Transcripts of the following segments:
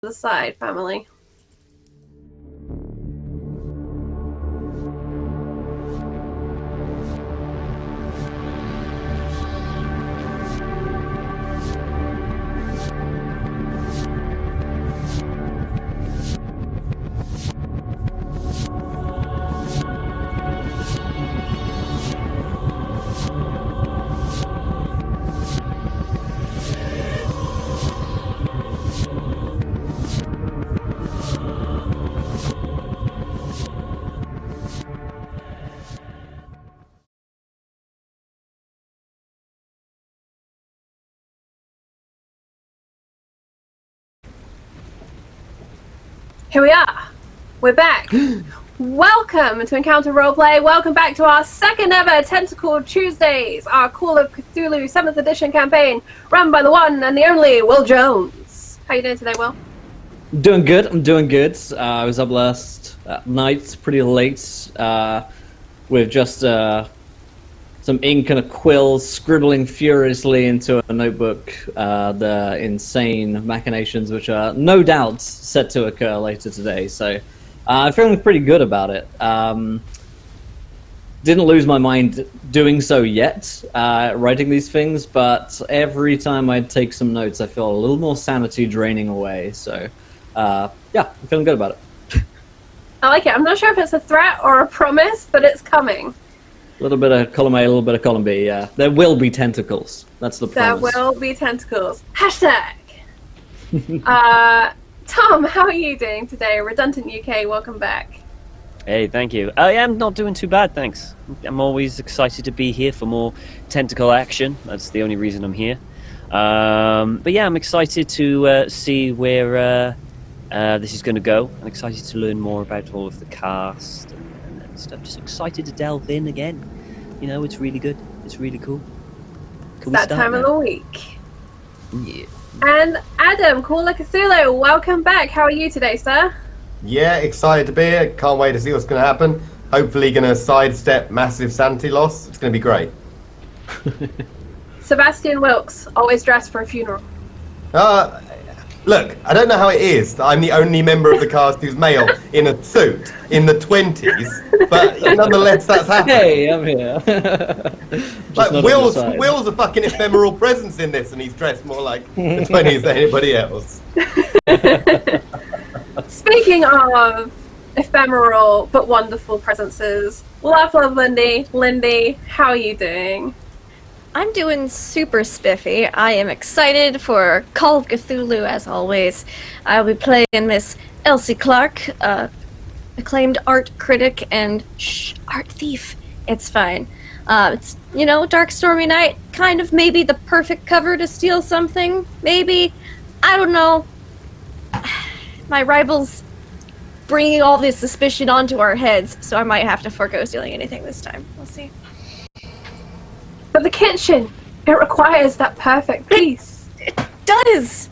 the side, family. Here we are. We're back. Welcome to Encounter Roleplay. Welcome back to our second ever Tentacle Tuesdays, our Call of Cthulhu 7th edition campaign, run by the one and the only Will Jones. How you doing today, Will? Doing good. I'm doing good. I was up last night, pretty late, with just some ink and a quill, scribbling furiously into a notebook the insane machinations which are no doubt set to occur later today. So I'm feeling pretty good about it. Didn't lose my mind doing so yet, writing these things, but every time I take some notes I feel a little more sanity draining away. So yeah, I'm feeling good about it. I like it. I'm not sure if it's a threat or a promise, but it's coming. A little bit of column A, a little bit of column B, yeah. There will be tentacles. That's the promise. There will be tentacles. Hashtag! Tom, how are you doing today? Redundant UK, welcome back. Hey, thank you. I am not doing too bad, thanks. I'm always excited to be here for more tentacle action. That's the only reason I'm here. But yeah, I'm excited to see where this is going to go. I'm excited to learn more about all of the cast and stuff. Just excited to delve in again. You know, it's really good. It's really cool. It's that time of the week. Yeah. And Adam, Call of Cthulhu, welcome back. How are you today, sir? Yeah, excited to be here. Can't wait to see what's going to happen. Hopefully going to sidestep massive sanity loss. It's going to be great. Sebastian Wilkes, always dressed for a funeral. Look, I don't know how it is. I'm the only member of the cast who's male in a suit in the 20s, but nonetheless, that's happening. Hey, I'm here. Like, Will's a fucking ephemeral presence in this, and he's dressed more like the 20s than anybody else. Speaking of ephemeral but wonderful presences, love Lindy. Lindy, how are you doing? I'm doing super spiffy. I am excited for Call of Cthulhu as always. I'll be playing Miss Elsie Clark, acclaimed art critic and art thief. It's fine. It's, you know, dark stormy night, kind of maybe the perfect cover to steal something, maybe. I don't know. My rival's bringing all this suspicion onto our heads, so I might have to forego stealing anything this time. We'll see. But the kitchen, it requires that perfect piece. It does!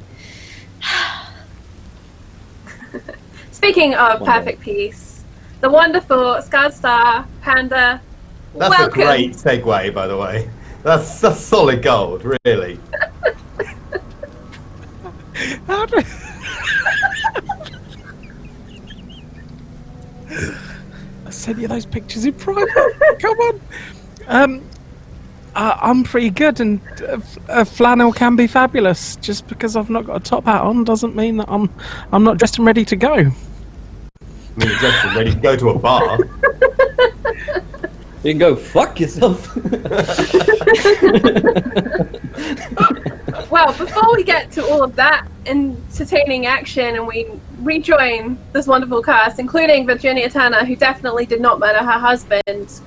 Speaking of perfect piece, the wonderful Scarred Star Panda, That's welcome. a great segue, by the way. That's solid gold, really. I sent you those pictures in private. Come on. I'm pretty good, and flannel can be fabulous. Just because I've not got a top hat on doesn't mean that I'm not dressed and ready to go. I mean, you're dressed and ready to go to a bar. You can go fuck yourself. Well, before we get to all of that entertaining action and we rejoin this wonderful cast, including Virginia Tanner, who definitely did not murder her husband,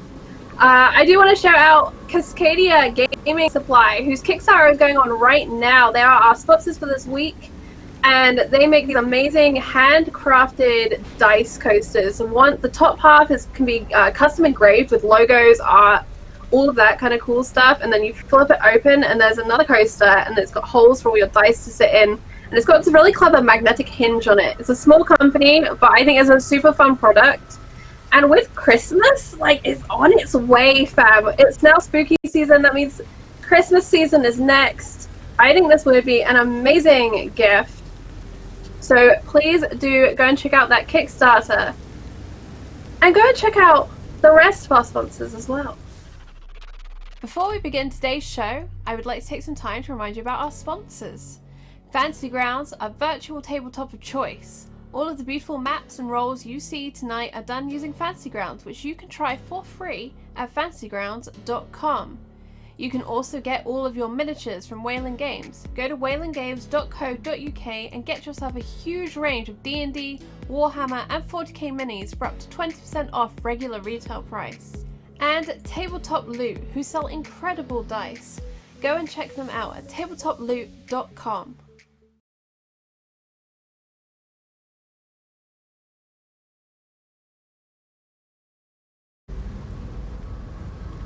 I do want to shout out Cascadia Gaming Supply, whose Kickstarter is going on right now. They are our sponsors for this week, and they make these amazing handcrafted dice coasters. And the top half can be custom engraved with logos, art, all of that kind of cool stuff. And then you flip it open, and there's another coaster, and it's got holes for all your dice to sit in. And it's got this really clever magnetic hinge on it. It's a small company, but I think it's a super fun product. And with Christmas, like, it's on its way, fam. It's now spooky season. That means Christmas season is next. I think this would be an amazing gift. So please do go and check out that Kickstarter. And go and check out the rest of our sponsors as well. Before we begin today's show, I would like to take some time to remind you about our sponsors. Fantasy Grounds, our virtual tabletop of choice. All of the beautiful maps and roles you see tonight are done using Fantasy Grounds, which you can try for free at fantasygrounds.com. You can also get all of your miniatures from Wayland Games. Go to waylandgames.co.uk and get yourself a huge range of D&D, Warhammer and 40k minis for up to 20% off regular retail price. And Tabletop Loot, who sell incredible dice. Go and check them out at tabletoploot.com.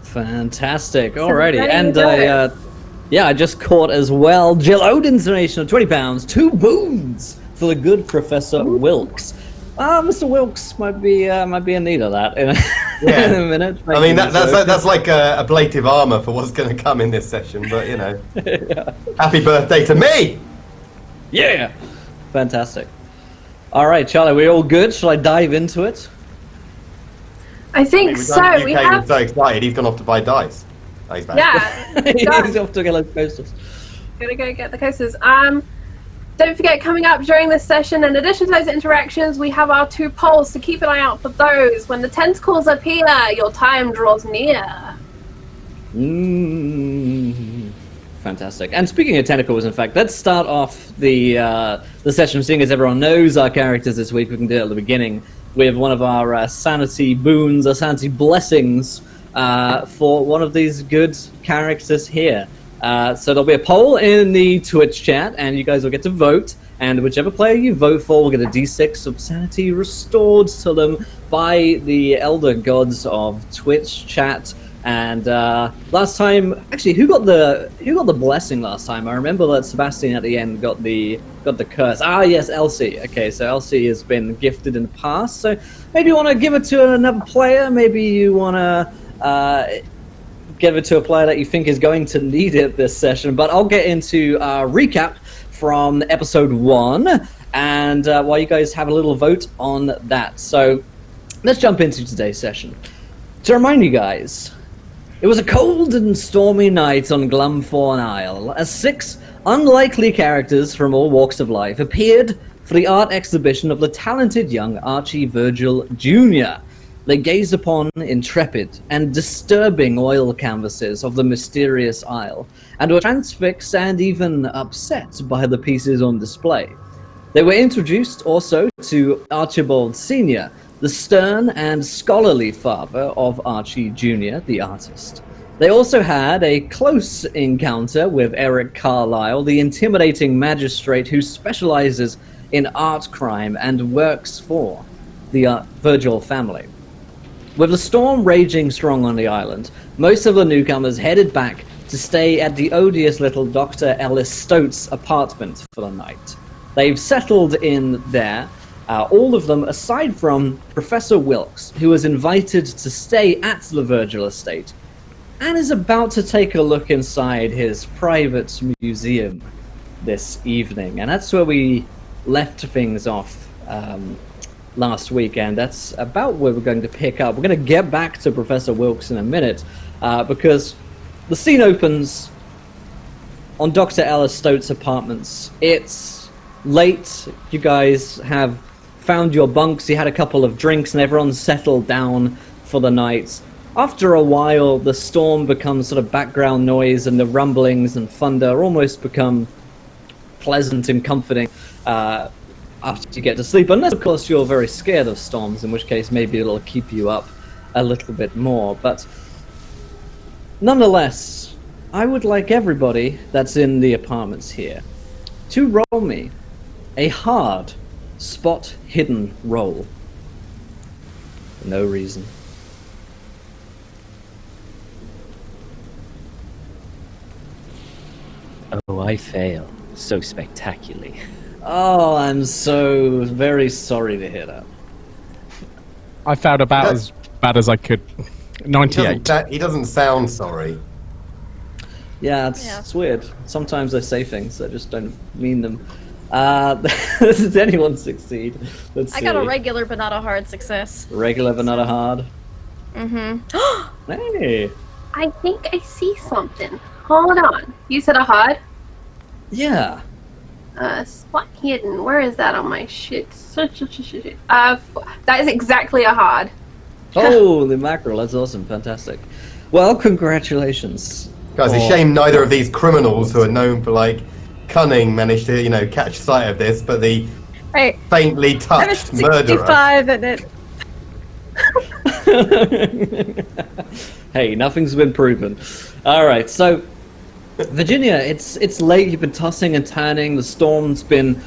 Fantastic. Alrighty, and I just caught as well Jill Odin's donation of £20, 2 boons for the good Professor Wilkes. Mr. Wilkes might be in need of that in a minute. I mean, that's like ablative armor for what's going to come in this session, but you know. Yeah. Happy birthday to me! Yeah! Fantastic. Alright, Charlie, we all good? Shall I dive into it? I think so. We have... so excited, he's gone off to buy dice. Oh, he's back. Yeah. He's off to get those coasters. Gonna go get the coasters. Don't forget, coming up during this session, in addition to those interactions, we have our 2 polls, so keep an eye out for those. When the tentacles appear, your time draws near. Fantastic. And speaking of tentacles, in fact, let's start off the session, seeing as everyone knows our characters this week. We can do it at the beginning with one of our sanity boons, or sanity blessings, for one of these good characters here. So there'll be a poll in the Twitch chat, and you guys will get to vote, and whichever player you vote for will get a d6 of sanity restored to them by the elder gods of Twitch chat. And last time, actually, who got the blessing last time? I remember that Sebastian at the end got the curse. Ah, yes, Elsie. Okay, so Elsie has been gifted in the past. So maybe you want to give it to another player. Maybe you want to give it to a player that you think is going to need it this session. But I'll get into a recap from episode 1, and while you guys have a little vote on that. So let's jump into today's session. To remind you guys, it was a cold and stormy night on Glumthorne Isle as 6 unlikely characters from all walks of life appeared for the art exhibition of the talented young Archie Virgil Jr. They gazed upon intrepid and disturbing oil canvases of the mysterious isle, and were transfixed and even upset by the pieces on display. They were introduced also to Archibald Sr., the stern and scholarly father of Archie Jr., the artist. They also had a close encounter with Eric Carlyle, the intimidating magistrate who specializes in art crime and works for the Virgil family. With the storm raging strong on the island, most of the newcomers headed back to stay at the odious little Doctor Ellis Stoat's apartment for the night. They've settled in there, all of them aside from Professor Wilkes, who was invited to stay at the Virgil estate and is about to take a look inside his private museum this evening. And that's where we left things off last week, and that's about where we're going to pick up. We're going to get back to Professor Wilkes in a minute, because the scene opens on Dr. Ellis Stoat's apartments. It's late. You guys have found your bunks. You had a couple of drinks, and everyone's settled down for the night. After a while, the storm becomes sort of background noise, and the rumblings and thunder almost become pleasant and comforting after you get to sleep. Unless, of course, you're very scared of storms, in which case maybe it'll keep you up a little bit more. But nonetheless, I would like everybody that's in the apartments here to roll me a hard spot hidden roll. For no reason. Oh, I fail so spectacularly. Oh, I'm so very sorry to hear that. I found about as bad as I could. 98. He doesn't sound sorry. Yeah, it's weird. Sometimes I say things that just don't mean them. Does anyone succeed? Let's see. I got a regular but not a hard success. Regular but not a hard. Mm-hmm. Hey. I think I see something. Hold on. You said a hard? Yeah. Spot hidden. Where is that on my shit? That is exactly a hard. Holy mackerel, that's awesome. Fantastic. Well, congratulations. Guys, it's a shame neither of these criminals who are known for, like, cunning managed to, catch sight of this, but the Right. faintly I'm a touched murderer. 65 and it. Hey, nothing's been proven. All right, so Virginia, it's late. You've been tossing and turning. The storm's been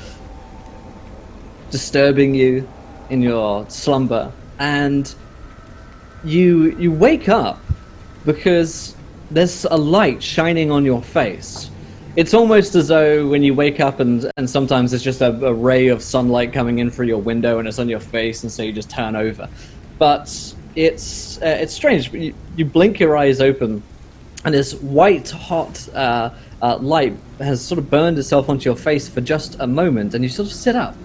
disturbing you in your slumber, and you wake up because there's a light shining on your face. It's almost as though when you wake up and sometimes it's just a ray of sunlight coming in through your window and it's on your face, and so you just turn over. But it's strange. You blink your eyes open, and this white hot light has sort of burned itself onto your face for just a moment, and you sort of sit up,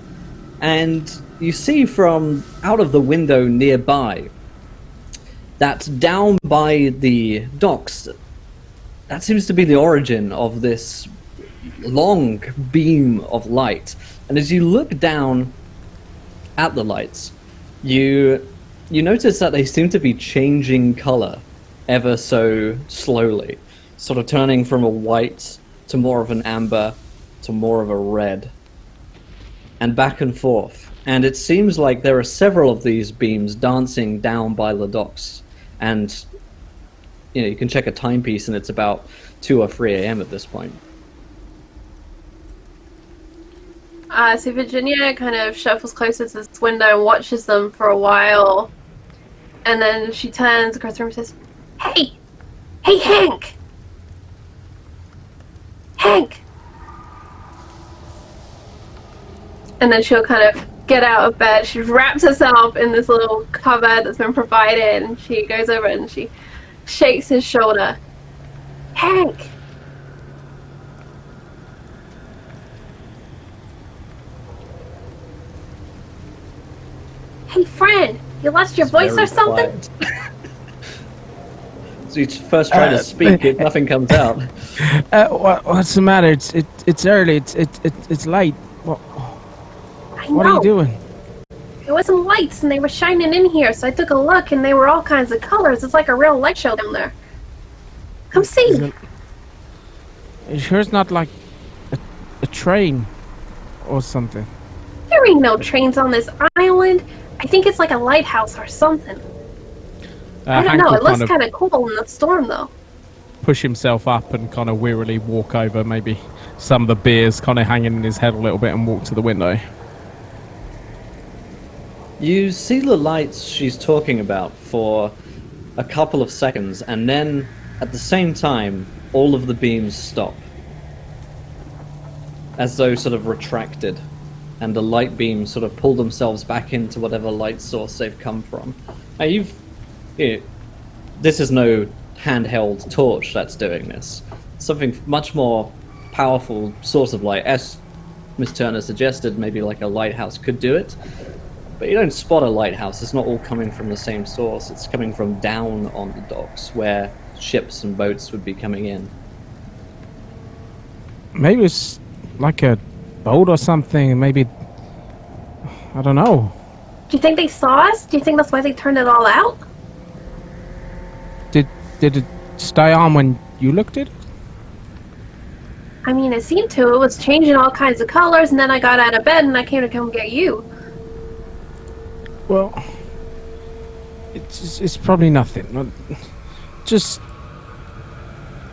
and you see from out of the window nearby that down by the docks, that seems to be the origin of this long beam of light. And as you look down at the lights, you notice that they seem to be changing color ever so slowly, sort of turning from a white to more of an amber to more of a red, and back and forth. And it seems like there are several of these beams dancing down by the docks. And you can check a timepiece, and it's about 2 or 3 a.m. at this point. So Virginia kind of shuffles closer to this window and watches them for a while. And then she turns across the room and says, Hey! Hey, Hank! Hank! And then she'll kind of get out of bed. She wraps herself in this little cover that's been provided, and she goes over and she shakes his shoulder. Hank! Hey, friend! You lost your voice or something? So you first try to speak, nothing comes out. What's the matter? It's early. It's late. What are you doing? There was some lights and they were shining in here, so I took a look and they were all kinds of colors. It's like a real light show down there. Come see. You sure it's not like a train or something? There ain't no trains on this island. I think it's like a lighthouse or something. I don't know. It looks kind of cool in the storm, though. Push himself up and kind of wearily walk over, maybe some of the beers kind of hanging in his head a little bit, and walk to the window. You see the lights she's talking about for a couple of seconds, and then at the same time, all of the beams stop. As though sort of retracted, and the light beams sort of pull themselves back into whatever light source they've come from. Now this is no handheld torch that's doing this. Something much more powerful source of light. As Miss Turner suggested, maybe like a lighthouse could do it. But you don't spot a lighthouse. It's not all coming from the same source. It's coming from down on the docks, where ships and boats would be coming in. Maybe it's like a boat or something. Maybe, I don't know. Do you think they saw us? Do you think that's why they turned it all out? Did it stay on when you looked at it? I mean, it seemed to. It was changing all kinds of colors, and then I got out of bed and I came to come get you. Well, it's probably nothing. Just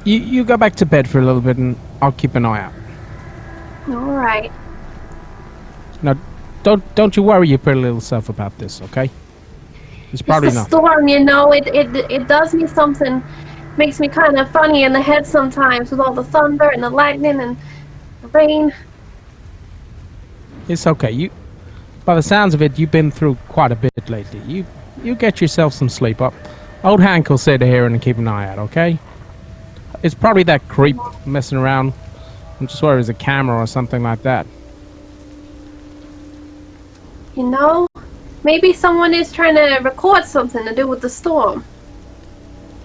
you go back to bed for a little bit, and I'll keep an eye out. All right. Now, don't you worry your pretty little self about this, okay? It's probably the storm, it does me something. Makes me kind of funny in the head sometimes with all the thunder and the lightning and the rain. It's okay. By the sounds of it, you've been through quite a bit lately. You get yourself some sleep up. Old Hank will sit here and keep an eye out, okay? It's probably that creep messing around. I'm just worried it's a camera or something like that. You know, maybe someone is trying to record something to do with the storm.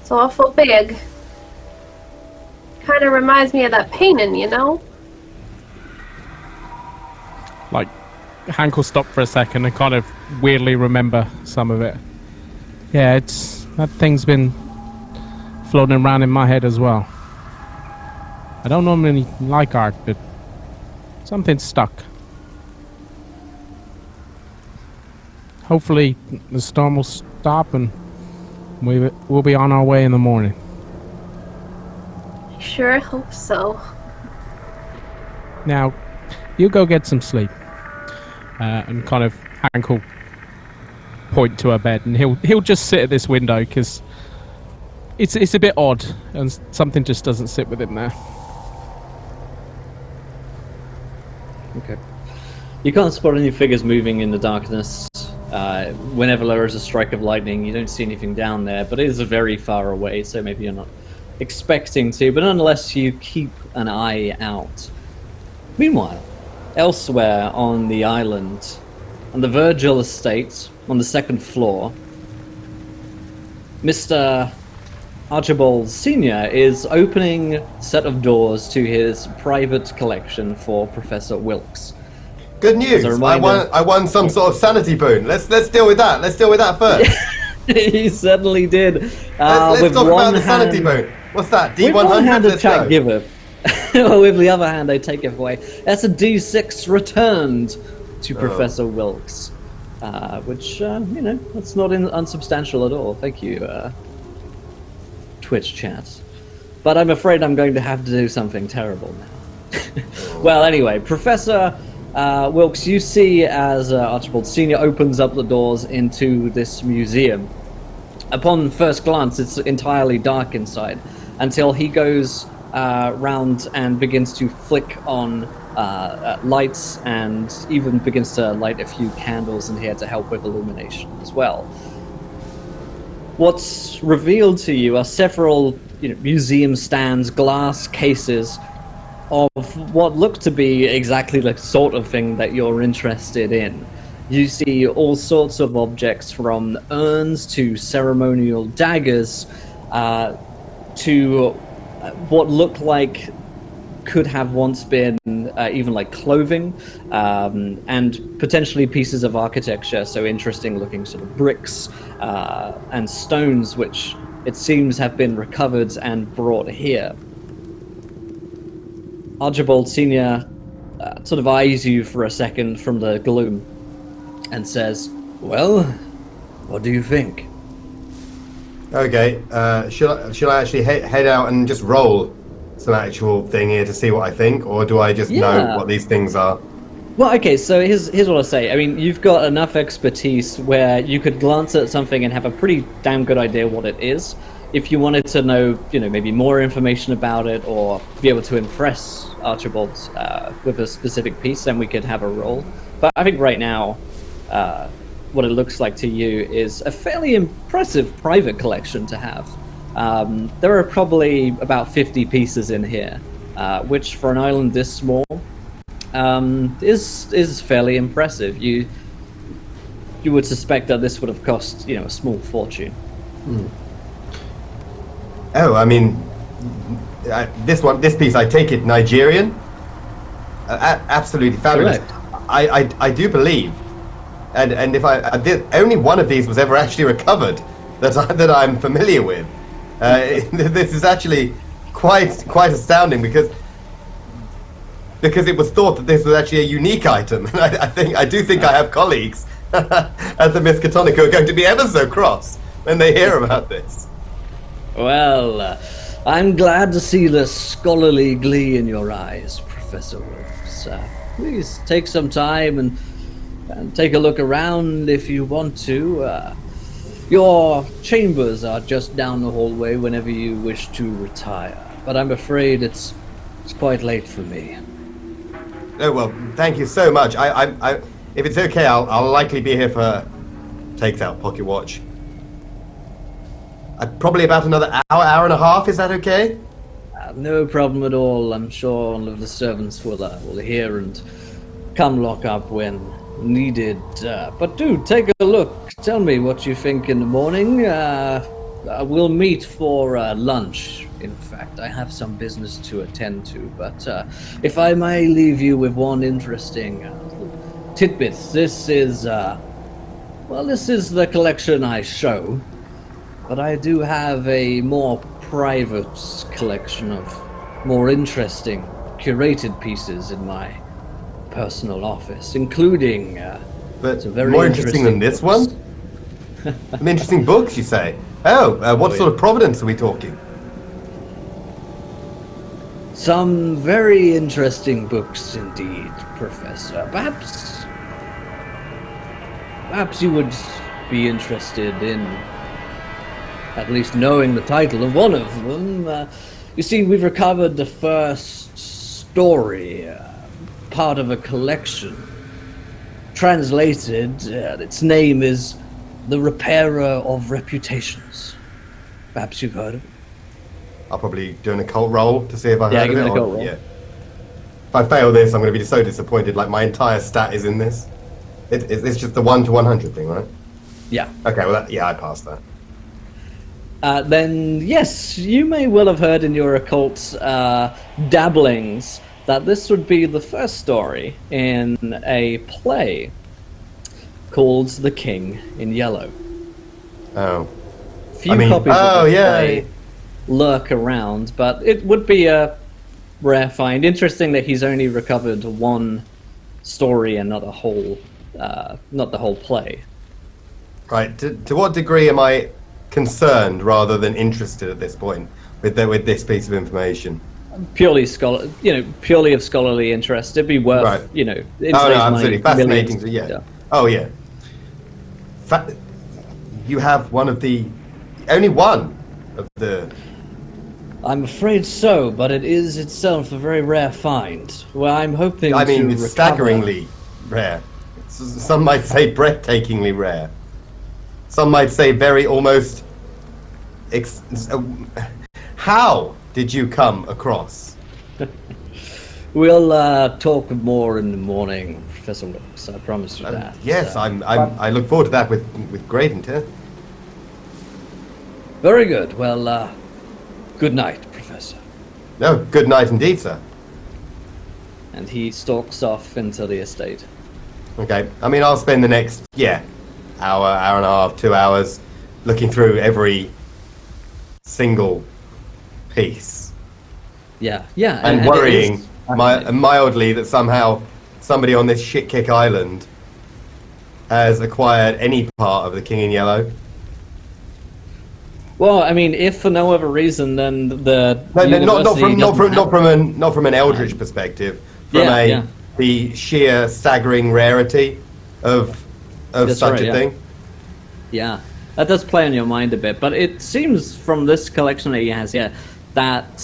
It's awful big. Kind of reminds me of that painting, you know? Like, Hank will stop for a second and kind of weirdly remember some of it. Yeah, that thing's been floating around in my head as well. I don't normally like art, but something's stuck. Hopefully the storm will stop and we'll be on our way in the morning. Sure hope so. Now, you go get some sleep. And kind of Hank will point to her bed, and he'll just sit at this window because it's a bit odd, and something just doesn't sit with him there. Okay. You can't spot any figures moving in the darkness. Whenever there is a strike of lightning, you don't see anything down there, but it is very far away, so maybe you're not expecting to, but nonetheless you keep an eye out. Meanwhile, elsewhere on the island, on the Virgil estate, on the second floor, Mr. Archibald Sr. is opening a set of doors to his private collection for Professor Wilkes. Good news! I won some sort of sanity boon. Let's deal with that. Let's deal with that first. He certainly did. Let's talk about the sanity boon. What's that? D100. With one hand, Let's chat go. giver. With the other hand, I take it away. That's a D6 returned to Professor Wilkes, which that's not unsubstantial at all. Thank you, Twitch chat. But I'm afraid I'm going to have to do something terrible now. Well, anyway, Professor Wilkes, you see as Archibald Sr. opens up the doors into this museum. Upon first glance, it's entirely dark inside, until he goes round and begins to flick on lights and even begins to light a few candles in here to help with illumination as well. What's revealed to you are several museum stands, glass cases of what look to be exactly the sort of thing that you're interested in. You see all sorts of objects, from urns to ceremonial daggers to what look like could have once been even like clothing, and potentially pieces of architecture, so interesting looking sort of bricks and stones, which it seems have been recovered and brought here. Archibald Sr. Sort of eyes you for a second from the gloom and says, "Well, what do you think?" Okay, should I actually head out and just roll some actual thing here to see what I think, or do I just know what these things are? Well, okay, so here's what I'll say. I mean, you've got enough expertise where you could glance at something and have a pretty damn good idea what it is. If you wanted to know, maybe more information about it, or be able to impress Archibald with a specific piece, then we could have a roll. But I think right now, what it looks like to you is a fairly impressive private collection to have. There are probably about 50 pieces in here, which for an island this small is fairly impressive. You would suspect that this would have cost a small fortune. Oh, I mean, this piece, I take it Nigerian. Absolutely fabulous. Correct. I do believe, and if I did, only one of these was ever actually recovered that I'm familiar with. This is actually quite astounding because it was thought that this was actually a unique item, and I do think I have colleagues at the Miskatonic who are going to be ever so cross when they hear about this. Well, I'm glad to see the scholarly glee in your eyes, Professor Wilkes. Please take some time and take a look around if you want to. Your chambers are just down the hallway whenever you wish to retire, but I'm afraid it's quite late for me. Oh, well, thank you so much. I if it's okay, I'll likely be here for... Takes out pocket watch. Probably about another hour and a half. Is that okay? No problem at all. I'm sure one of the servants will hear and come lock up when needed. But do take a look. Tell me what you think in the morning. We'll meet for lunch. In fact, I have some business to attend to. But if I may leave you with one interesting tidbit, this is the collection I show. But I do have a more private collection of more interesting, curated pieces in my personal office, including But some very more interesting than this books. one? Some interesting books, you say? Oh, what sort of provenance are we talking? Some very interesting books indeed, Professor. Perhaps you would be interested in at least knowing the title of one of them. You see, we've recovered the first story, part of a collection. Translated, its name is The Repairer of Reputations. Perhaps you've heard of it? I'll probably do an occult roll to see if I Yeah, heard give of me it. an occult roll. Yeah. If I fail this, I'm going to be so disappointed. Like, my entire stat is in this. It's just the 1 to 100 thing, right? Yeah. Okay, well, I passed that. Then, yes, you may well have heard in your occult dabblings that this would be the first story in a play called The King in Yellow. Oh. Few I mean, copies of the yeah. play lurk around, but it would be a rare find. Interesting that he's only recovered one story and not the whole play. Right, to what degree am I concerned rather than interested at this point with this piece of information? Purely of scholarly interest. It'd be worth, Right. in Oh, today's no, money, absolutely. Fascinating. millions. Yeah. Oh, yeah. You have one of the... Only one of the... I'm afraid so, but it is itself a very rare find. Well, I'm hoping I mean, to it's recover... staggeringly rare. Some might say breathtakingly rare. Some might say very almost... How did you come across? We'll talk more in the morning, Professor Wilkes. I promise you that. Yes, I look forward to that with great intent. Very good. Well, good night, Professor. No, good night indeed, sir. And he stalks off into the estate. Okay, I mean, I'll spend the next, hour and a half, 2 hours looking through every single piece. Yeah. And worrying mildly that somehow somebody on this shit-kick island has acquired any part of the King in Yellow. Well, I mean, if for no other reason than the not from an eldritch perspective, from the sheer staggering rarity of That's such right, a thing. Yeah, that does play on your mind a bit, but it seems from this collection that he has here that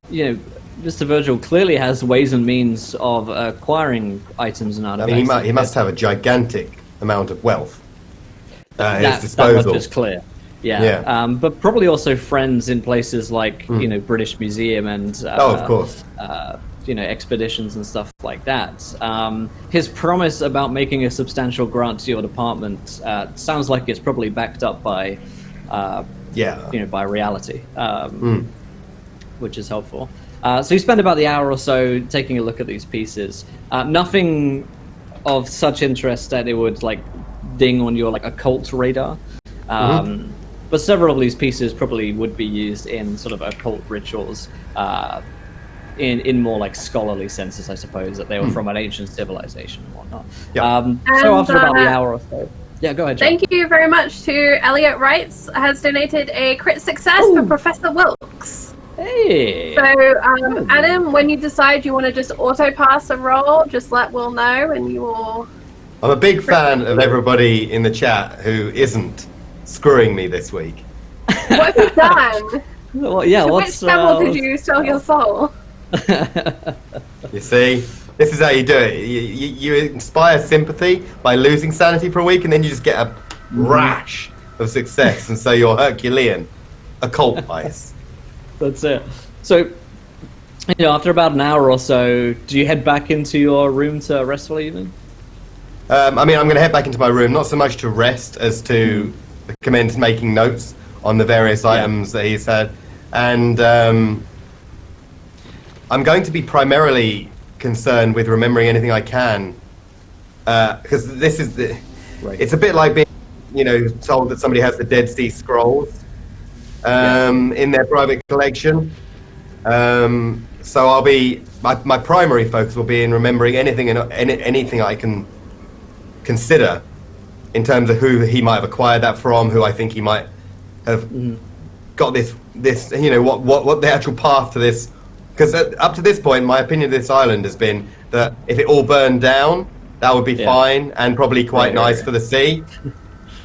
Mr. Virgil clearly has ways and means of acquiring items and I artifacts. mean, he must have a gigantic amount of wealth at his That disposal. much is clear. Yeah. But probably also friends in places like British Museum and of course. Expeditions and stuff like that. His promise about making a substantial grant to your department sounds like it's probably backed up by by reality, which is helpful. So you spend about the hour or so taking a look at these pieces. Nothing of such interest that it would ding on your occult radar. But several of these pieces probably would be used in sort of occult rituals, in more scholarly senses, I suppose, that they were from an ancient civilization and whatnot. So after about the hour or so, go ahead. John. Thank you very much to Elliot Wrights, has donated a crit success for Professor Wilkes. Hey. So, Adam, when you decide you want to just auto pass a roll, just let Will know, and you will. I'm a big fan of everybody in the chat who isn't screwing me this week. What have you done? Well, To which devil did you sell your soul? You see, this is how you do it. You inspire sympathy by losing sanity for a week, and then you just get a rash of success, and so you're Herculean, occult bias. That's it. So, after about an hour or so, do you head back into your room to rest for the evening? I mean, I'm going to head back into my room, not so much to rest as to commence making notes on the various items that he's had. And I'm going to be primarily concerned with remembering anything I can. Because this is the... Right. It's a bit like being, told that somebody has the Dead Sea Scrolls in their private collection. So I'll be... My primary focus will be in remembering anything I can consider in terms of who he might have acquired that from, who I think he might have got this what the actual path to this, because up to this point my opinion of this island has been that if it all burned down, that would be fine and probably quite nice for the sea.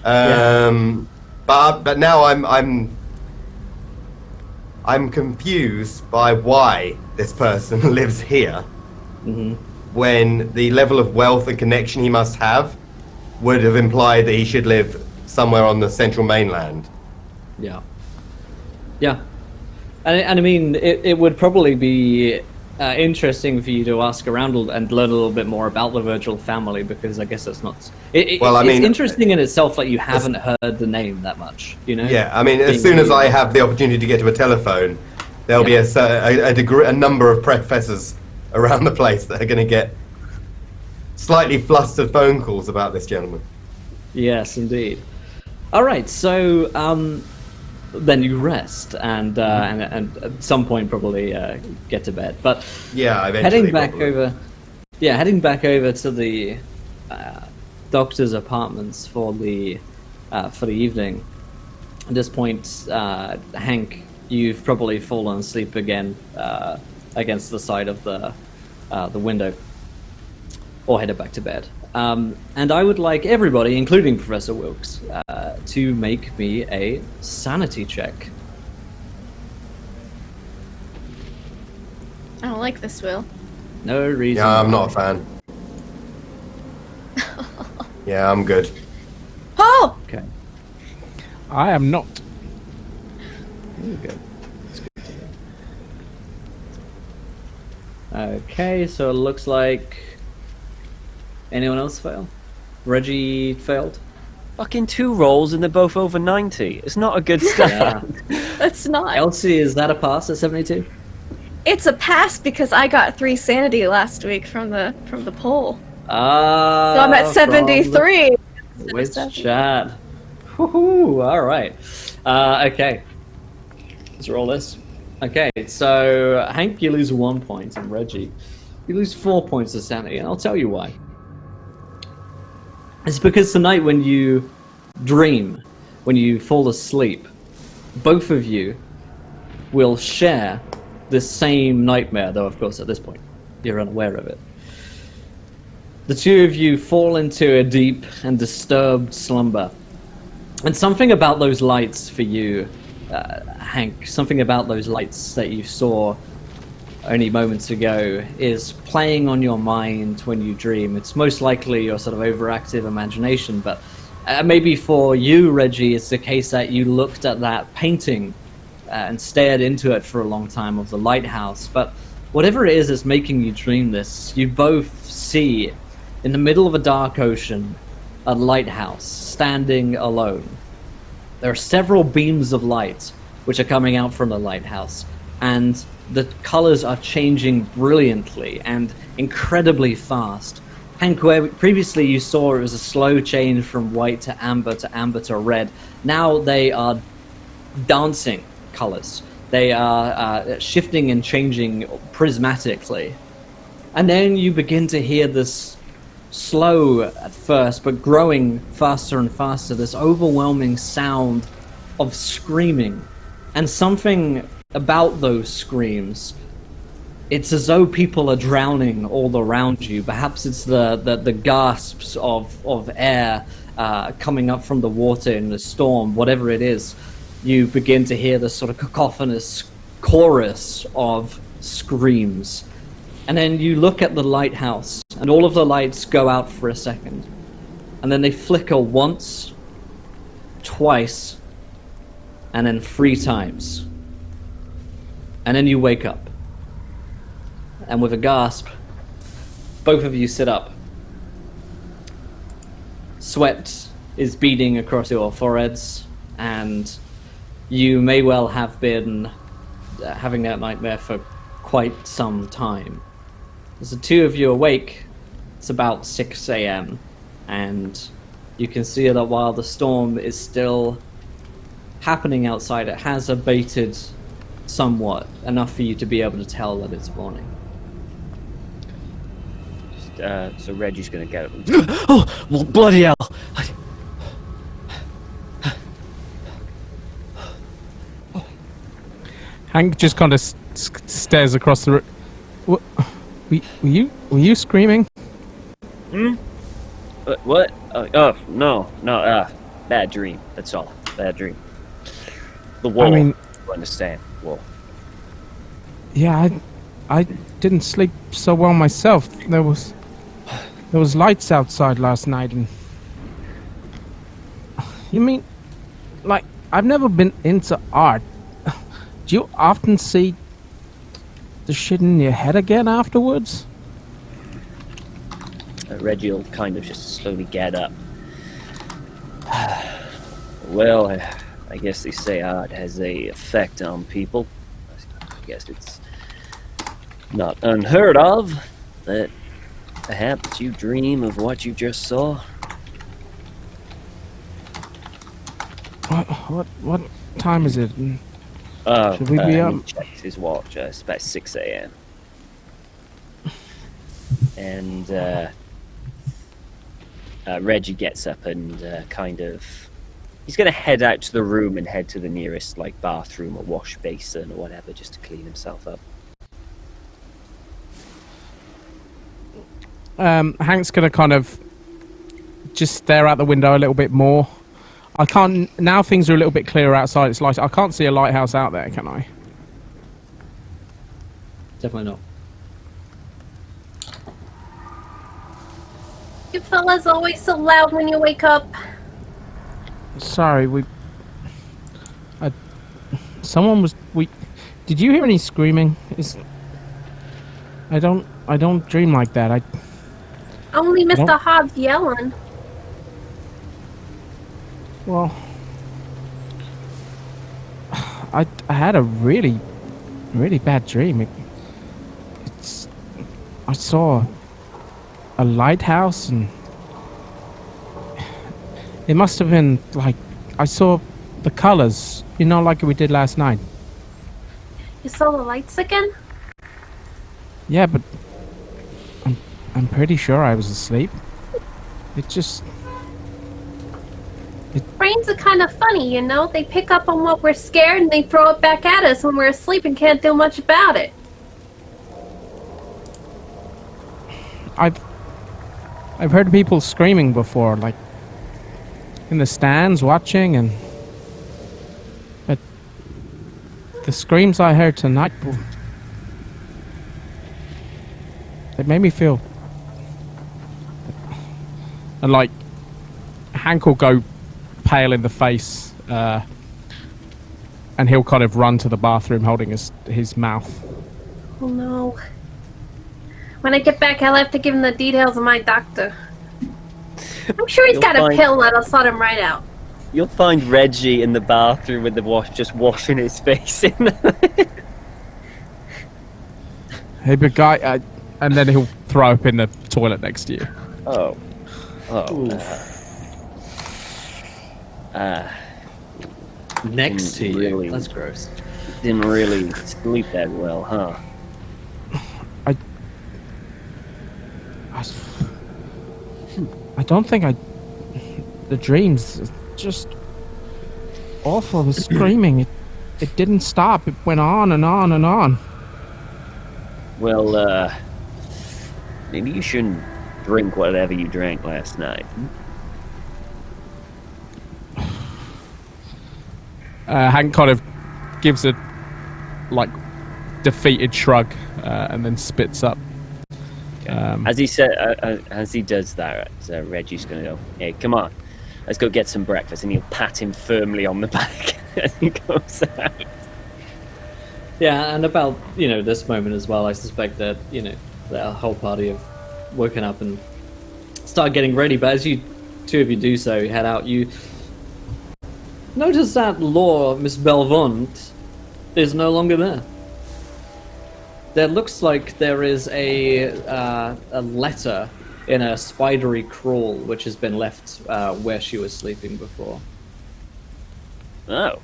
But now I'm confused by why this person lives here when the level of wealth and connection he must have would have implied that he should live somewhere on the central mainland. Yeah. And I mean, it would probably be interesting for you to ask around and learn a little bit more about the Virgil family, because I guess that's not... it's interesting in itself that you haven't heard the name that much, Yeah, I mean, as soon as I have the opportunity to get to a telephone, there'll be a number of professors around the place that are going to get slightly flustered phone calls about this gentleman. Yes, indeed. All right, so then you rest and at some point probably get to bed. But heading back over to the doctor's apartments for the evening. At this point, Hank, you've probably fallen asleep again against the side of the window, or headed back to bed. And I would like everybody, including Professor Wilkes, to make me a sanity check. I don't like this, Will. No reason. Yeah, I'm not a fan. Yeah, I'm good. Oh! Okay. I am not. Good. Okay, so it looks like... Anyone else fail? Reggie failed? Fucking 2 rolls and they're both over 90. It's not a good start. That's not. Elsie, is that a pass at 72? It's a pass because I got 3 sanity last week from the poll. So Ah, I'm at 73. With chat. Woohoo! All right. Okay. Let's roll this. Okay, so Hank, you lose 1 point, and Reggie, you lose 4 points of sanity, and I'll tell you why. It's because tonight when you dream, when you fall asleep, both of you will share the same nightmare, though of course at this point you're unaware of it. The two of you fall into a deep and disturbed slumber. And something about those lights for you, Hank, something about those lights that you saw only moments ago is playing on your mind when you dream. It's most likely your sort of overactive imagination, but maybe for you, Reggie, it's the case that you looked at that painting and stared into it for a long time of the lighthouse. But whatever it is that's making you dream this, you both see in the middle of a dark ocean a lighthouse standing alone. There are several beams of light which are coming out from the lighthouse, and the colors are changing brilliantly and incredibly fast. Hank, where previously you saw it was a slow change from white to amber to red, now they are dancing colors. They are shifting and changing prismatically. And then you begin to hear this slow at first, but growing faster and faster, this overwhelming sound of screaming. And something about those screams, it's as though people are drowning all around you. Perhaps it's the gasps of air coming up from the water in the storm. Whatever it is, you begin to hear this sort of cacophonous chorus of screams. And then you look at the lighthouse, and all of the lights go out for a second. And then they flicker once, twice, and then 3 times. And then you wake up. And with a gasp, both of you sit up. sweat is beading across your foreheads, and you may well have been having that nightmare for quite some time. As the two of you awake, it's about 6 a.m., and you can see that while the storm is still happening outside, it has abated somewhat, enough for you to be able to tell that it's morning. So Reggie's gonna get it. Oh, well, bloody hell! Hank just kind of stares across the room. Were you screaming? What? Oh, no. Bad dream. That's all. Bad dream. The wall. I mean, you understand. Wall. Yeah, I didn't sleep so well myself. There was lights outside last night, and you mean, like, I've never been into art. Do you often see the shit in your head again afterwards? Reggie will kind of just slowly get up. Well, I guess they say art has a effect on people. I guess it's not unheard of that perhaps you dream of what you just saw. What time is it? Should we be he up? checks his watch. It's about 6 a.m. And Reggie gets up and kind of... He's going to head out to the room and head to the nearest like bathroom or wash basin or whatever just to clean himself up. Hank's going to kind of just stare out the window a little bit more. I can't... Now things are a little bit clearer outside. It's light. I can't see a lighthouse out there, can I? Definitely not. You fellas always so loud when you wake up. Sorry, someone was... Did you hear any screaming? I don't dream like that. Only Mr. Hobbs yelling. Well, I had a really, really bad dream. I saw a lighthouse, and it must have been like I saw the colors, like we did last night. You saw the lights again? Yeah, but I'm pretty sure I was asleep. It just... Brains are kind of funny, They pick up on what we're scared and they throw it back at us when we're asleep and can't do much about it. I've heard people screaming before, like in the stands watching, but the screams I heard tonight, they made me feel. And like Hank will go pale in the face, and he'll kind of run to the bathroom holding his mouth. Oh no. When I get back, I'll have to give him the details of my doctor. I'm sure he's got a pill that'll sort him right out. You'll find Reggie in the bathroom with the wash, just washing his face in the... Hey, big guy, and then he'll throw up in the toilet next to you. Oh. Next to you? Really, that's gross. Didn't really sleep that well, huh? I don't think the dreams, just awful. The screaming, it didn't stop. It went on and on and on. Well, maybe you shouldn't drink whatever you drank last night. Hank kind of gives a defeated shrug, and then spits up. As he does that, Reggie's going to go, "Hey, come on, let's go get some breakfast," and he'll pat him firmly on the back as he goes out. Yeah, and about this moment as well, I suspect that the whole party have woken up and started getting ready. But as you two of you do so, you head out. You notice that Miss Belvont, is no longer there. There looks like there is a letter in a spidery crawl which has been left where she was sleeping before. Oh.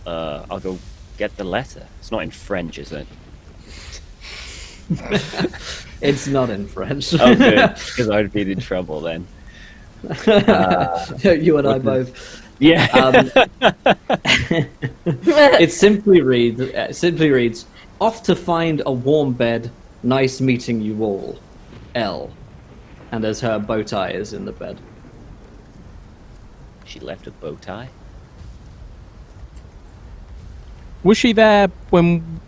I'll go get the letter. It's not in French, is it? It's not in French. Oh, good. Because I'd be in trouble then. You and I both. Yeah. It simply reads, "Off to find a warm bed. Nice meeting you all. L." And as her bow tie is in the bed. She left a bow tie? Was she there when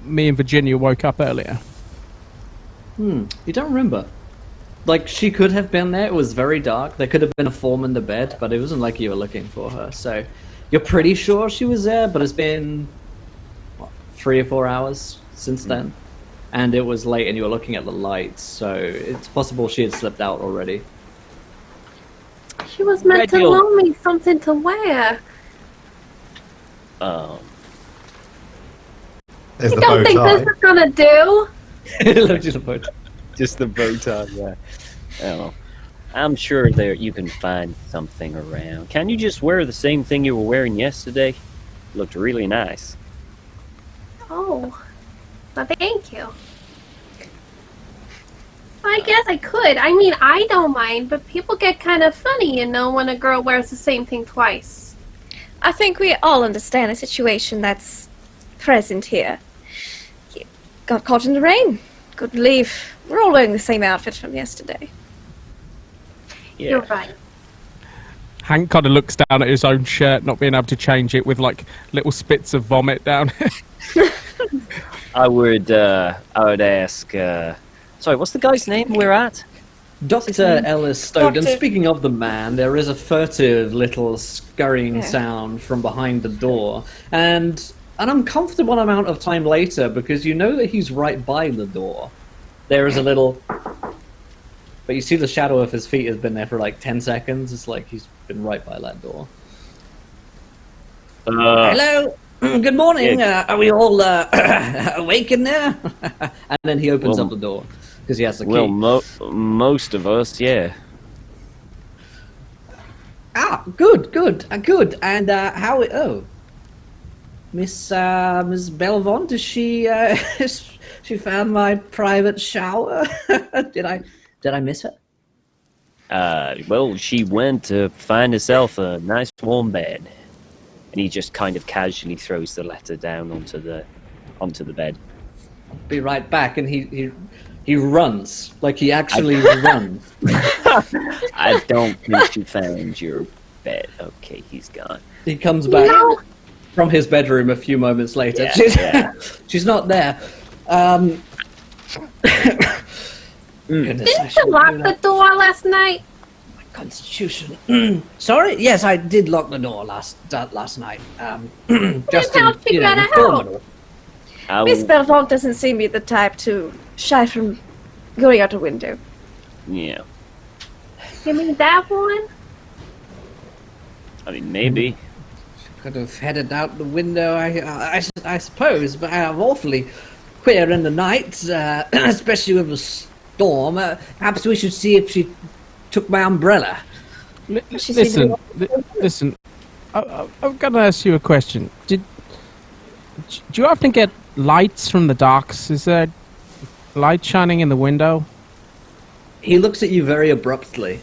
me and Virginia woke up earlier? You don't remember. Like, she could have been there. It was very dark. There could have been a form in the bed, but it wasn't like you were looking for her. So you're pretty sure she was there, but it's been, 3 or 4 hours since then. And it was late and you were looking at the lights, so it's possible she had slipped out already. She was meant to loan me something to wear. There's You the don't bow think tie. this is gonna do? Just the bow tie, yeah. Oh, I'm sure you can find something around. Can you just wear the same thing you were wearing yesterday? Looked really nice. Oh, well, thank you. I guess I could. I mean, I don't mind, but people get kind of funny, when a girl wears the same thing twice. I think we all understand the situation that's present here. You got caught in the rain. Couldn't leave. We're all wearing the same outfit from yesterday. Yeah. You're right. Hank kind of looks down at his own shirt, not being able to change it, with like little spits of vomit down. I would ask. Sorry, what's the guy's name we're at? Doctor Ellis Stoat. And Doctor- speaking of the man, there is a furtive little scurrying sound from behind the door, and an uncomfortable amount of time later, because you know that he's right by the door, there is a little... But you see the shadow of his feet has been there for like 10 seconds. It's like he's been right by that door. Hello? Good morning. Are we all awake in there? And then he opens up the door, because he has the key. Well, most of us, yeah. Ah, good. And how? Oh, Miss Belvont, is she? She found my private shower. Did I miss her? Well, she went to find herself a nice warm bed, and he just kind of casually throws the letter down onto the bed. Be right back, and he runs, like he actually runs. I don't think she found your bed. Okay, he's gone. He comes back from his bedroom a few moments later. Yeah, She's not there. Goodness, Didn't you lock the door last night? My constitution. Sorry? Yes, I did lock the door last night. Just how'd she get out? Miss Belvont doesn't seem to be the type to shy from going out a window. Yeah. You mean that one? I mean, maybe. Could have headed out the window, I suppose, but I'm awfully queer in the night, especially with a storm. Perhaps we should see if she took my umbrella. Listen. I'm gonna ask you a question. Do you often get lights from the docks? Is there light shining in the window? He looks at you very abruptly,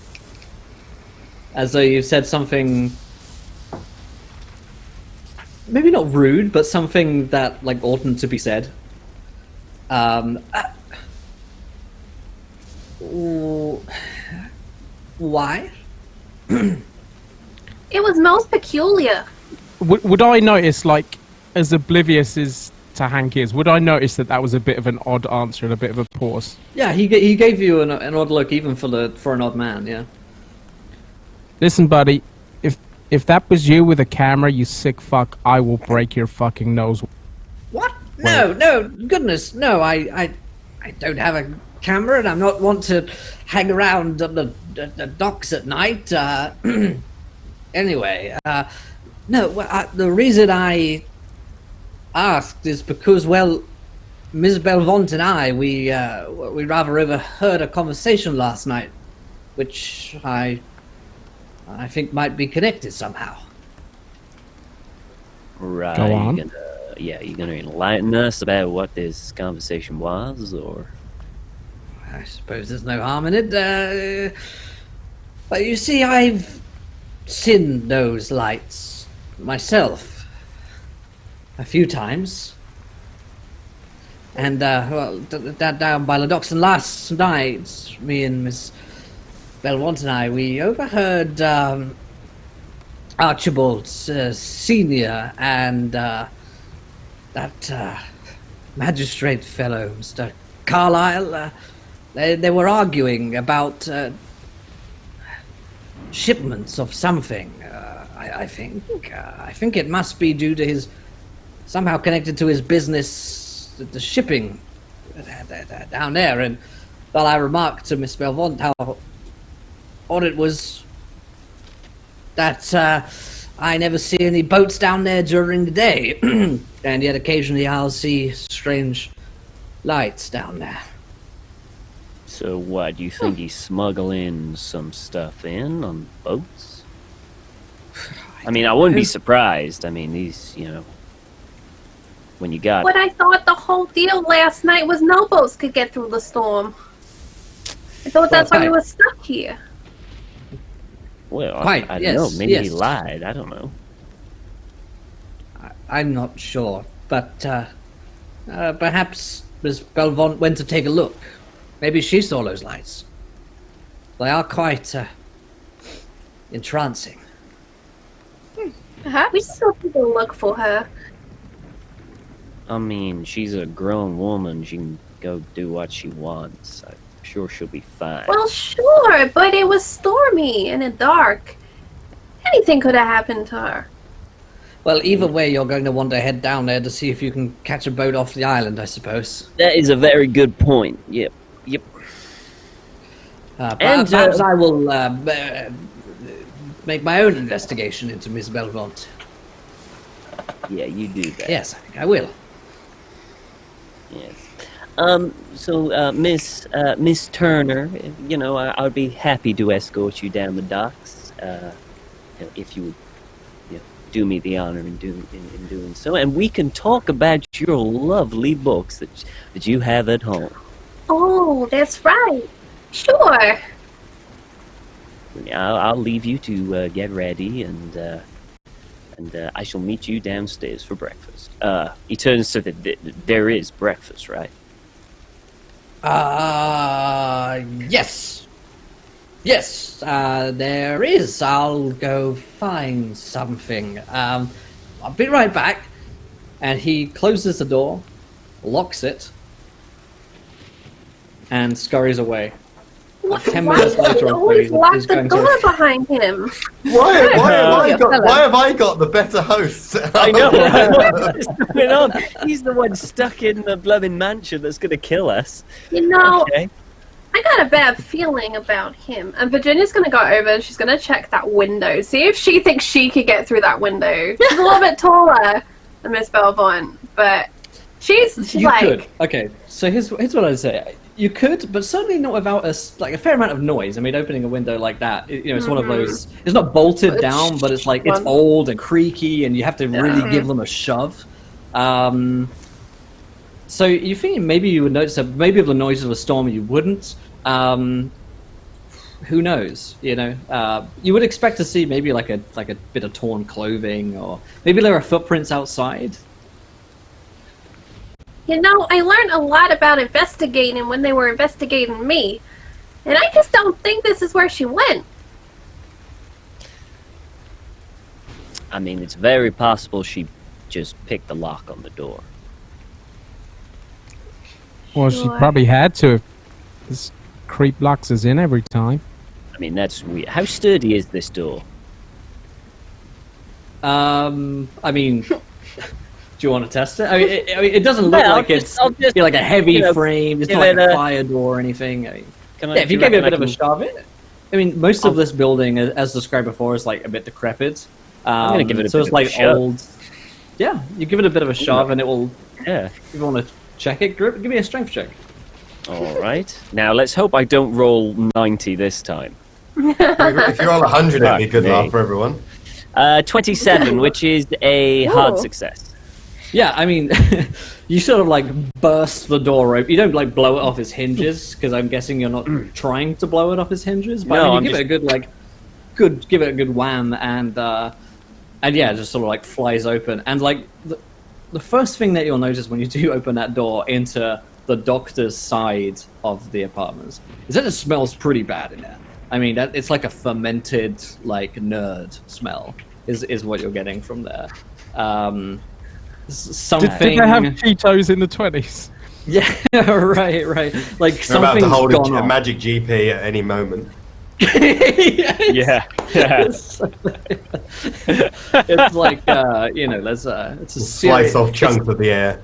as though you've said something, maybe not rude, but something that like oughtn't to be said. Why? It was most peculiar. Would I notice, like, as oblivious as to Hank is, would I notice that was a bit of an odd answer and a bit of a pause? Yeah, he gave you an odd look, even for an odd man. Yeah. Listen, buddy, if that was you with a camera, you sick fuck, I will break your fucking nose. What? No, goodness, no. I don't have Cameron. I'm not want to hang around at the docks at night. Anyway, the reason I asked is because, well, Ms. Belvont and I, we rather overheard a conversation last night, which I think might be connected somehow. Right. Go on. You gonna enlighten us about what this conversation was, or? I suppose there's no harm in it. But you see, I've seen those lights myself a few times. And, down by the docks, and last night, me and Miss Belmont and I, we overheard Archibald Sr. and that magistrate fellow, Mr. Carlyle, they were arguing about shipments of something, I think. I think it must be due to his, somehow connected to his business, the shipping down there. And, well, I remarked to Miss Belmont how odd it was that I never see any boats down there during the day, and yet occasionally I'll see strange lights down there. So what, do you think he's smuggling some stuff in on boats? I mean, I wouldn't be surprised. I mean, these, when you got... But I thought the whole deal last night was no boats could get through the storm. I thought that's why we were stuck here. Well, I don't know. Maybe he lied. I don't know. I'm not sure, but perhaps Miss Belmont went to take a look. Maybe she saw those lights. They are quite entrancing. Perhaps we still need to look for her. I mean, she's a grown woman. She can go do what she wants. I'm sure she'll be fine. Well, sure, but it was stormy and dark. Anything could have happened to her. Well, either way, you're going to want to head down there to see if you can catch a boat off the island, I suppose. That is a very good point. Yep. Perhaps I will make my own investigation into Miss Belmont. Yeah, you do that. Yes, I think I will. Yes. So, Miss Turner, I'd be happy to escort you down the docks, if you would do me the honor in doing so, and we can talk about your lovely books that you have at home. Oh, that's right. Sure. I'll leave you to get ready, and I shall meet you downstairs for breakfast. He turns to there is breakfast, right? Yes. Yes, there is. I'll go find something. I'll be right back. And he closes the door, locks it, and scurries away. 10 minutes later, he always lock the door behind him? Why have I got the better host? I know, right? What's going on? He's the one stuck in the blooming mansion that's going to kill us. Okay. I got a bad feeling about him. And Virginia's going to go over and she's going to check that window. See if she thinks she could get through that window. She's a little bit taller than Miss Belmont, but she's you like... could. Okay, so here's what I'd say. You could, but certainly not without a fair amount of noise. I mean, opening a window like that, it's one of those... It's not bolted down, but it's like, it's old and creaky, and you have to really give them a shove. So you think maybe you would notice that maybe if the noise of a storm you wouldn't. Who knows? You would expect to see maybe like a bit of torn clothing, or maybe there are footprints outside. I learned a lot about investigating when they were investigating me. And I just don't think this is where she went. I mean, it's very possible she just picked the lock on the door. Well, she probably had to. This creep locks us in every time. I mean, that's weird. How sturdy is this door? I mean, you want to test it? I mean, it doesn't look like it's like a heavy frame. It's not like a fire door or anything. I mean, if you give it a bit of a shove, I mean, most of this building, as described before, is like a bit decrepit. I'm gonna give it a so bit it's like of a old. Yeah, you give it a bit of a shove, and it will. Yeah. If you want to check it, give me a strength check. All right. Now let's hope I don't roll 90 this time. If you're on 100, it'd be a good laugh for everyone. 27, which is a hard success. Yeah, I mean, you sort of like burst the door open. You don't like blow it off its hinges, because I'm guessing you're not trying to blow it off its hinges. But No, I mean, you give it a good give it a good wham, and yeah, it just sort of like flies open. And like the first thing that you'll notice when you do open that door into the doctor's side of the apartments is that it smells pretty bad in there. I mean, it's like a fermented, like, nerd smell is what you're getting from there. Something. Did they have Cheetos in the 20s? Yeah, right. Like We're about to something's hold gone a on. magic GP at any moment. Yeah. It's like there's it's a Slice off chunks of the air.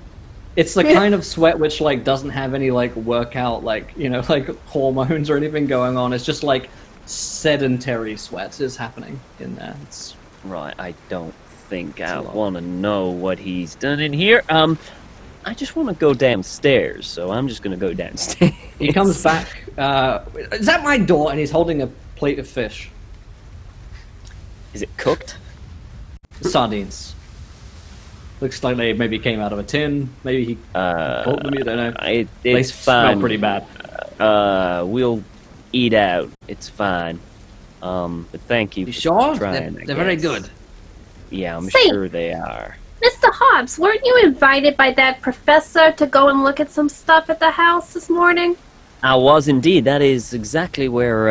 It's the kind of sweat which like doesn't have any like workout like like hormones or anything going on. It's just like sedentary sweat is happening in there. It's Right, I don't think I want to know what he's done in here. I just want to go downstairs, so I'm just going to go downstairs. He comes back. Is that my door? And he's holding a plate of fish. Is it cooked? Sardines. Looks like they maybe came out of a tin. Maybe he caught them. You don't know. It's They fine. smell pretty bad. We'll eat out. It's fine. But thank you for sure? trying. They're very good. Yeah, I'm Say- sure they are. Mr. Hobbs, weren't you invited by that professor to go and look at some stuff at the house this morning? I was indeed. That is exactly where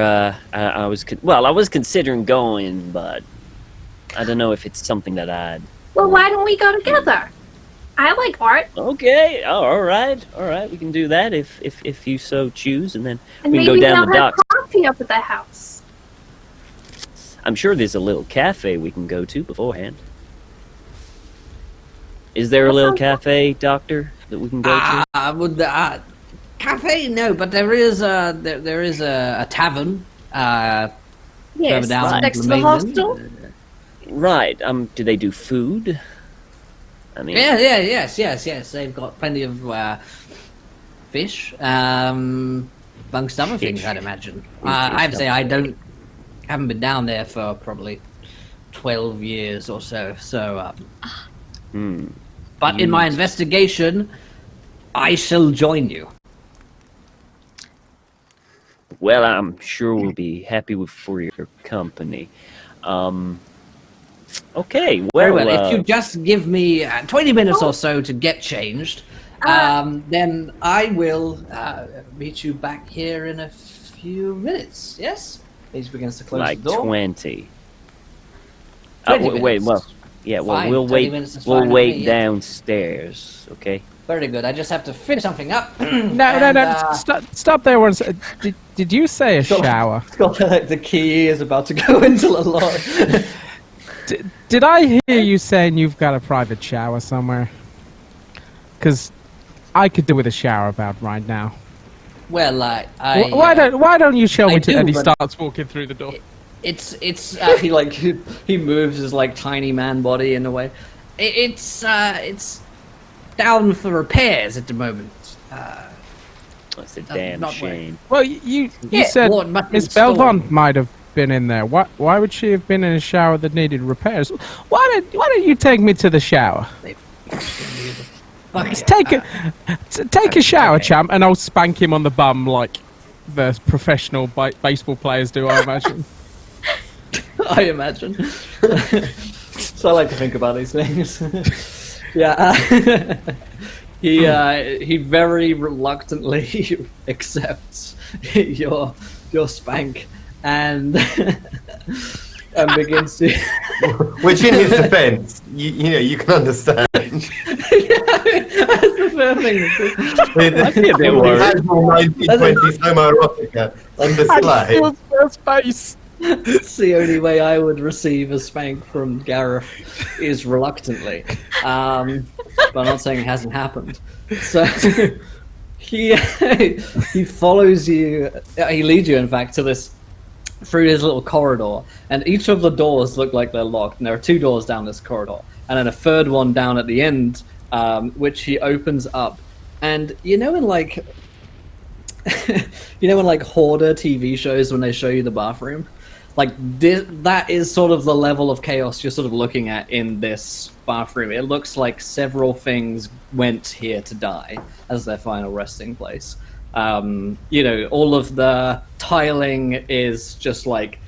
I was. I was considering going, but I don't know if it's something that I'd. Well, why don't we go together? I like art. Okay. Oh, all right. We can do that if you so choose, and then And we can maybe go down the they'll have docks. coffee up at the house. I'm sure there's a little cafe we can go to beforehand. Is there a little cafe, Doctor, that we can go to? Cafe? No, but there is a tavern. Yes, down next to the mainland. hostel. Right. Do they do food? I mean, Yes. They've got plenty of fish, amongst other things, I'd imagine. I have to say, haven't been down there for probably 12 years or so. So, but in my investigation, I shall join you. well, I'm sure we'll be happy for your company. Okay, Very well, well. If you just give me 20 minutes or so to get changed, then I will meet you back here in a few minutes. Yes? He begins to close like the door. 20. 20 wait, minutes. well, yeah, well, Fine, we'll 20 wait. minutes is We'll fine with wait me, yeah. downstairs. Okay. Very good. I just have to finish something up. No. Stop there once. Did you say a shower? Got like the key is about to go into the lock. Did I hear you saying you've got a private shower somewhere? Because I could do with a shower about right now. Well, Why don't you show I me to? do, And he but- starts walking through the door. It's he moves his like tiny man body in a way. It's down for repairs at the moment. That's a damn not shame. Well, you Yeah, said Lord, must be Miss stolen. Belvon might have been in there. Why would she have been in a shower that needed repairs? Why don't you take me to the shower? Fuck Take a shower, okay. champ, and I'll spank him on the bum like the professional baseball players do, I imagine. I imagine. So I like to think about these things. Yeah. He very reluctantly accepts your spank and begins to. Which, in his defence, you can understand. That's the fair thing. I'd be a bit worried. The actual 1920s homoerotica on display. Actual first base. It's the only way I would receive a spank from Gareth is reluctantly. but I'm not saying it hasn't happened. So he follows you. He leads you, in fact, to this through his little corridor, and each of the doors look like they're locked. And there are 2 doors down this corridor, and then a third one down at the end, which he opens up. And in like in like hoarder TV shows when they show you the bathroom, like that is sort of the level of chaos you're sort of looking at in this bathroom. It looks like several things went here to die as their final resting place. All of the tiling is just like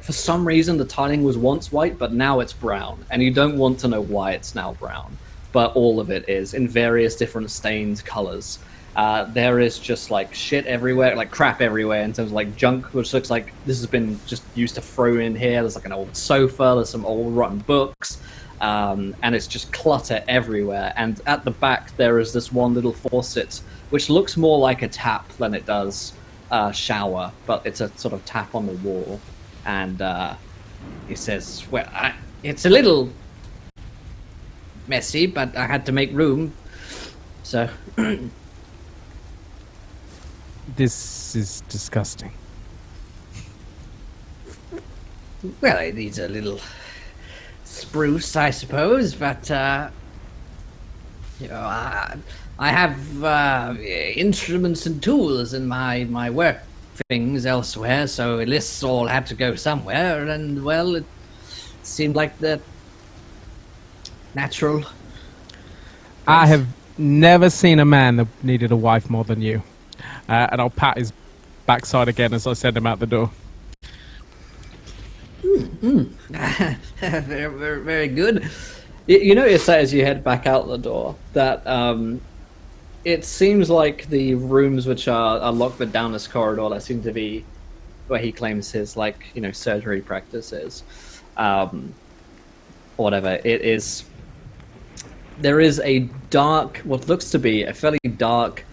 for some reason the tiling was once white, but now it's brown, and you don't want to know why it's now brown, but all of it is in various different stains, colors. There is just like shit everywhere, like crap everywhere in terms of like junk, which looks like this has been just used to throw in here. There's like an old sofa, there's some old rotten books, and it's just clutter everywhere. And at the back there is this one little faucet, which looks more like a tap than it does a shower, but it's a sort of tap on the wall. And he says, well, it's a little messy, but I had to make room, so... This is disgusting. Well, it needs a little spruce, I suppose, but I have instruments and tools in my work things elsewhere, so this all had to go somewhere, and well, it seemed like the natural place. I have never seen a man that needed a wife more than you. And I'll pat his backside again as I send him out the door. Very, very, very good. You notice that as you head back out the door, that it seems like the rooms which are locked but down this corridor that seem to be where he claims his surgery practice is, or whatever it is. There is a dark, what looks to be a fairly dark,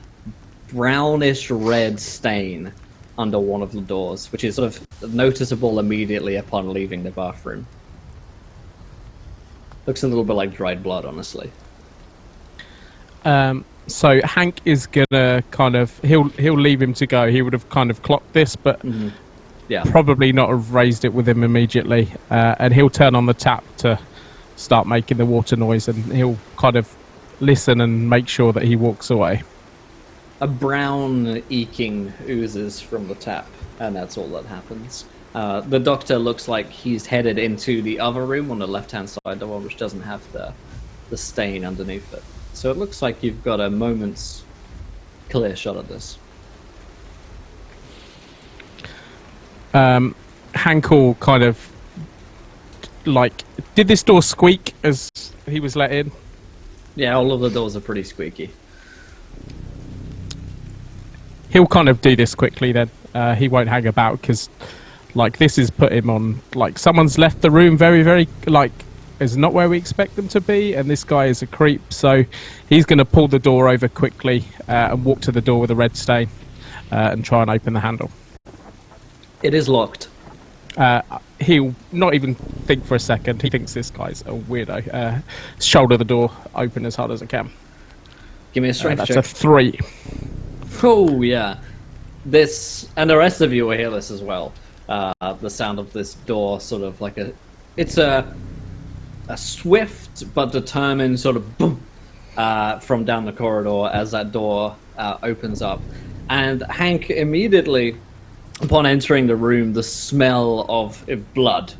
brownish red stain under one of the doors, which is sort of noticeable immediately upon leaving the bathroom. Looks a little bit like dried blood, honestly. So Hank is gonna he'll leave him to go. He would have kind of clocked this, but probably not have raised it with him immediately. And he'll turn on the tap to start making the water noise, and he'll kind of listen and make sure that he walks away. A brown eking oozes from the tap, and that's all that happens. The doctor looks like he's headed into the other room on the left-hand side, the one which doesn't have the stain underneath it. So it looks like you've got a moment's clear shot of this. Hank will kind of did this door squeak as he was let in? Yeah, all of the doors are pretty squeaky. He'll kind of do this quickly then. He won't hang about because, this has put him on. Someone's left the room very, very, is not where we expect them to be, and this guy is a creep. So he's going to pull the door over quickly and walk to the door with a red stain and try and open the handle. It is locked. He'll not even think for a second. He thinks this guy's a weirdo. Shoulder the door open as hard as I can. Give me a strength check. That's a 3. Oh, yeah. This, and the rest of you will hear this as well. The sound of this door, sort of like it's a swift but determined sort of boom from down the corridor as that door opens up. And Hank immediately, upon entering the room, the smell of blood,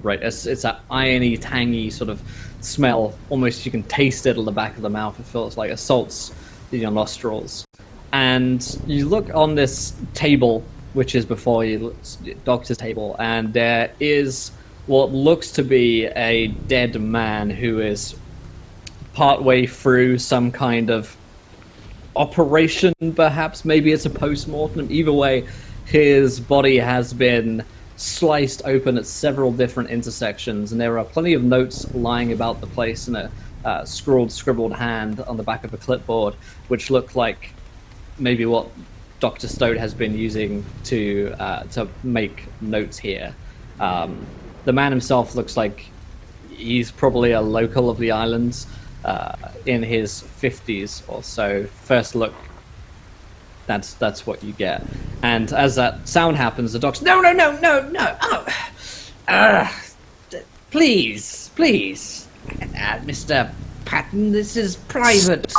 right? It's that irony, tangy sort of smell. Almost you can taste it on the back of the mouth. It feels like assaults your nostrils. And you look on this table, which is before you, doctor's table, and there is what looks to be a dead man who is partway through some kind of operation, perhaps. Maybe it's a post-mortem. Either way, his body has been sliced open at several different intersections, and there are plenty of notes lying about the place in a scribbled hand on the back of a clipboard, which look like maybe what Dr. Stoat has been using to make notes here. The man himself looks like he's probably a local of the islands. in his 50s or so. First look, that's what you get. And as that sound happens, the doctor, no. Please, Mr. Patton, this is private.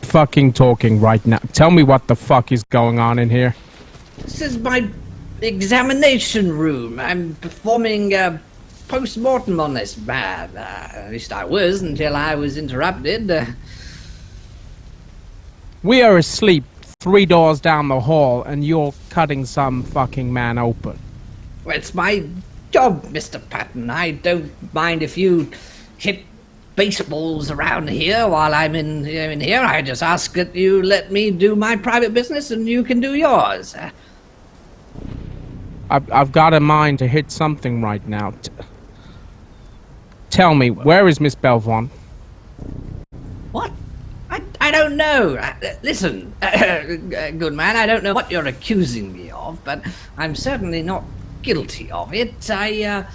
Fucking talking right now. Tell me what the fuck is going on in here. This is my examination room. I'm performing a post-mortem on this man. At least I was until I was interrupted. We are asleep 3 doors down the hall, and you're cutting some fucking man open. Well, it's my job, Mr. Patton. I don't mind if you hit baseballs around here while I'm in here. I just ask that you let me do my private business and you can do yours. I've got a mind to hit something right now. Tell me, where is Miss Belvon? What? I don't know. Listen, good man, I don't know what you're accusing me of, but I'm certainly not guilty of it. I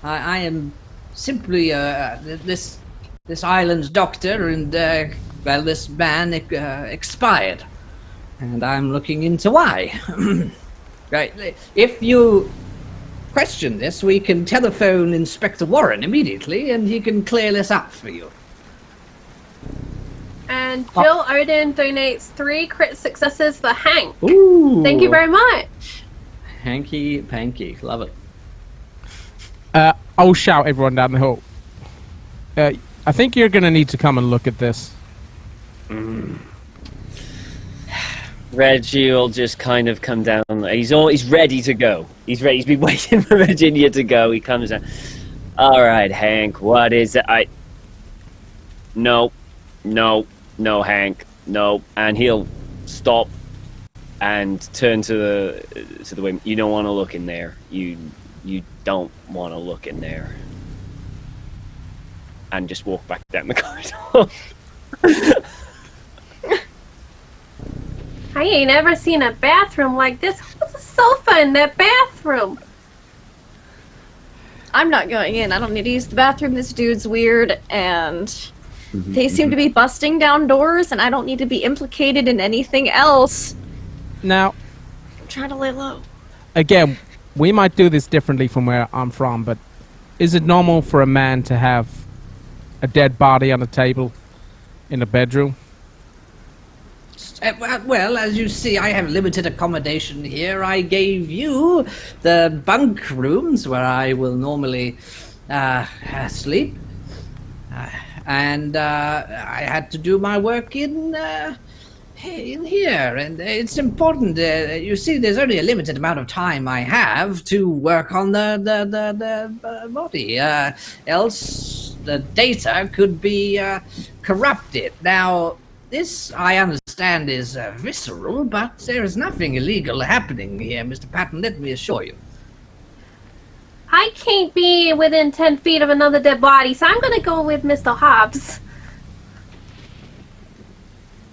am simply this island's doctor, and well, this man expired, and I'm looking into why. Right. If you question this, we can telephone Inspector Warren immediately, and he can clear this up for you. And Jill Odin donates 3 crit successes for Hank. Ooh. Thank you very much. Hanky panky, love it. I'll shout everyone down the hall. I think you're gonna need to come and look at this. Reggie will just kind of come down. He's ready to go. He's ready. He's been waiting for Virginia to go. He comes down. All right, Hank. What is it? No, Hank. No. And he'll stop and turn to the women. You don't want to look in there. You don't want to look in there. And just walk back down the corridor. I ain't ever seen a bathroom like this. What's a sofa in that bathroom? I'm not going in. I don't need to use the bathroom. This dude's weird, and they seem to be busting down doors, and I don't need to be implicated in anything else. Now, I'm trying to lay low. again, we might do this differently from where I'm from, but is it normal for a man to have a dead body on a table in a bedroom? Well, as you see, I have limited accommodation here. I gave you the bunk rooms where I will normally sleep. And I had to do my work in here. And it's important. You see, there's only a limited amount of time I have to work on the body. Else the data could be corrupted. Now, this, I understand, is visceral, but there is nothing illegal happening here, Mr. Patton, let me assure you. I can't be within 10 feet of another dead body, so I'm going to go with Mr. Hobbs.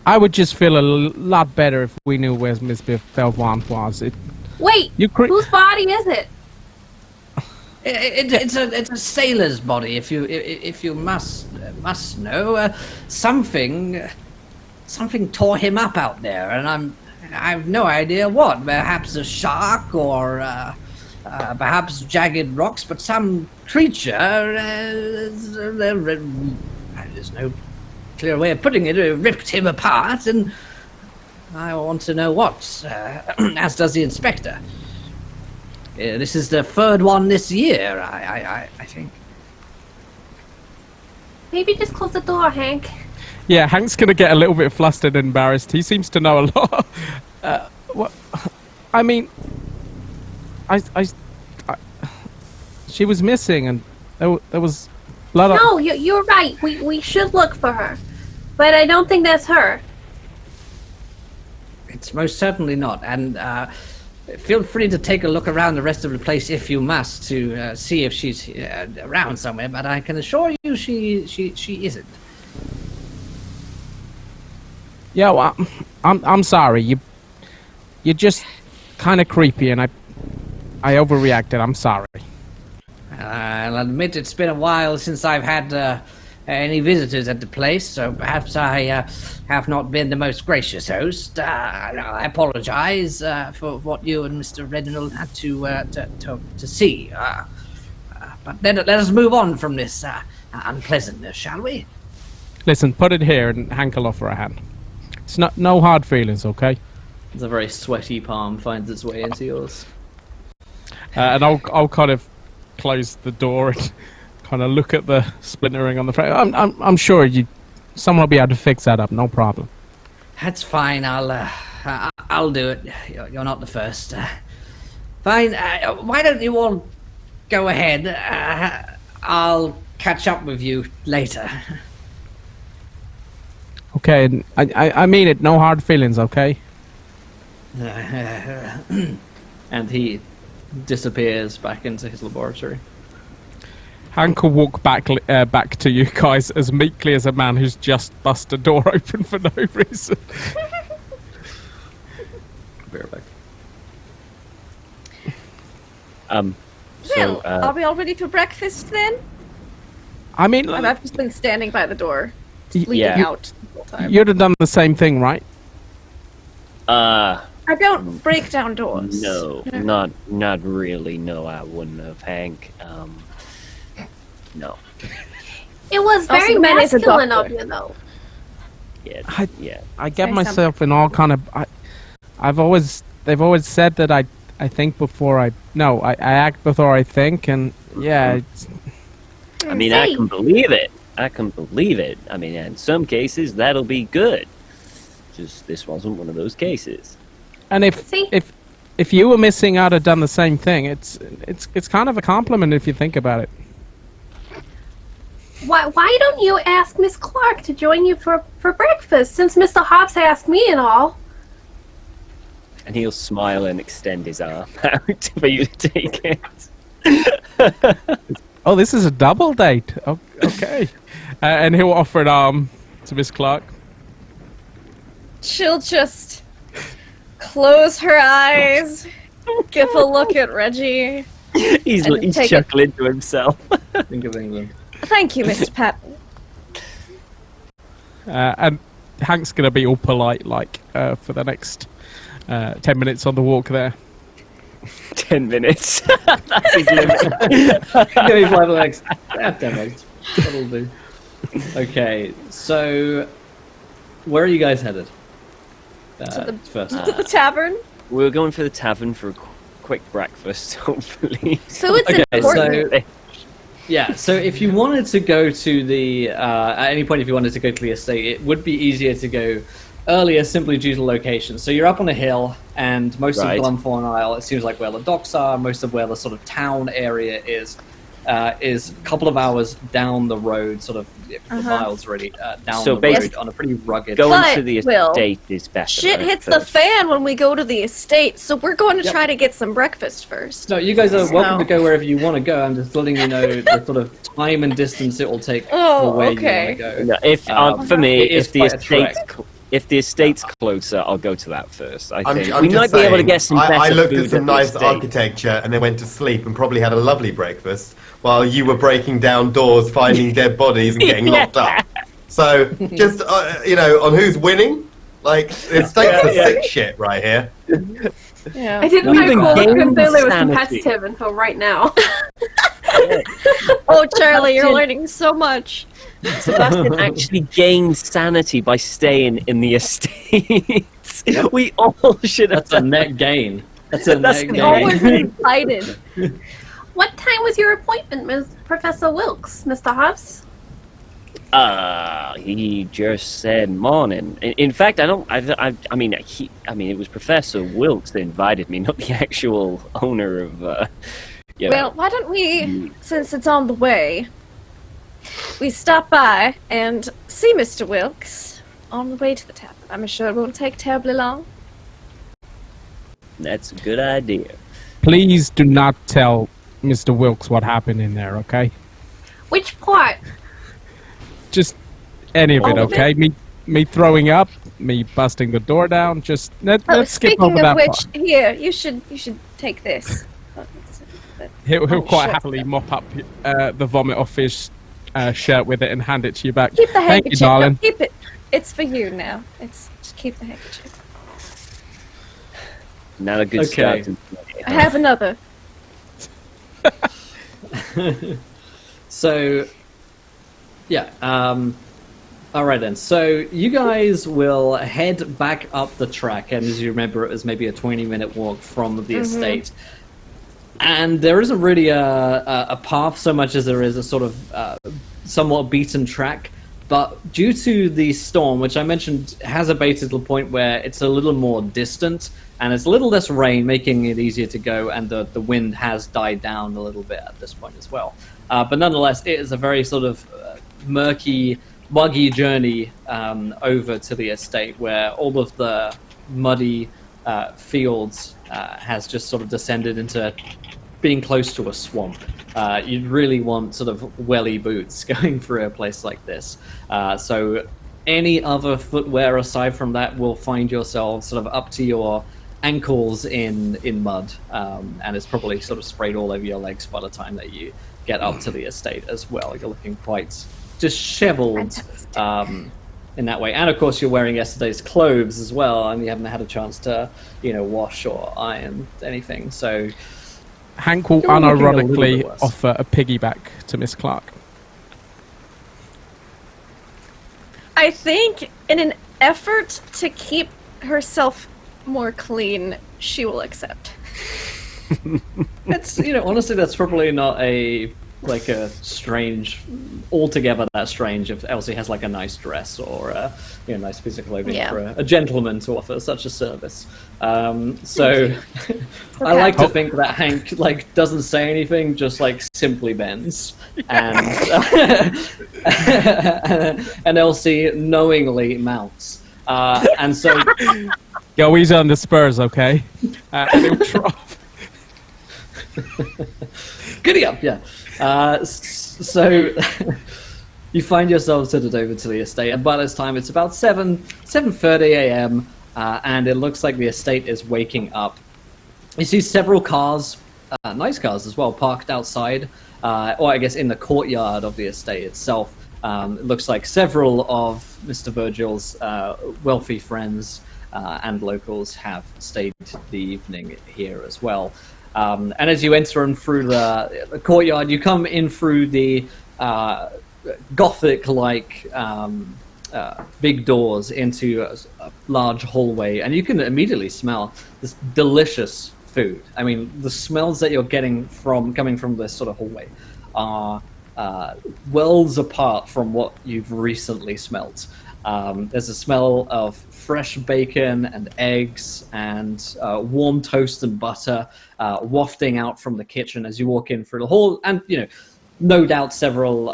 I would just feel a lot better if we knew where Miss Belvon was. Wait, whose body is it? It's a sailor's body, if you must know. Something tore him up out there, and I have no idea what. Perhaps a shark, or perhaps jagged rocks, but some creature. There's no clear way of putting it. Ripped him apart, and I want to know what. As does the inspector. This is the 3rd one this year, I think. Maybe just close the door, Hank. Yeah, Hank's gonna get a little bit flustered and embarrassed. He seems to know a lot. What? I mean, I she was missing, and there was blood. No, you're right. We should look for her, but I don't think that's her. It's most certainly not, and feel free to take a look around the rest of the place if you must to see if she's around somewhere. But I can assure you, she isn't. Yeah, well, I'm sorry. You're just kind of creepy, and I overreacted. I'm sorry. I'll admit it's been a while since I've had any visitors at the place, so perhaps I have not been the most gracious host. I apologize for what you and Mr. Reginald had to see. But let us move on from this unpleasantness, shall we? Listen, put it here and Hank will offer a hand. It's no hard feelings, okay? It's a very sweaty palm finds its way into yours. And I'll kind of close the door and kind of look at the splintering on the front. I'm sure someone will be able to fix that up. No problem. That's fine. I'll do it. You're not the first. Fine. Why don't you all go ahead? I'll catch up with you later. Okay, and I mean it. No hard feelings, okay? And he disappears back into his laboratory. Hank will walk back to you guys as meekly as a man who's just bust a door open for no reason. Be right back. Well, are we all ready for breakfast then? I mean, I've just been standing by the door, bleeding Yeah. out the whole time. you'd have done the same thing, right? I don't break down doors. No, not really. No, I wouldn't have, Hank. No. It was Also, very the man is a masculine of doctor. you, though. Yeah, yeah. I get Say myself in all kind of. They've always said that I think before I act before I think, and yeah, it's, I mean, I can believe it. I mean, in some cases that'll be good. Just this wasn't one of those cases. and if you were missing out had done the same thing, it's kind of a compliment if you think about it. Why don't you ask Miss Clark to join you for breakfast, since Mr. Hobbs asked me and all? And he'll smile and extend his arm out for you to take it. Oh, this is a double date. Oh, okay, and he'll offer an arm to Miss Clark. She'll just close her eyes, give a look at Reggie. He's And take it. chuckling to himself. Think of England. Thank you, Mr. Patton. And Hank's gonna be all polite, for the next 10 minutes on the walk there. 10 minutes. That's his limit. Give me 5 legs. 10 legs. That'll do. Okay, so where are you guys headed? First. To the tavern. We're going for the tavern for a quick breakfast, hopefully. So it's Okay, important. so yeah, so if you wanted to go to the at any point, if you wanted to go to the estate, it would be easier to go earlier simply due to location. So you're up on a hill, and most Right. of Glumthorne Isle, it seems like where the docks are, most of where the sort of town area is a couple of hours down the road, sort of miles really down So the road basically- on a pretty rugged. Going But, to the Will, estate is better. Shit right, hits the first. fan when we go to the estate, so we're going to Yep. try to get some breakfast first. No, you guys are welcome So- to go wherever you want to go. I'm just letting you know the sort of time and distance it will take Oh, for where okay. you want to go. No, if for me, it is if the quite a estate's trek. if the estate's closer, I'll go to that first. I think I'm we just might be able to saying, get some better I looked food at some the nice estate. architecture and then went to sleep and probably had a lovely breakfast while you were breaking down doors, finding dead bodies and getting locked up. So just on who's winning? Like the estate's a sick shit right here. Yeah. I didn't We've know Call of gained Cthulhu was sanity. competitive until right now. Oh, Charlie, you're learning so much. Sebastian actually gained sanity by staying in the estate. We all should have That's a done net gain. That's a That's net an Always gain. excited. What time was your appointment with Professor Wilkes, Mr. Hobbs? He just said morning. In fact, I mean, it was Professor Wilkes that invited me, not the actual owner of. Well, why don't we, since it's on the way, we stop by and see Mr. Wilkes on the way to the tavern. I'm sure it won't take terribly long. That's a good idea. Please do not tell Mr. Wilkes what happened in there, okay? Which part? Just any of it, All of okay? Me throwing up, me busting the door down. Just let's skip Speaking over of that which, part. here, you should take this. He'll Oh, quite shit. happily mop up the vomit off his shirt with it and hand it to you back. Keep the Thank handkerchief. you, darling. No, keep it. It's for you now. Just keep the handkerchief. Not a good Okay. start. To I have another. So, yeah. All right then. So you guys will head back up the track, and as you remember, it was maybe a 20-minute walk from the estate. And there isn't really a path so much as there is a sort of somewhat beaten track. But due to the storm, which I mentioned has abated to the point where it's a little more distant, and it's a little less rain, making it easier to go, and the wind has died down a little bit at this point as well. But nonetheless, it is a very sort of murky, muggy journey over to the estate, where all of the muddy fields has just sort of descended into being close to a swamp. You'd really want sort of welly boots going through a place like this. So any other footwear aside from that will find yourself sort of up to your ankles in mud, and it's probably sort of sprayed all over your legs by the time that you get up to the estate as well. You're looking quite disheveled in that way. And of course you're wearing yesterday's clothes as well, and you haven't had a chance to, wash or iron anything. So Hank will You're looking a little unironically bit worse. offer a piggyback to Miss Clark. I think in an effort to keep herself more clean, she will accept. It's honestly that's probably not a strange, altogether that strange if Elsie has like a nice dress or a nice piece of clothing Yeah. for a gentleman to offer such a service. So I like to think that Hank doesn't say anything, just simply bends, and and Elsie knowingly mounts, and so Go easy on the spurs, okay? And he'll drop. giddy up, yeah. So you find yourselves headed over to the estate, and by this time it's about 7:30 a.m. And it looks like the estate is waking up. You see several cars, nice cars as well, parked outside, or I guess in the courtyard of the estate itself. It looks like several of Mr. Virgil's wealthy friends and locals have stayed the evening here as well. And as you enter in through the courtyard, you come in through the Gothic-like big doors into a large hallway, and you can immediately smell this delicious food. I mean, the smells that you're getting coming from this sort of hallway are worlds apart from what you've recently smelt. There's a smell of fresh bacon and eggs and warm toast and butter wafting out from the kitchen as you walk in through the hall, and no doubt several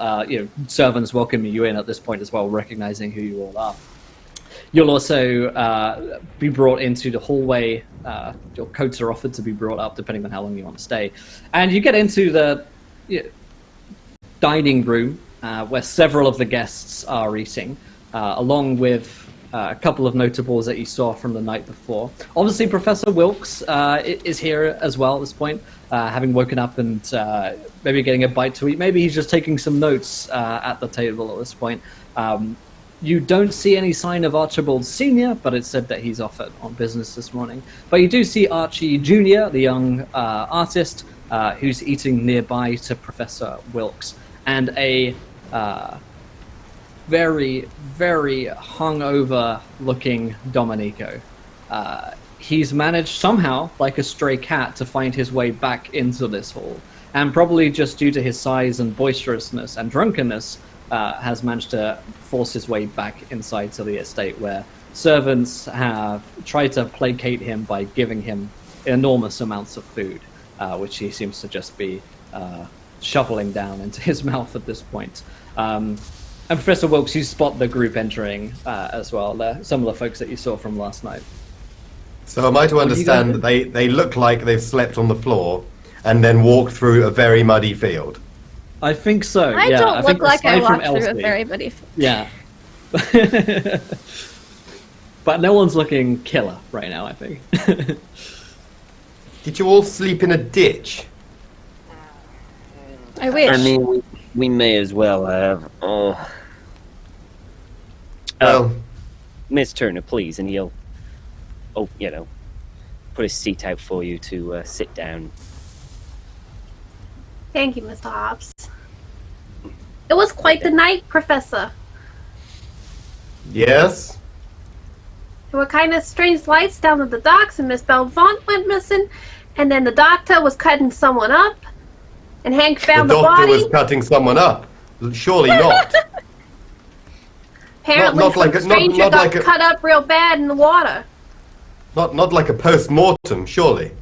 servants welcoming you in at this point as well, recognizing who you all are. You'll also be brought into the hallway. Your coats are offered to be brought up depending on how long you want to stay, and you get into the dining room where several of the guests are eating, along with a couple of notables that you saw from the night before. Obviously, Professor Wilkes is here as well at this point, having woken up and maybe getting a bite to eat. Maybe he's just taking some notes at the table at this point. You don't see any sign of Archibald Sr., but it's said that he's off on business this morning. But you do see Archie Jr., the young artist, who's eating nearby to Professor Wilkes, and a very, very hungover looking Domenico. He's managed somehow, like a stray cat, to find his way back into this hall, and probably just due to his size and boisterousness and drunkenness, has managed to force his way back inside to the estate, where servants have tried to placate him by giving him enormous amounts of food, which he seems to just be shoveling down into his mouth at this point. And Professor Wilkes, you spot the group entering as well. Some of the folks that you saw from last night. So am I to understand that they look like they've slept on the floor and then walked through a very muddy field? I think so. I yeah. don't look like I aside from walked through a Elsie- very muddy. Yeah. But no one's looking killer right now, I think. Did you all sleep in a ditch? I wish. I mean, We may as well have. Well, Miss Turner, please, and he'll, put a seat out for you to sit down. Thank you, Mr. Hobbs. It was quite the night, Professor. yes. There were kind of strange lights down at the docks, and Miss Belvant went missing, and then the doctor was cutting someone up, and Hank The found the doctor body. was cutting someone up. Surely not. Apparently, not like some a- not- stranger not got like a- cut up real bad in the water. Not like a post-mortem, surely.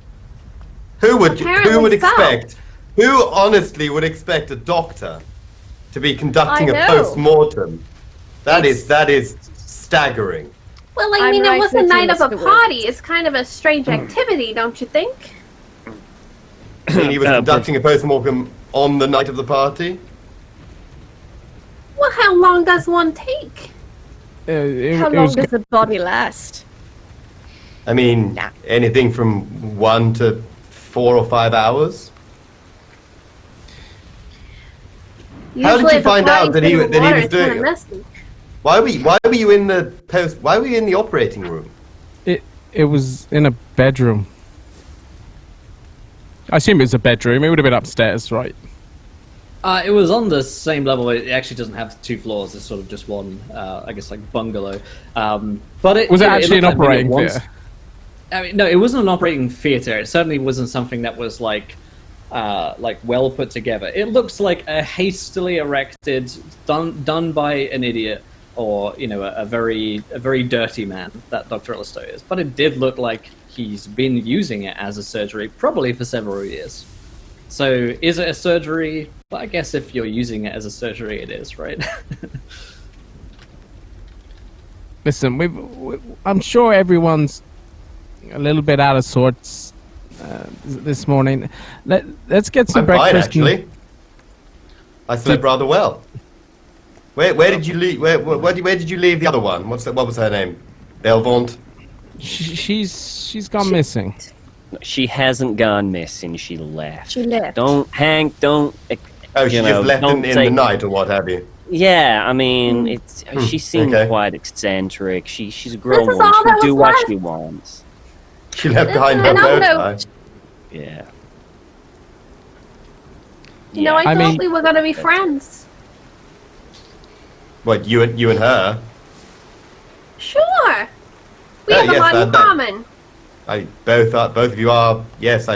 Who would Apparently so. expect? Who honestly would expect a doctor to be conducting I a know. post-mortem? That is staggering. Well, I I'm mean, right it was a with you, night of a Mr. party. It's kind of a strange activity, don't you think? I mean, he was conducting a post-mortem on the night of the party. Well, how long does one take? How long does the body last? I mean, Nah. anything from 1 to 4 or 5 hours. How did Usually you if the find out body's that he in the was water, it's doing kinda it? messy. Why were you in the post? Why were you in the operating room? It was in a bedroom. I assume it was a bedroom. It would have been upstairs, right? It was on the same level. It actually doesn't have 2 floors. It's sort of just one, I guess, like bungalow. But it Was it you know, actually an looked like maybe operating once- theatre? I mean, no, it wasn't an operating theater. It certainly wasn't something that was like well put together. It looks like a hastily erected, done by an idiot, or a very dirty man that Doctor Ellis Stoat is. But it did look like he's been using it as a surgery, probably for several years. So, is it a surgery? Well, I guess if you're using it as a surgery, it is, right? Listen, I'm sure everyone's a little bit out of sorts this morning. Let's get some I'm fine, breakfast. actually. I slept rather well. Where did you leave? Where did you leave the other one? What was her name? Belvant. She's gone missing. She hasn't gone missing. She left. She left. Don't, Hank. Don't. Oh, she you just know, left don't in say- the night or what have you. Yeah, I mean, she seemed okay. quite eccentric. She's a grown This is woman. all She that can do was what left. she wants. She left behind her And bow also- tie. Yeah. You know, I I thought mean- we were going to be friends. What, you and her? Sure. We Oh, have a yes, lot in that- common. Both of you are, yes,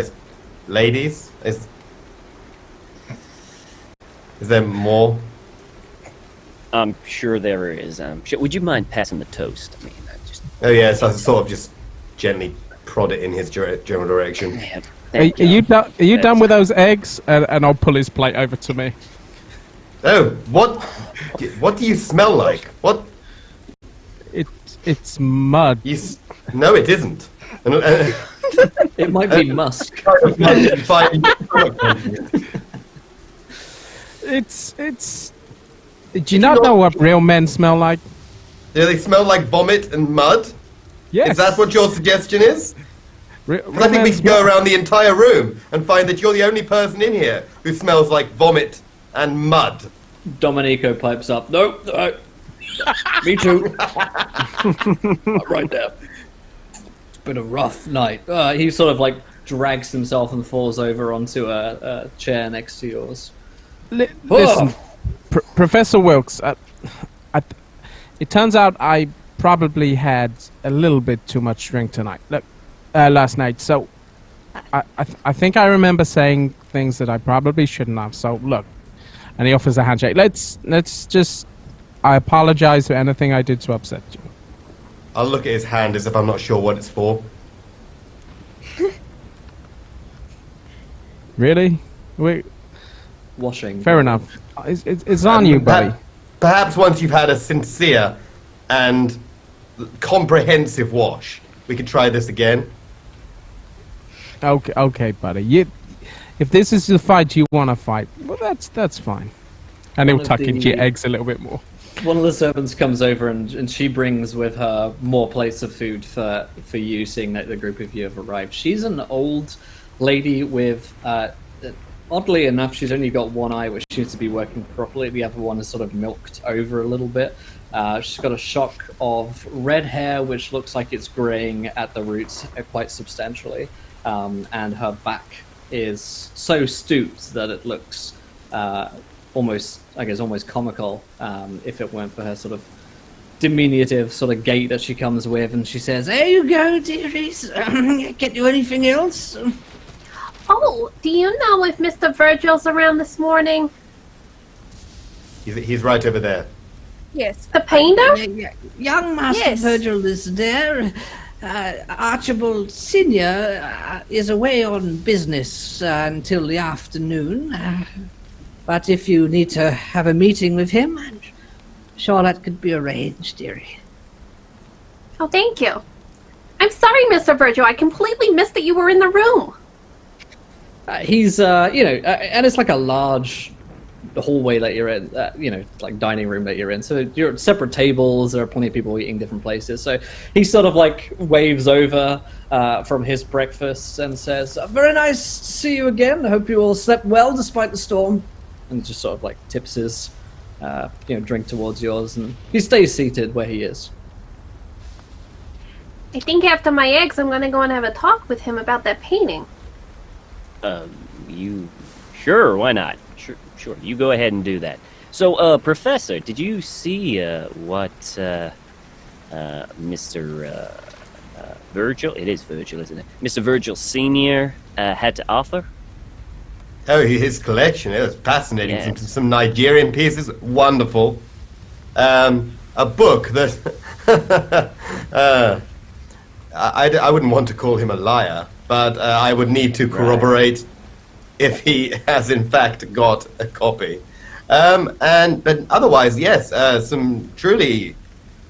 ladies. Is there more? I'm sure there is. Would you mind passing the toast? I mean, Oh yes, I sort of just gently prod it in his general direction. yeah, Are thank you done with those eggs? And I'll pull his plate over to me. Oh, what do you smell like? What It's mud. No, it isn't. It might be musk. It's. Do you not know what real men smell like? Do they smell like vomit and mud? Yes. Is that what your suggestion is? Real Because I think we men could go smell- around the entire room and find that you're the only person in here who smells like vomit and mud. Domenico pipes up. Nope. Me too. Right there. It's been a rough night. He sort of like drags himself and falls over onto a chair next to yours. Listen, Professor Wilkes, it turns out I probably had a little bit too much drink tonight. Look, last night. So I think I remember saying things that I probably shouldn't have. So look, and he offers a handshake. Let's just. I apologize for anything I did to upset you. I'll look at his hand as if I'm not sure what it's for. Really? Washing. Fair enough. It's on you, buddy. Perhaps once you've had a sincere and comprehensive wash, we could try this again. Okay, buddy. If this is the fight you want to fight, well, that's fine. And he'll One of tuck into your the- eggs a little bit more. One of the servants comes over and she brings with her more plates of food for you, seeing that the group of you have arrived. She's an old lady with oddly enough, she's only got one eye which seems to be working properly. The other one is sort of milked over a little bit. She's got a shock of red hair, which looks like it's graying at the roots quite substantially. And her back is so stooped that it looks almost comical if it weren't for her sort of diminutive sort of gait that she comes with. And she says, There you go, dearies. Get you anything else? Oh, do you know if Mr. Virgil's around this morning? He's right over there. Yes. The painter? Young Master Yes. Virgil is there. Archibald Senior is away on business until the afternoon. But if you need to have a meeting with him, I'm sure that could be arranged, dearie. Oh, thank you. I'm sorry, Mr. Virgil. I completely missed that you were in the room. he's and it's like a large hallway that you're in, like dining room that you're in. So you're at separate tables. There are plenty of people eating different places. So he sort of like waves over from his breakfast and says, "Very nice to see you again. I hope you all slept well despite the storm." And just sort of like tips his drink towards yours, and he stays seated where he is. I think after my eggs, I'm gonna go and have a talk with him about that painting. Sure, why not? Sure, you go ahead and do that. So, Professor, did you see what Mr. Virgil, it is Virgil, isn't it? Mr. Virgil Sr. Had to offer? Oh, his collection, it was fascinating. Yes. Some Nigerian pieces, wonderful. A book that... I wouldn't want to call him a liar, but I would need to corroborate if he has in fact got a copy. But otherwise, yes, some truly,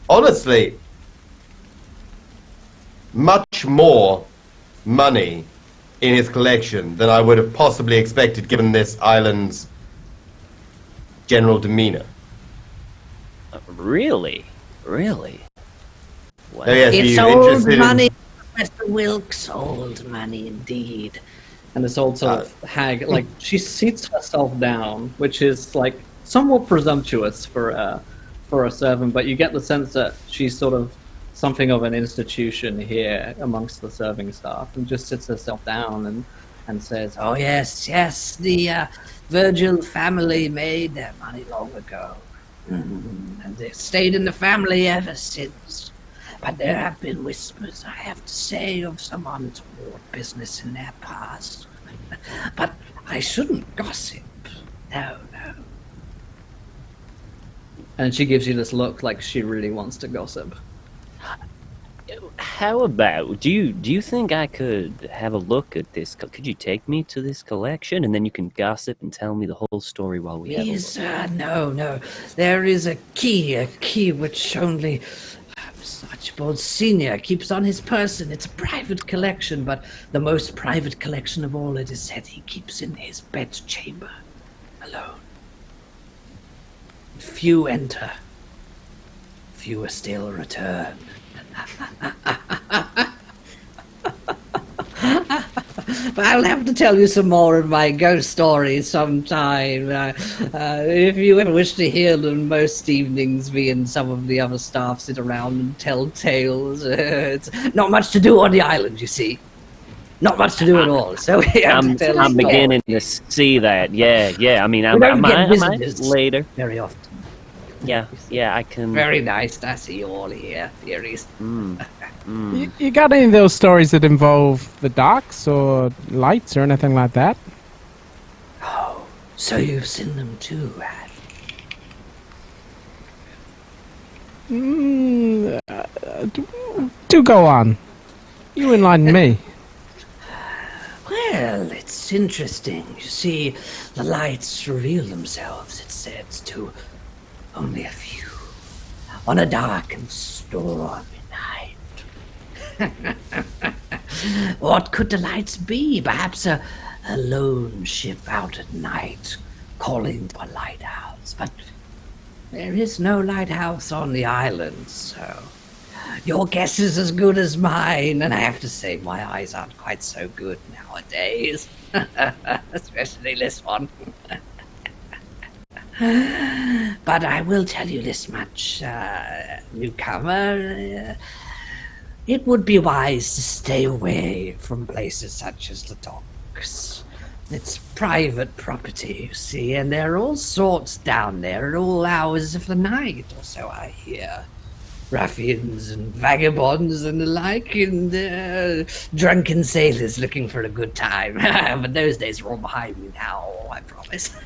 honestly, much more money in his collection than I would have possibly expected given this island's general demeanor. Really? Really? Wow. Oh, yes, It's you're old interested money, Professor Wilkes. Old money indeed. And this old sort of hag, like, she seats herself down, which is like somewhat presumptuous for a servant, but you get the sense that she's sort of something of an institution here amongst the serving staff, and just sits herself down and says, Oh, yes, the Virgil family made their money long ago. And they've stayed in the family ever since. But there have been whispers, I have to say, of some untoward business in their past. But I shouldn't gossip. No. and she gives you this look like she really wants to gossip. How about, do you think I could have a look at this? Could you take me to this collection, and then you can gossip and tell me the whole story while we have a look? No. There is a key which only Archibald Senior keeps on his person. It's a private collection, but the most private collection of all, it is said, he keeps in his bedchamber, alone. Few enter, fewer still return. But I'll have to tell you some more of my ghost stories sometime. If you ever wish to hear them, most evenings me and some of the other staff sit around and tell tales. It's not much to do on the island, you see. Not much to do at all. So we have to tell I'm stories. beginning to see that. Yeah. I mean, I We don't get might visitors later. very often. Yeah, I can. Very nice to see you all here, dearies. You got any of those stories that involve the docks or lights or anything like that? Oh, so you've seen them too, Do go on. You enlighten me. Well, it's interesting. You see, the lights reveal themselves, it says, to only a few on a dark and stormy night. What could the lights be? Perhaps a lone ship out at night calling to a lighthouse. But there is no lighthouse on the island, so your guess is as good as mine. And I have to say, my eyes aren't quite so good nowadays. Especially this one. But I will tell you this much, newcomer. It would be wise to stay away from places such as the docks. It's private property, you see, and there are all sorts down there at all hours of the night, or so I hear. Ruffians and vagabonds and the like, and drunken sailors looking for a good time. But those days are all behind me now, I promise.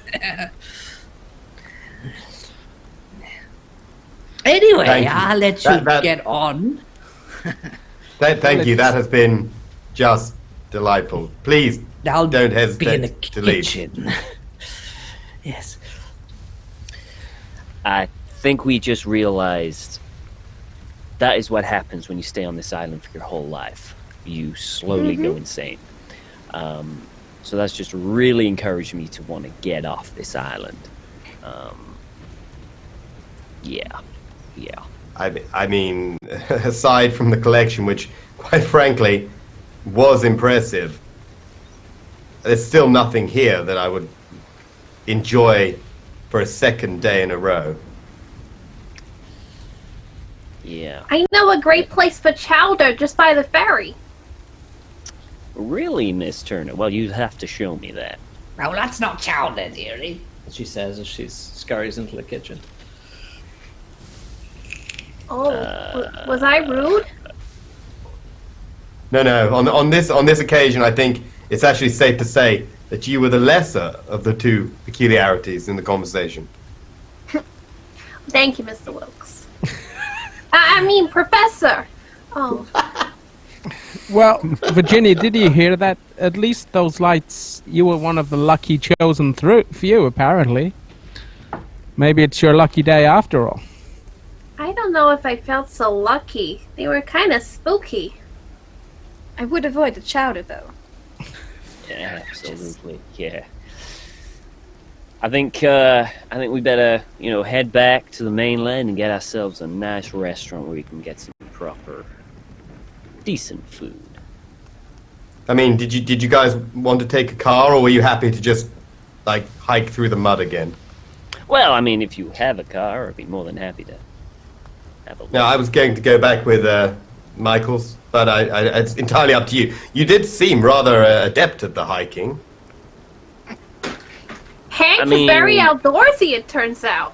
Anyway, I'll let you get on. Thank you. That has been just delightful. Please don't hesitate to leave. Yes. I think we just realized that is what happens when you stay on this island for your whole life. You slowly go insane. So that's just really encouraged me to want to get off this island. Yeah. I mean, aside from the collection, which, quite frankly, was impressive, there's still nothing here that I would enjoy for a second day in a row. Yeah. I know a great place for chowder just by the ferry. Really, Miss Turner? Well, you have to show me that. Oh, that's not chowder, dearie. She says as she scurries into the kitchen. Oh, was I rude? No. On this occasion, I think it's actually safe to say that you were the lesser of the two peculiarities in the conversation. Thank you, Mr. Wilkes. I mean, Professor. Oh. Well, Virginia, did you hear that? At least those lights, you were one of the lucky chosen few, apparently. Maybe it's your lucky day after all. I don't know if I felt so lucky. They were kind of spooky. I would avoid the chowder, though. Yeah, absolutely. Yeah. I think we better, head back to the mainland and get ourselves a nice restaurant where we can get some proper, decent food. I mean, did you guys want to take a car, or were you happy to just hike through the mud again? Well, I mean, if you have a car, I'd be more than happy to have a look. No, I was going to go back with Michael's, but it's entirely up to you. You did seem rather adept at the hiking. Hank is very outdoorsy, it turns out.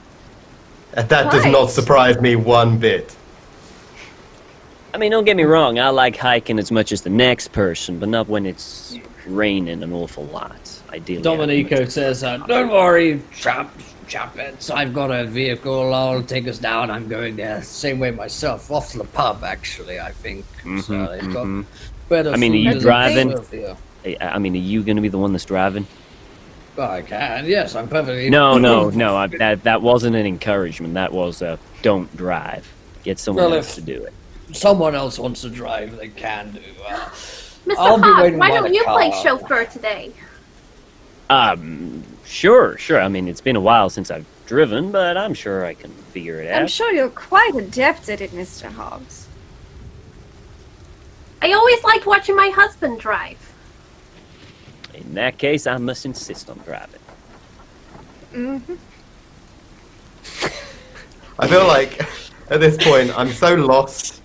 That does not surprise me one bit. I mean, don't get me wrong, I like hiking as much as the next person, but not when it's raining an awful lot. Ideally, Domenico says, Don't worry, chappets. I've got a vehicle. I'll take us down. I'm going there. Same way myself. Off to the pub, actually, I think. So they've got better I mean, are you food driving? than I mean, are you going to be the one that's driving? I can. Yes, I'm perfectly... No. That wasn't an encouragement. That was don't drive. Get someone else to do it. Someone else wants to drive, they can do. Mr. I'll be Hawk, waiting why by don't the you play car. chauffeur today? Sure. I mean, it's been a while since I've driven, but I'm sure I can figure it out. I'm sure you're quite adept at it, Mr. Hobbs. I always liked watching my husband drive. In that case, I must insist on driving. I feel like at this point I'm so lost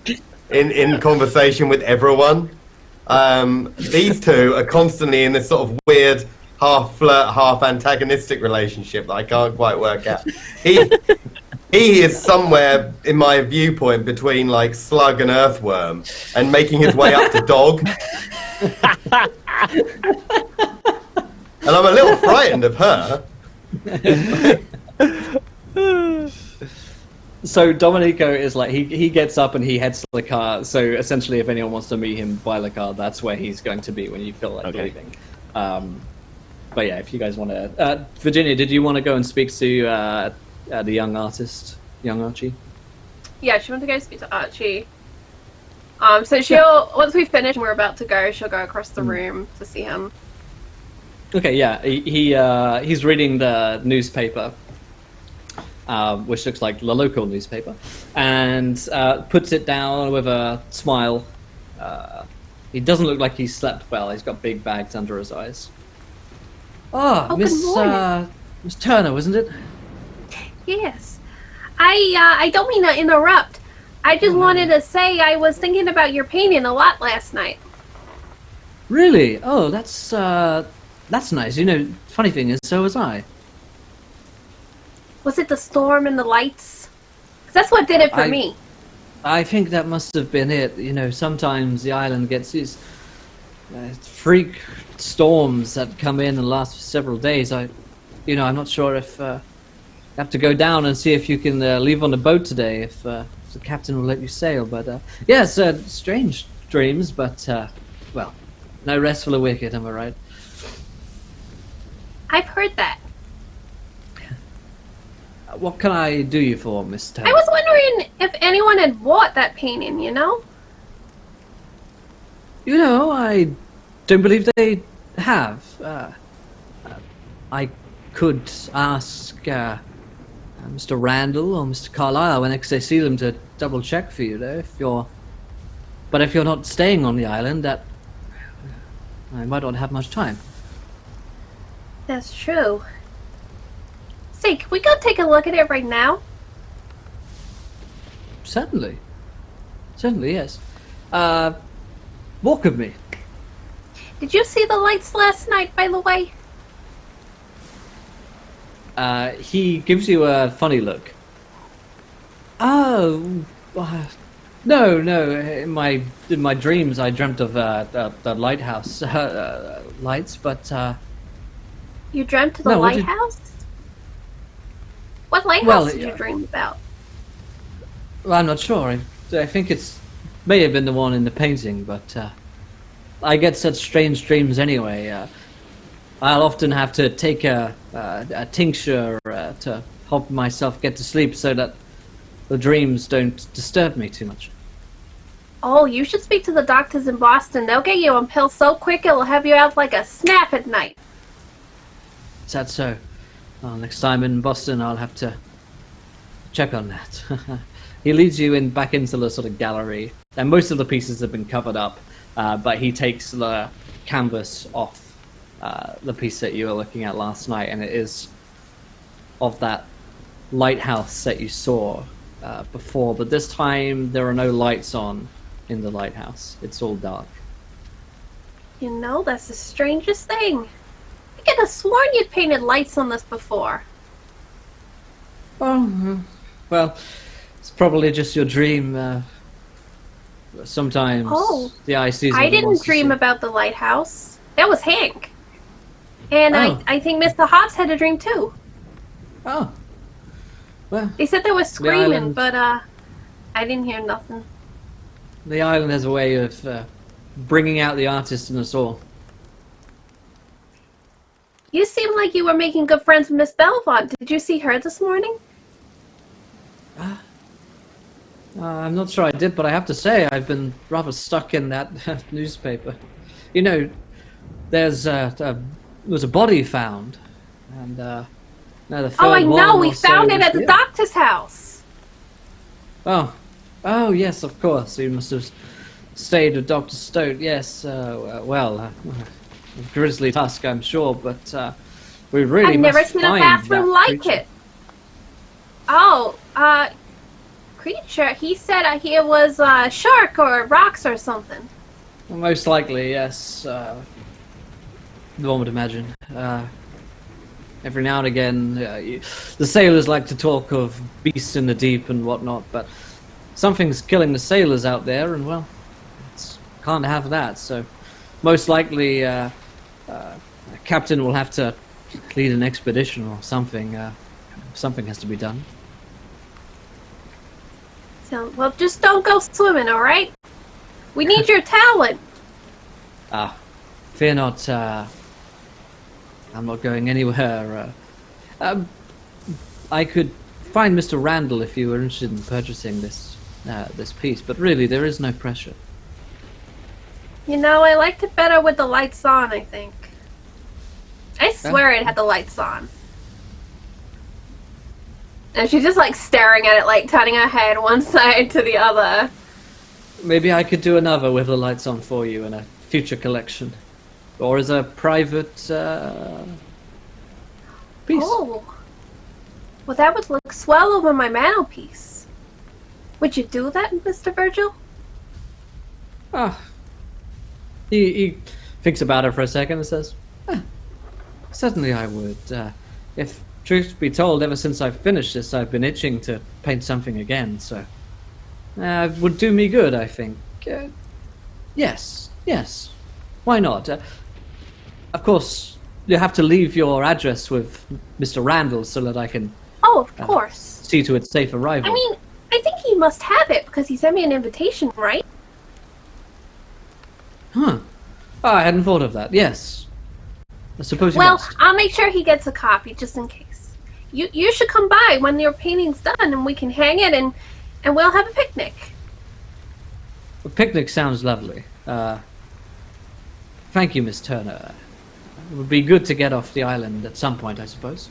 in conversation with everyone. These two are constantly in this sort of weird half flirt, half antagonistic relationship that I can't quite work out. He is somewhere in my viewpoint between slug and earthworm, and making his way up to dog. And I'm a little frightened of her. So Domenico is he gets up and he heads to the car. So essentially, if anyone wants to meet him by the car, that's where he's going to be when you feel like leaving. But yeah, if you guys want to, Virginia, did you want to go and speak to the young artist, young Archie? Yeah, she wants to go speak to Archie. So she'll once we finish and we're about to go, she'll go across the room to see him. Okay, yeah, he's reading the newspaper, which looks like the local newspaper, and puts it down with a smile. He doesn't look like he's slept well. He's got big bags under his eyes. Oh, Oh, Miss good morning. Miss Turner, wasn't it? Yes. I don't mean to interrupt. I just wanted to say I was thinking about your painting a lot last night. Really? Oh, that's nice. You know, funny thing is, so was I. Was it the storm and the lights? 'Cause that's what did it for me. I think that must have been it. You know, sometimes the island gets these freak storms that come in and last for several days. I'm not sure if you have to go down and see if you can leave on the boat today, if the captain will let you sail. But yes, strange dreams, but well, no rest for the wicked. Am I right? I've heard that. What can I do you for, Miss Turner? I was wondering if anyone had bought that painting, you know? You know, I don't believe they have. I could ask Mr. Randall or Mr. Carlyle when next they see them to double check for you, though. But if you're not staying on the island, that I might not have much time. That's true. Say, can we go take a look at it right now? Certainly, yes. Walk with me. Did you see the lights last night, by the way? He gives you a funny look. Oh, no. In my dreams, I dreamt of the lighthouse lights, but You dreamt of the No, what did- lighthouse? What lighthouse Well, did you dream about? well, I'm not sure. I think it's may have been the one in the painting, but I get such strange dreams anyway. I'll often have to take a tincture to help myself get to sleep so that the dreams don't disturb me too much. Oh, you should speak to the doctors in Boston. They'll get you on pills so quick it'll have you out like a snap at night. Is that so? Well, next time in Boston, I'll have to check on that. He leads you back into the sort of gallery, and most of the pieces have been covered up, but he takes the canvas off the piece that you were looking at last night, and it is of that lighthouse that you saw before, but this time there are no lights on in the lighthouse. It's all dark. You know, that's the strangest thing. I could have sworn you'd painted lights on this before. Oh, well, it's probably just your dream. Sometimes the eye sees what I it wants didn't to dream see. about the lighthouse. That was Hank. And Oh. I think Mr. Hobbs had a dream too. Oh, well, They said they were screaming, island- but I didn't hear nothing. the island has a way of bringing out the artist in us all. You seem like you were making good friends with Miss Belmont. Did you see her this morning? I'm not sure I did, but I have to say I've been rather stuck in that newspaper. You know, there was a body found, and now the third Oh, I know. one We or so found it was at the here. doctor's house. Oh, yes, of course. You must have stayed with Doctor Stoat. Yes, well, grisly task, I'm sure, but we really I've never must seen a find bathroom that like creature. it. Oh, creature. He said it was a shark or rocks or something. Well, most likely, yes. One would imagine. Every now and again, the sailors like to talk of beasts in the deep and whatnot, but something's killing the sailors out there, and well, can't have that. So, most likely, a captain will have to lead an expedition or something. Something has to be done. So, well, just don't go swimming, all right? We need your talent. Fear not. I'm not going anywhere. I could find Mr. Randall if you were interested in purchasing this piece, but really there is no pressure. You know, I liked it better with the lights on, I think. I swear it had the lights on. And she's just like staring at it, like turning her head one side to the other. Maybe I could do another with the lights on for you in a future collection, or as a private piece. Oh. Well, that would look swell over my mantelpiece. Would you do that, Mr. Virgil? Ah. He thinks about it for a second and says, certainly I would. If truth be told, ever since I've finished this, I've been itching to paint something again, so it would do me good, I think. Yes. Why not? Of course, you have to leave your address with Mr. Randall so that I can Oh, of course. see to its safe arrival. I mean, I think he must have it because he sent me an invitation, right? Huh. Oh, I hadn't thought of that. Yes. I suppose you Well, must. I'll make sure he gets a copy just in case. You should come by when your painting's done and we can hang it and we'll have a picnic. A picnic sounds lovely. Thank you, Miss Turner. It would be good to get off the island at some point, I suppose.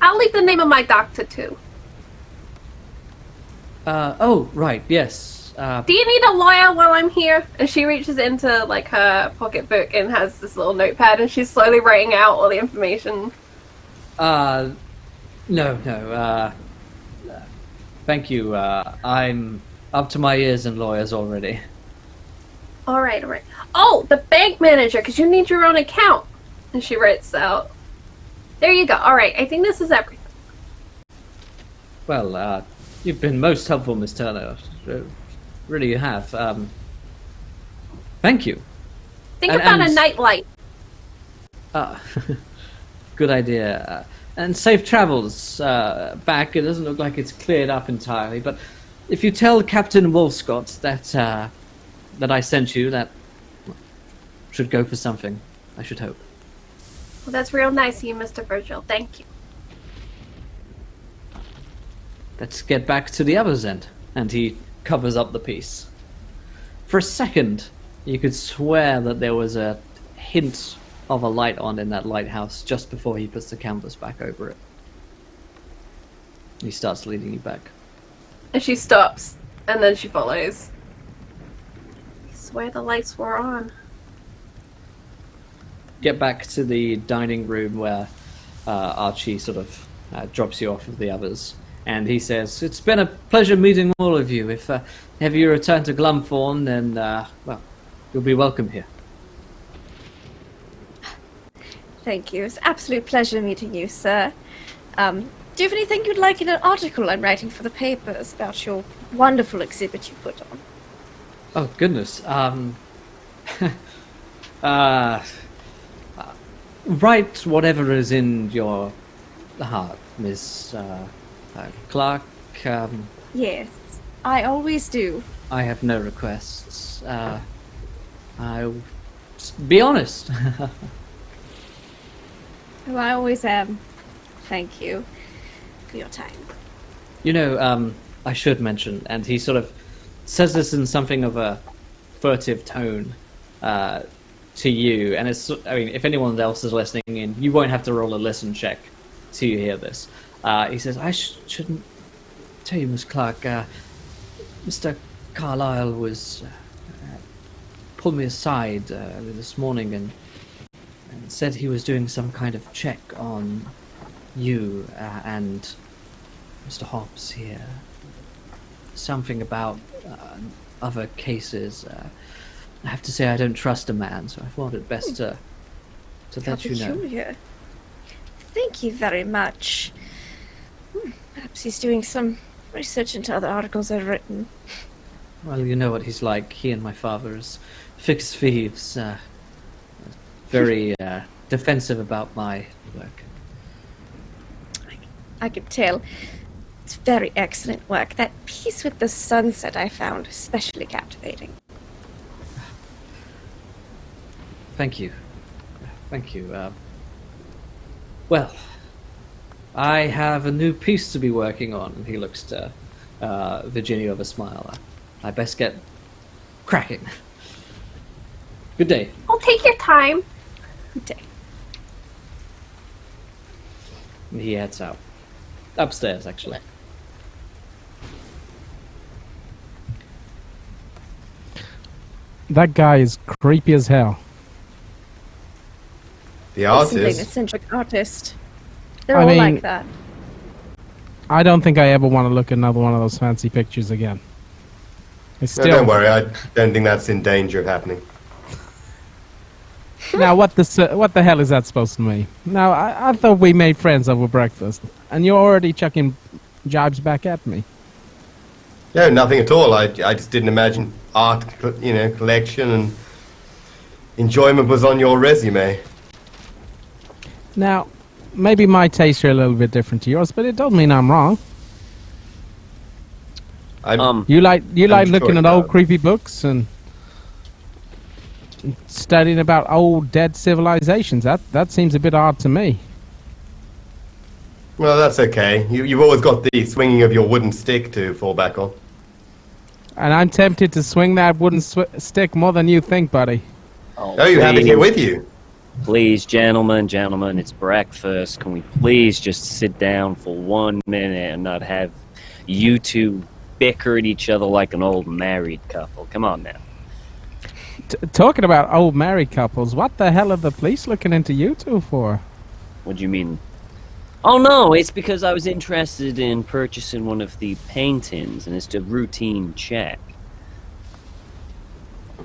I'll leave the name of my doctor too. Oh, right, yes. Do you need a lawyer while I'm here? And she reaches into like her pocketbook and has this little notepad and she's slowly writing out all the information. No. Thank you. I'm up to my ears in lawyers already. All right. Oh, the bank manager, because you need your own account. And she writes out. There you go. All right, I think this is everything. Well, you've been most helpful, Miss Turner. Really, you have. Thank you. Think about a nightlight. Good idea. And safe travels back. It doesn't look like it's cleared up entirely, but if you tell Captain Walscott that I sent you, that should go for something, I should hope. Well, that's real nice of you, Mr. Virgil. Thank you. Let's get back to the other's end. And he covers up the piece. For a second, you could swear that there was a hint of a light on in that lighthouse just before he puts the canvas back over it. He starts leading you back. And she stops, and then she follows. I swear the lights were on. Get back to the dining room where Archie sort of drops you off with the others. And he says, it's been a pleasure meeting all of you. If you return to Glumthorne, then, well, you'll be welcome here. Thank you. It's an absolute pleasure meeting you, sir. Do you have anything you'd like in an article I'm writing for the papers about your wonderful exhibit you put on? Oh, goodness. Write whatever is in your heart, Miss Clark. Yes, I always do. I have no requests. I'll be honest. Oh, I always am. Thank you for your time. You know, I should mention, and he sort of says this in something of a furtive tone to you, and it's, I mean, if anyone else is listening in, you won't have to roll a listen check to hear this. He says, I shouldn't tell you, Miss Clark, Mr. Carlyle was pulled me aside this morning and said he was doing some kind of check on you and Mr. Hobbs here. Something about other cases. I have to say I don't trust a man, so I thought it best to let you know. Peculiar. Thank you very much. Perhaps he's doing some research into other articles I've written. Well, you know what he's like. He and my father is fixed thieves. Very defensive about my work. I could tell. It's very excellent work. That piece with the sunset I found especially captivating. Thank you. Thank you. Well, I have a new piece to be working on. And he looks to Virginia with a smile. I best get cracking. Good day. Oh, take your time. Good day. And he heads out. Upstairs, actually. That guy is creepy as hell. The Simply an artist. eccentric artist. They're I all mean- like that. I don't think I ever want to look at another one of those fancy pictures again. I No, still. don't worry. I don't think that's in danger of happening. Now, what the hell is that supposed to mean? Now, I thought we made friends over breakfast, and you're already chucking jibes back at me. No, nothing at all. I just didn't imagine art, collection and enjoyment was on your resume. Now, maybe my tastes are a little bit different to yours, but it don't mean I'm wrong. You like I'm looking sure at it old does. creepy books and studying about old dead civilizations. That seems a bit odd to me. Well, that's okay. You've always got the swinging of your wooden stick to fall back on. And I'm tempted to swing that wooden stick more than you think, buddy. Oh, you have it here with you. Please, gentlemen, it's breakfast. Can we please just sit down for 1 minute and not have you two bicker at each other like an old married couple? Come on now. Talking about old married couples, what the hell are the police looking into you two for? What do you mean? Oh no, it's because I was interested in purchasing one of the paintings, and it's a routine check.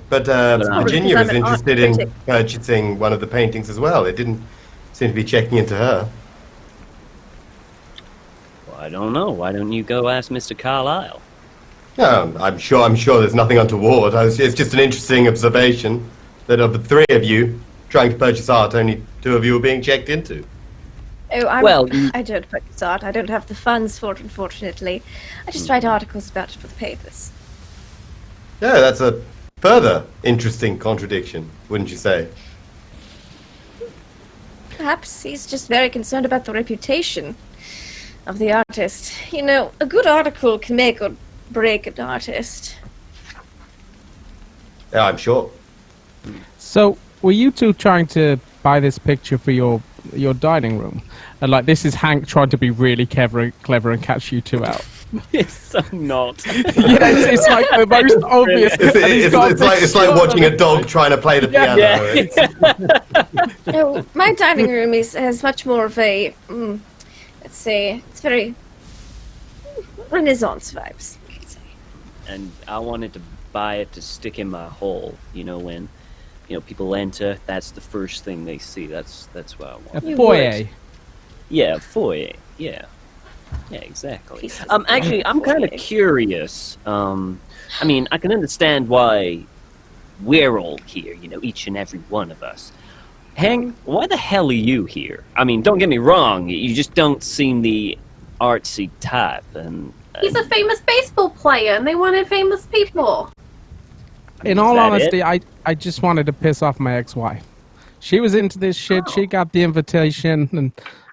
But Virginia Because was I'm an art interested in critic. purchasing one of the paintings as well. It didn't seem to be checking into her. Well, I don't know. Why don't you go ask Mr. Carlyle? No, I'm sure there's nothing untoward. It's just an interesting observation that of the three of you trying to purchase art, only two of you are being checked into. Oh, Well, I don't purchase art. I don't have the funds for it, unfortunately. I just write articles about it for the papers. Yeah, that's a further interesting contradiction, wouldn't you say? Perhaps he's just very concerned about the reputation of the artist. You know, a good article can make or break an artist. Yeah, I'm sure. So, were you two trying to buy this picture for your dining room? And like, this is Hank trying to be really clever and catch you two out. It's so not. Yeah, it's like the most obvious. and he's got a big It's like shirt watching on. a dog trying to play the piano. Yeah. No, my dining room has much more of a, let's say, it's very Renaissance vibes. you could say. And I wanted to buy it to stick in my hole. You know, when people enter, that's the first thing they see. That's what I want. A You foyer. would. Yeah, foyer. Yeah, exactly. Pieces of Actually, I'm kind of foyer. curious. I mean, I can understand why we're all here. Each and every one of us. Hank, why the hell are you here? I mean, don't get me wrong. You just don't seem the artsy type, and He's a famous baseball player, and they wanted famous people. In is all that honesty, it? I just wanted to piss off my ex-wife. She was into this shit. Oh. She got the invitation, and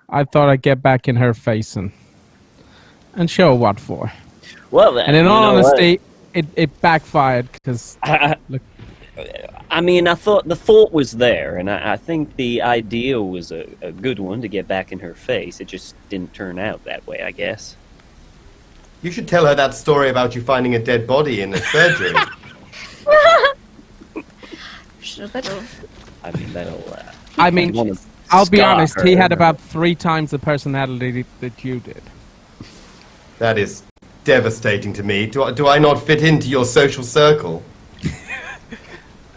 I thought I'd get back in her face and show her what for. Well, then, And in you all know what? honesty, it backfired because I mean, I thought the thought was there, and I think the idea was a good one to get back in her face. It just didn't turn out that way, I guess. You should tell her that story about you finding a dead body in the surgery. Sure, that'll... I mean, that'll. I mean, wanna I'll be scar honest, he her. had about 3 times the personality that you did. That is devastating to me. Do I not fit into your social circle?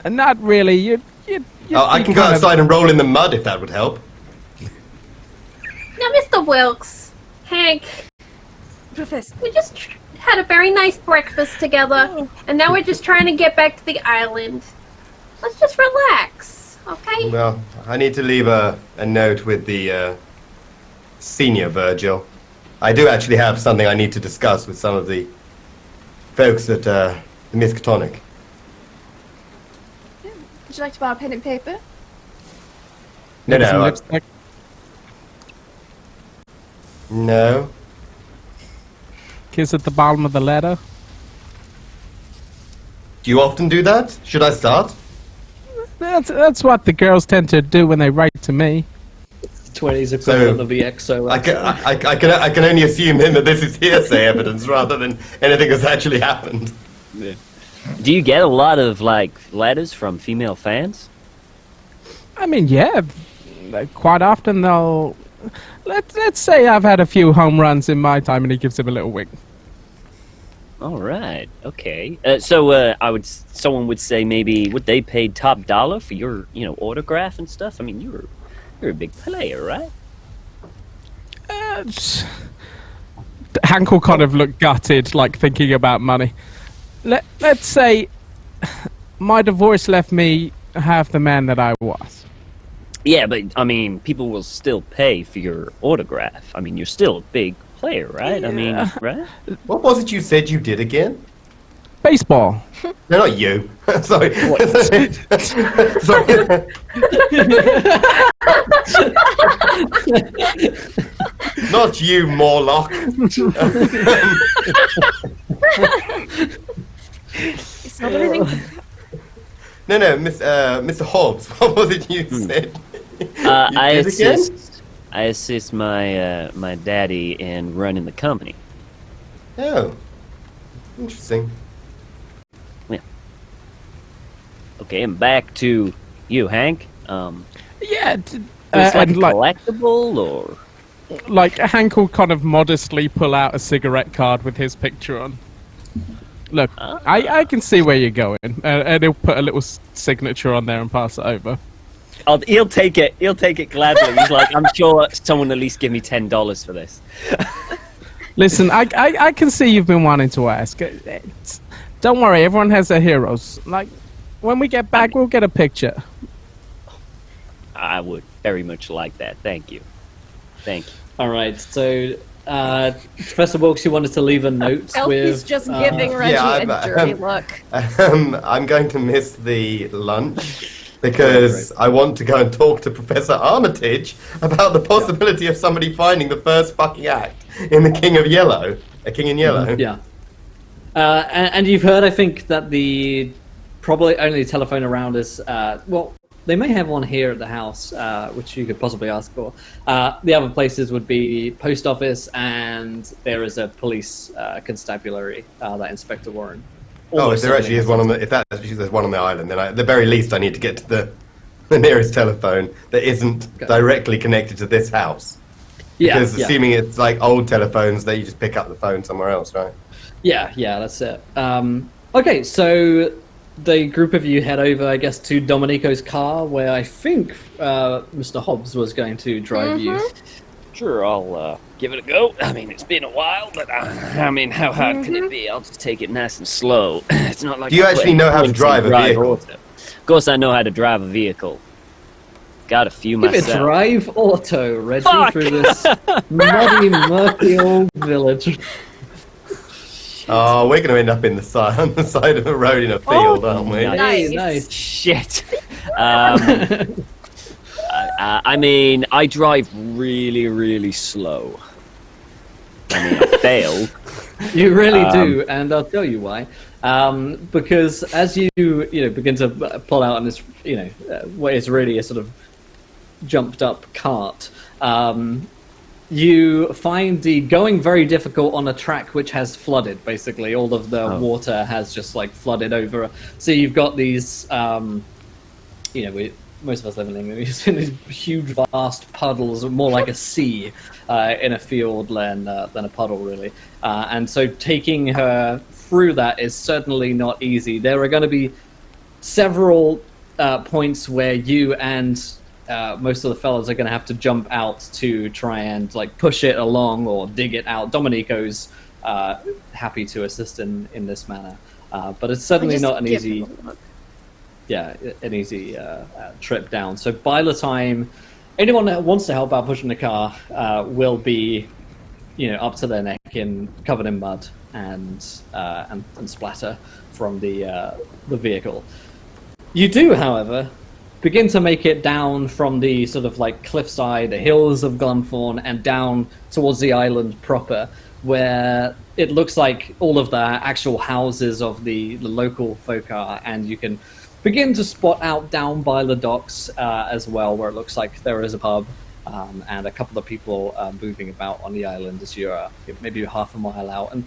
And not really. You I can go outside and roll in the mud if that would help. Now, Mr. Wilkes, Hank, Professor. we just had a very nice breakfast together, and now we're just trying to get back to the island. Let's just relax, okay? Well, I need to leave a note with the senior Virgil. I do actually have something I need to discuss with some of the folks at the Miskatonic. Would you like to borrow pen and paper? No, Some no, lipstick. no. Kiss at the bottom of the letter. Do you often do that? Should I start? That's what the girls tend to do when they write to me. 20's equivalent of the XO. I can only assume then that this is hearsay evidence rather than anything that's actually happened. Do you get a lot of letters from female fans? I mean, yeah. quite often they'll... Let's say I've had a few home runs in my time, and he gives him a little wink. All right. Okay. Someone would say maybe would they pay top dollar for your, autograph and stuff? I mean, you're a big player, right? Hank will kind of look gutted, like thinking about money. Let's say my divorce left me half the man that I was. Yeah, but I mean, people will still pay for your autograph. I mean, you're still a big player, right? Yeah. I mean, right? What was it you said you did again? Baseball. No, not you. Sorry. Sorry. Not you, Morlock. It's not anything. No, Mr. Hobbs. What was it you said? I assist my daddy in running the company. Oh, interesting. Okay, and back to you, Hank. Yeah. It's like a and collectible, or like Hank will kind of modestly pull out a cigarette card with his picture on. Look, I can see where you're going, and he'll put a little signature on there and pass it over. He'll take it. He'll take it gladly. He's like, I'm sure someone at least give me $10 for this. Listen, I can see you've been wanting to ask. Don't worry, everyone has their heroes. Like, when we get back, we'll get a picture. I would very much like that. Thank you. Thank you. All right, so Professor Wilkes, you wanted to leave a note Elfie's with... just giving Reggie a dirty look. I'm going to miss the lunch because I want to go and talk to Professor Armitage about the possibility of somebody finding the first fucking act in The King of Yellow. A King in Yellow. Yeah. And you've heard, I think, that the probably only telephone around is... well, they may have one here at the house, which you could possibly ask for. The other places would be post office, and there is a police constabulary, that Inspector Warren. Oh, if there actually is one on the, if that actually there's one on the island, then at the very least I need to get to the nearest telephone that isn't directly connected to this house. Because assuming it's like old telephones, that you just pick up the phone somewhere else, right? Yeah, that's it. Okay, so the group of you head over, I guess, to Domenico's car, where I think Mr. Hobbs was going to drive you. Sure, I'll give it a go. I mean, it's been a while, but I mean, how hard can it be? I'll just take it nice and slow. It's not like... Do you actually know how to drive a vehicle? Of course I know how to drive a vehicle. Got a few myself. Give it drive auto, Reggie, through this muddy, murky old village. Oh, we're going to end up in on the side of the road in a field, aren't we? Nice. Shit. I mean, I drive really, really slow. I mean, I fail. You really do, and I'll tell you why. Because as you begin to pull out on this, what is really a sort of jumped up cart, you find the going very difficult on a track which has flooded. Basically, all of the water has just like flooded over. So you've got these, most of us live in England. You've seen these huge, vast puddles, more like a sea in a field than a puddle, really. And so taking her through that is certainly not easy. There are going to be several points where you and most of the fellas are going to have to jump out to try and like push it along or dig it out. Domenico's happy to assist in this manner, but it's certainly not an easy trip down. So by the time anyone that wants to help out pushing the car will be up to their neck in covered in mud and splatter from the vehicle. You do, however, begin to make it down from the sort of like cliffside, the hills of Glumthorne, and down towards the island proper, where it looks like all of the actual houses of the local folk are, and you can begin to spot out down by the docks as well, where it looks like there is a pub and a couple of people moving about on the island as you're maybe half a mile out. And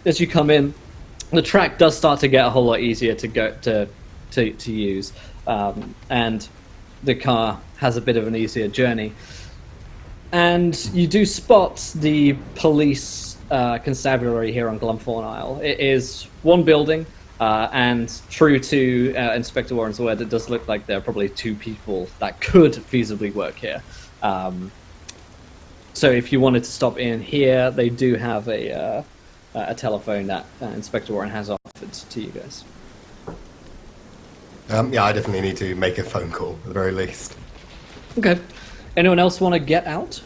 as you come in, the track does start to get a whole lot easier to go to use. And the car has a bit of an easier journey. And you do spot the police constabulary here on Glumthorne Isle. It is one building, and true to Inspector Warren's word, it does look like there are probably two people that could feasibly work here. So if you wanted to stop in here, they do have a telephone that Inspector Warren has offered to you guys. Yeah, I definitely need to make a phone call at the very least. Okay. Anyone else want to get out?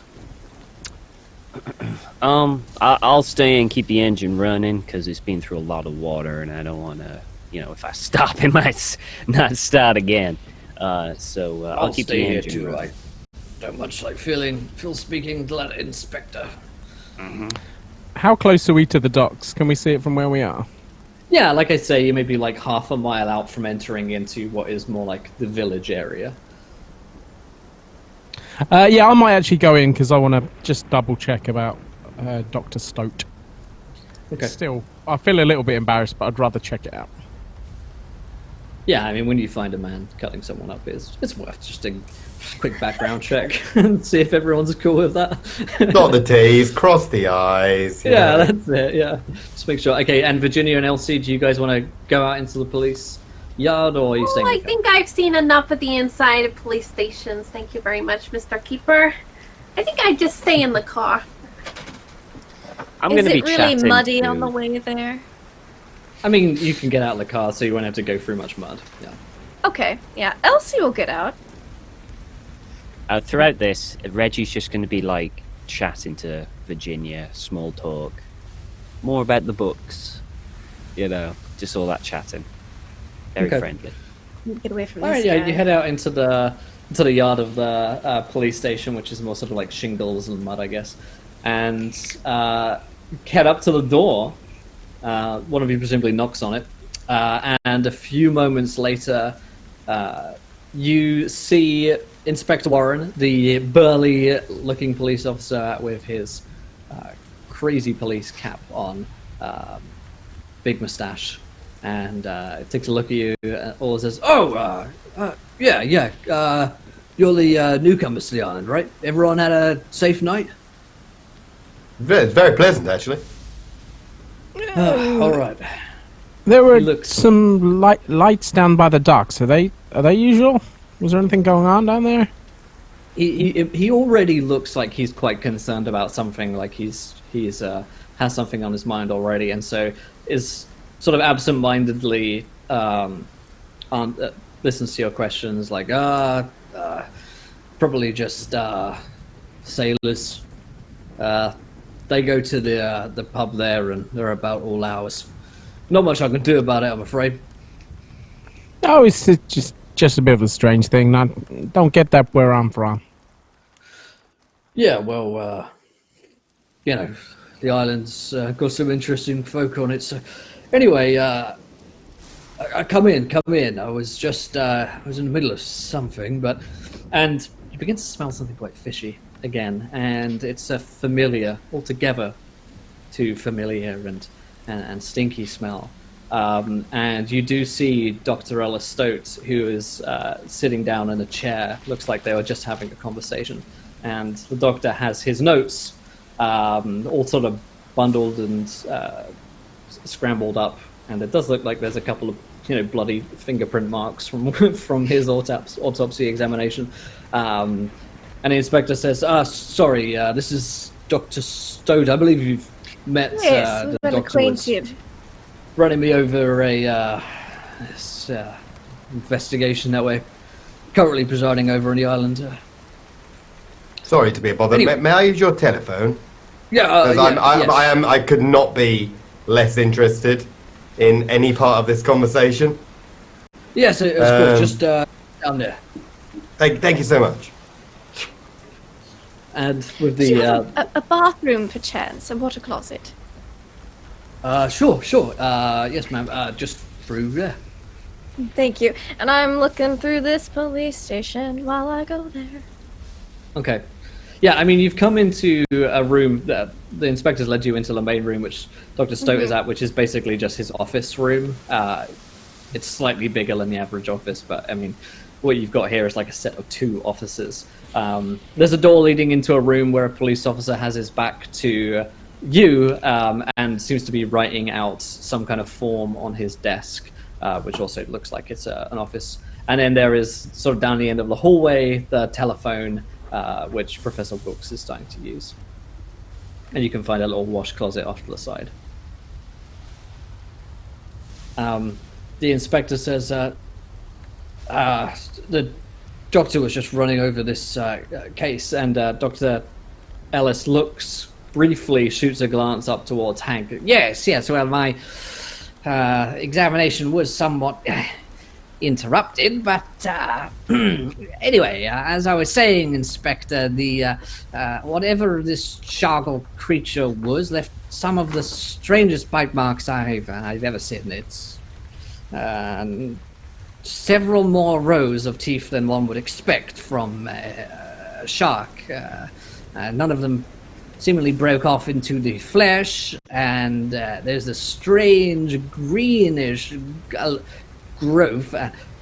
I'll stay and keep the engine running because it's been through a lot of water, and I don't want to, if I stop, it might not start again. So I'll keep the engine running. I don't much like Phil speaking to that Inspector. Mm-hmm. How close are we to the docks? Can we see it from where we are? Yeah, like I say, you may be like half a mile out from entering into what is more like the village area. Yeah, I might actually go in because I want to just double check about Dr. Stoat. Okay. Still, I feel a little bit embarrassed, but I'd rather check it out. Yeah, I mean, when you find a man cutting someone up, it's worth just a quick background check and see if everyone's cool with that. Dot the T's, cross the I's. Yeah, that's it, yeah. Just make sure. Okay, and Virginia and Elsie, do you guys want to go out into the police yard, or are you staying? I think I've seen enough of the inside of police stations. Thank you very much, Mr. Keeper. I think I'd just stay in the car. I'm going to be Is it really chatting muddy to... on the way there? I mean, you can get out of the car, so you won't have to go through much mud. Yeah. Okay, yeah. Elsie will get out. Throughout this, Reggie's just going to be like chatting to Virginia, small talk, more about the books, just all that chatting. Very friendly. Get away from All this right, yeah, guy. you head out into the yard of the police station, which is more sort of like shingles and mud, I guess, and head up to the door. One of you presumably knocks on it, and a few moments later, you see Inspector Warren, the burly-looking police officer with his crazy police cap on, big mustache, and takes a look at you and all says, yeah, you're the newcomers to the island, right? Everyone had a safe night? It's very pleasant, actually. All right. There were Look. some lights down by the docks. Are they usual? Was there anything going on down there? He already looks like he's quite concerned about something, like he's has something on his mind already, and so is sort of absent-mindedly listens to your questions, like probably just sailors. They go to the pub there, and they're about all hours. Not much I can do about it, I'm afraid. Oh, it's just a bit of a strange thing. Don't get that where I'm from. Yeah, well, the island's got some interesting folk on it. So, anyway, I come in. I was just I was in the middle of something, and you begin to smell something quite fishy again, and it's a familiar, altogether too familiar and stinky smell. And you do see Doctor Ellis Stoat, who is sitting down in a chair. Looks like they were just having a conversation. And the doctor has his notes all sort of bundled and scrambled up. And it does look like there's a couple of bloody fingerprint marks from his autopsy examination. And the inspector says, sorry, this is Dr. Stoat. I believe you've met Yes, the we've been doctor was acquainted. running me over this investigation that we're currently presiding over on the island. Sorry to be a bother. Anyway. May I use your telephone? Yeah, Because yes. I could not be less interested in any part of this conversation. Yes, it was good. Just down there. Thank you so much. And with Do you the have a bathroom, perchance? A water closet? sure. Yes, ma'am. Just through there. Thank you. And I'm looking through this police station while I go there. Okay. Yeah, I mean, you've come into a room that the inspectors led you into the main room, which Dr. Stoat is at, which is basically just his office room. It's slightly bigger than the average office, but I mean, what you've got here is like a set of 2 officers. There's a door leading into a room where a police officer has his back to you and seems to be writing out some kind of form on his desk, which also looks like it's an office. And then there is, sort of down the end of the hallway, the telephone, which Professor Wilkes is starting to use. And you can find a little wash closet off to the side. The inspector says, the doctor was just running over this case, and Dr. Ellis looks briefly, shoots a glance up towards Hank. Yes, well, my examination was somewhat interrupted, but anyway, as I was saying, Inspector, the whatever this Shargle creature was left some of the strangest bite marks I've ever seen. It's several more rows of teeth than one would expect from a shark. None of them seemingly broke off into the flesh, and there's this strange greenish growth.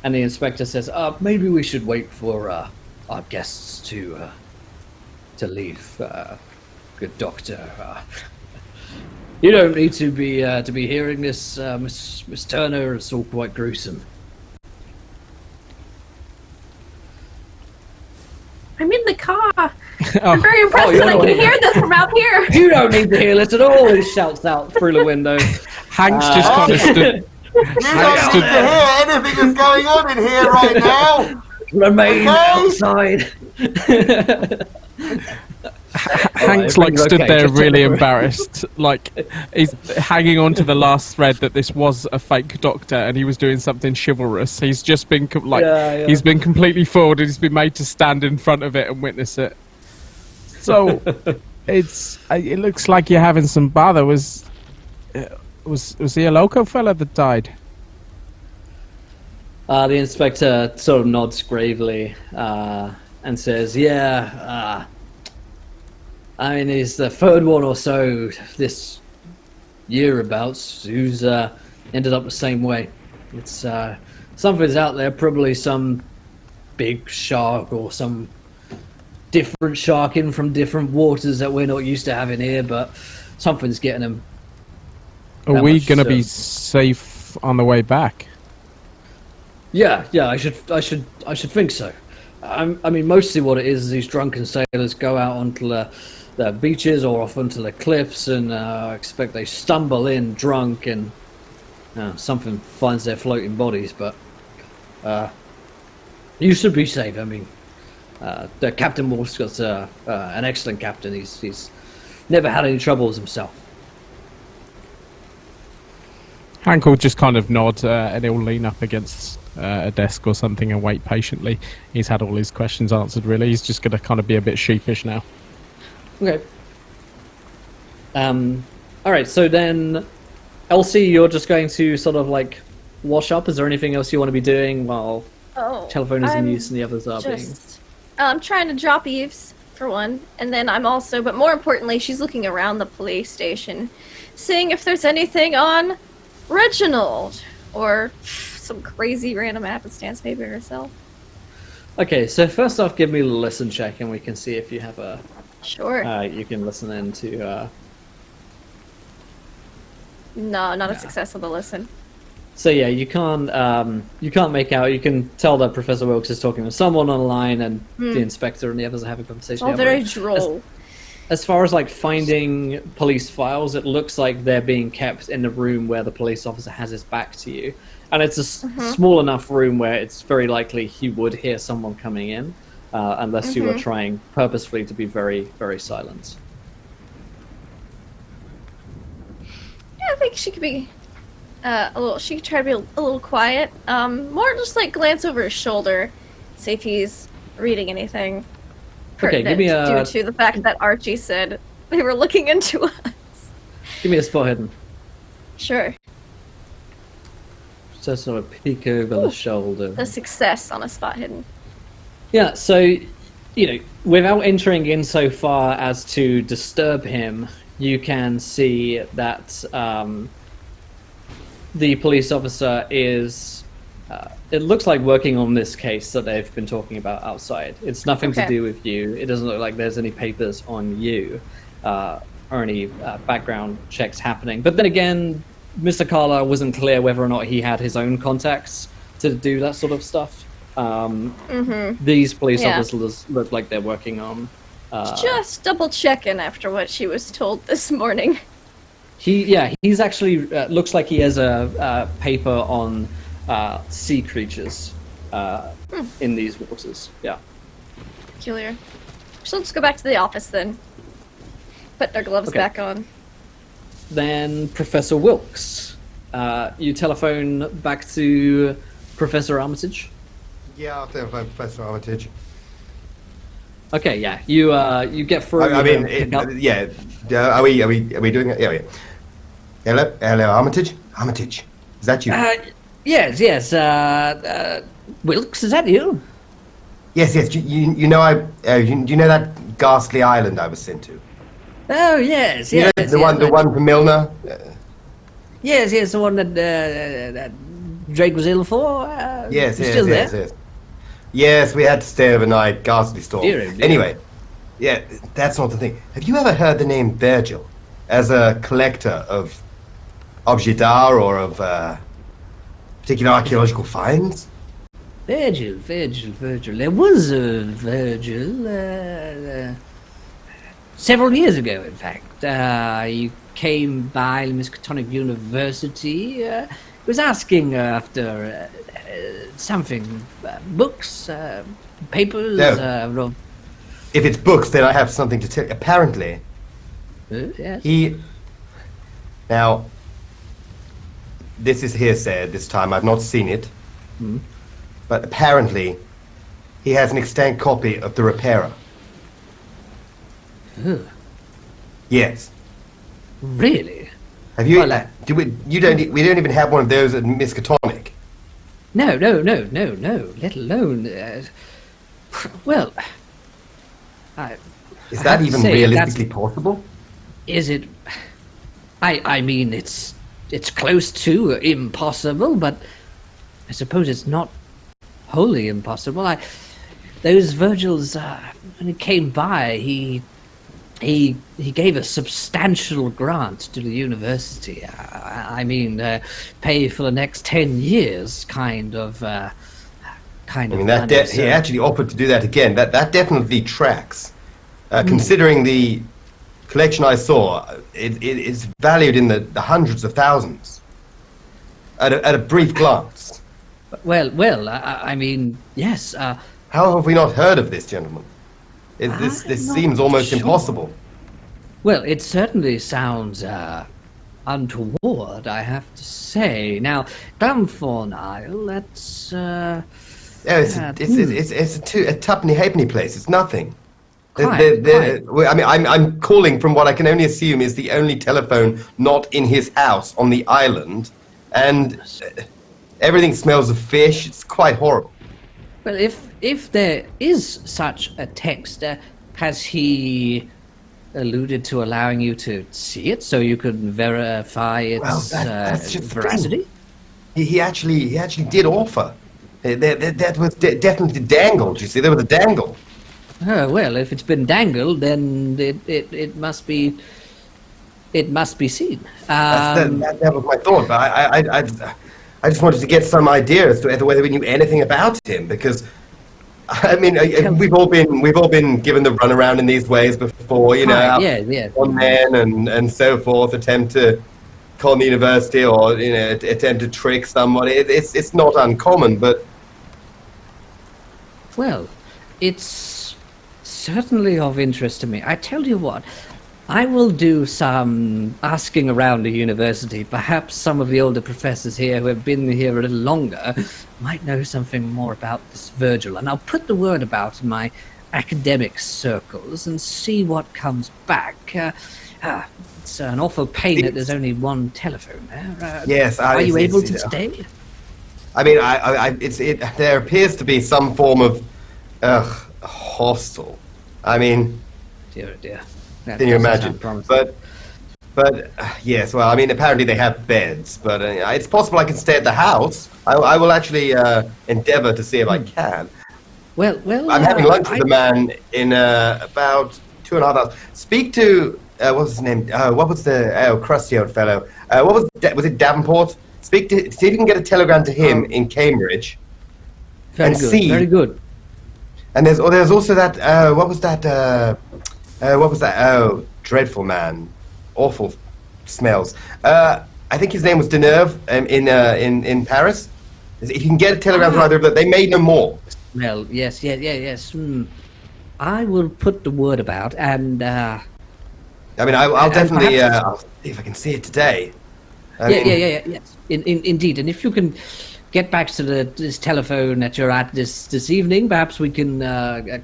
And the inspector says, maybe we should wait for our guests to leave. Good doctor. You don't need to be hearing this, Miss Turner. It's all quite gruesome. I'm in the car. I'm very impressed that I can hear this from out here. You don't need to hear this at all, he shouts out through the window. Hank's just kind of stood. You don't need to hear anything that's going on in here right now. Remain outside. Hank's like stood there really embarrassed, like he's hanging on to the last thread that this was a fake doctor and he was doing something chivalrous. He's just been he's been completely fooled and he's been made to stand in front of it and witness it. So it looks like you're having some bother. Was he a local fella that died? The inspector sort of nods gravely and says, I mean, he's the 3rd one or so this year abouts who's ended up the same way. It's something's out there, probably some big shark or some different shark in from different waters that we're not used to having here, but something's getting him. Are we going to be safe on the way back? Yeah, I should think so. I mean, mostly what it is these drunken sailors go out onto the beaches or off onto the cliffs, and I expect they stumble in drunk, and something finds their floating bodies. But you should be safe. I mean, the Captain Walscott's an excellent captain. He's never had any troubles himself. Hank will just kind of nod and he'll lean up against a desk or something and wait patiently. He's had all his questions answered, really. He's just going to kind of be a bit sheepish now. Okay. Alright, so then, Elsie, you're just going to sort of like wash up. Is there anything else you want to be doing while telephone is in use and the others are being... I'm trying to drop Eves, for one, and then I'm also, but more importantly, she's looking around the police station, seeing if there's anything on Reginald, or some crazy random happenstance maybe herself. Okay, so first off, give me a listen check and we can see if you have a... Sure. You can listen into... No, not a success on the listen. So yeah, you can't make out. You can tell that Professor Wilkes is talking with someone online, and the inspector and the others are having a conversation. Oh, very droll. As far as like finding police files, it looks like they're being kept in the room where the police officer has his back to you, and it's a small enough room where it's very likely he would hear someone coming in, unless you are trying purposefully to be very, very silent. Yeah, I think she could be she could try to be a little quiet. More just like glance over his shoulder, see if he's reading anything pertinent due to the fact that Archie said they were looking into us. Give me a spot hidden. Sure. Just sort of peek over the shoulder. The success on a spot hidden. Yeah, so, you know, without entering in so far as to disturb him, you can see that the police officer is it looks like working on this case that they've been talking about outside. It's nothing to Okay. do with you. It doesn't look like there's any papers on you or any background checks happening. But then again, Mr. Carlisle wasn't clear whether or not he had his own contacts to do that sort of stuff. These police Yeah. officers look like they're working on. Just double checking after what she was told this morning. He's actually looks like he has a paper on sea creatures in these waters. Yeah. Peculiar. So let's go back to the office then. Put their gloves Okay. back on. Then Professor Wilkes, you telephone back to Professor Armitage. Yeah, I'll telephone Professor Armitage. Okay, yeah, you get through. I you mean, pick up- yeah. Are we doing it? Yeah. Hello, Armitage. Armitage, is that you? Yes. Wilkes, is that you? Yes. You know you know that ghastly island I was sent to. Oh, yes. You know, the one from Milner. Yes, the one that Drake was ill for. Yes, he's still there. yes. Yes, we had to stay overnight. Ghastly storm. Dear. Anyway, yeah, that's not the thing. Have you ever heard the name Virgil as a collector of objets d'art or of particular archaeological finds? Virgil. There was a Virgil several years ago, in fact. He came by Miskatonic University. Was asking after something, books, papers. No. If it's books, then I have something to tell you. Apparently, Yes. Now, this is hearsay at this time. I've not seen it. But apparently, he has an extant copy of the Repairer. Yes. Really? Have you? Well, We don't even have one of those at Miskatonic. No. Let alone. Well, Is I that have to even say, realistically possible? is it? I mean, it's close to impossible, but I suppose it's not wholly impossible. Those Virgils, when he came by, he gave a substantial grant to the university. I mean, pay for the next 10 years, kind of. I Kind mean, of. he actually offered to do that again. That definitely tracks. Considering the collection I saw, it is valued in the hundreds of thousands. At a brief glance. Well. I mean, yes. How have we not heard of this, gentlemen? This not seems almost sure. impossible. Well, it certainly sounds untoward, I have to say. Now, Glumthorne Isle, that's. It's a tuppenny halfpenny place. It's nothing. Quite. I mean, I'm calling from what I can only assume is the only telephone not in his house on the island, and everything smells of fish. It's quite horrible. Well, if there is such a text, has he alluded to allowing you to see it so you could verify its that's just the veracity? He actually did offer. That was definitely dangled. You see, there was a dangle. Oh, well, if it's been dangled, then it must be. It must be seen. That was my thought. But I just wanted to get some idea as to whether we knew anything about him, because I mean, we've all been given the runaround in these ways before, you know. Yeah. One man and so forth attempt to con the university, or attempt to trick somebody. It's not uncommon, but Well, it's certainly of interest to me. I tell you what, I will do some asking around the university. Perhaps some of the older professors here who have been here a little longer might know something more about this Virgil, and I'll put the word about in my academic circles and see what comes back. It's an awful pain that there's only one telephone there. yes, Are you able to stay? I mean, there appears to be some form of hostel. I mean, Dear. can you imagine? But But yes, well, I mean, apparently they have beds, but it's possible I can stay at the house. I will actually endeavour to see if I can. Well, I'm having lunch with the man in about 2.5 hours. Speak to what was his name? What was the crusty old fellow? What was it Davenport? Speak to see if you can get a telegram to him in Cambridge. Very good. And there's also that what was that? Oh, dreadful man, awful smells. I think his name was Deneuve in Paris. If you can get a telegram to either of them, they may know more. Well, yes. I will put the word about, and I mean, I'll definitely I'll see if I can see it today. Yes, indeed. And if you can get back to this telephone that you're at this evening, perhaps we can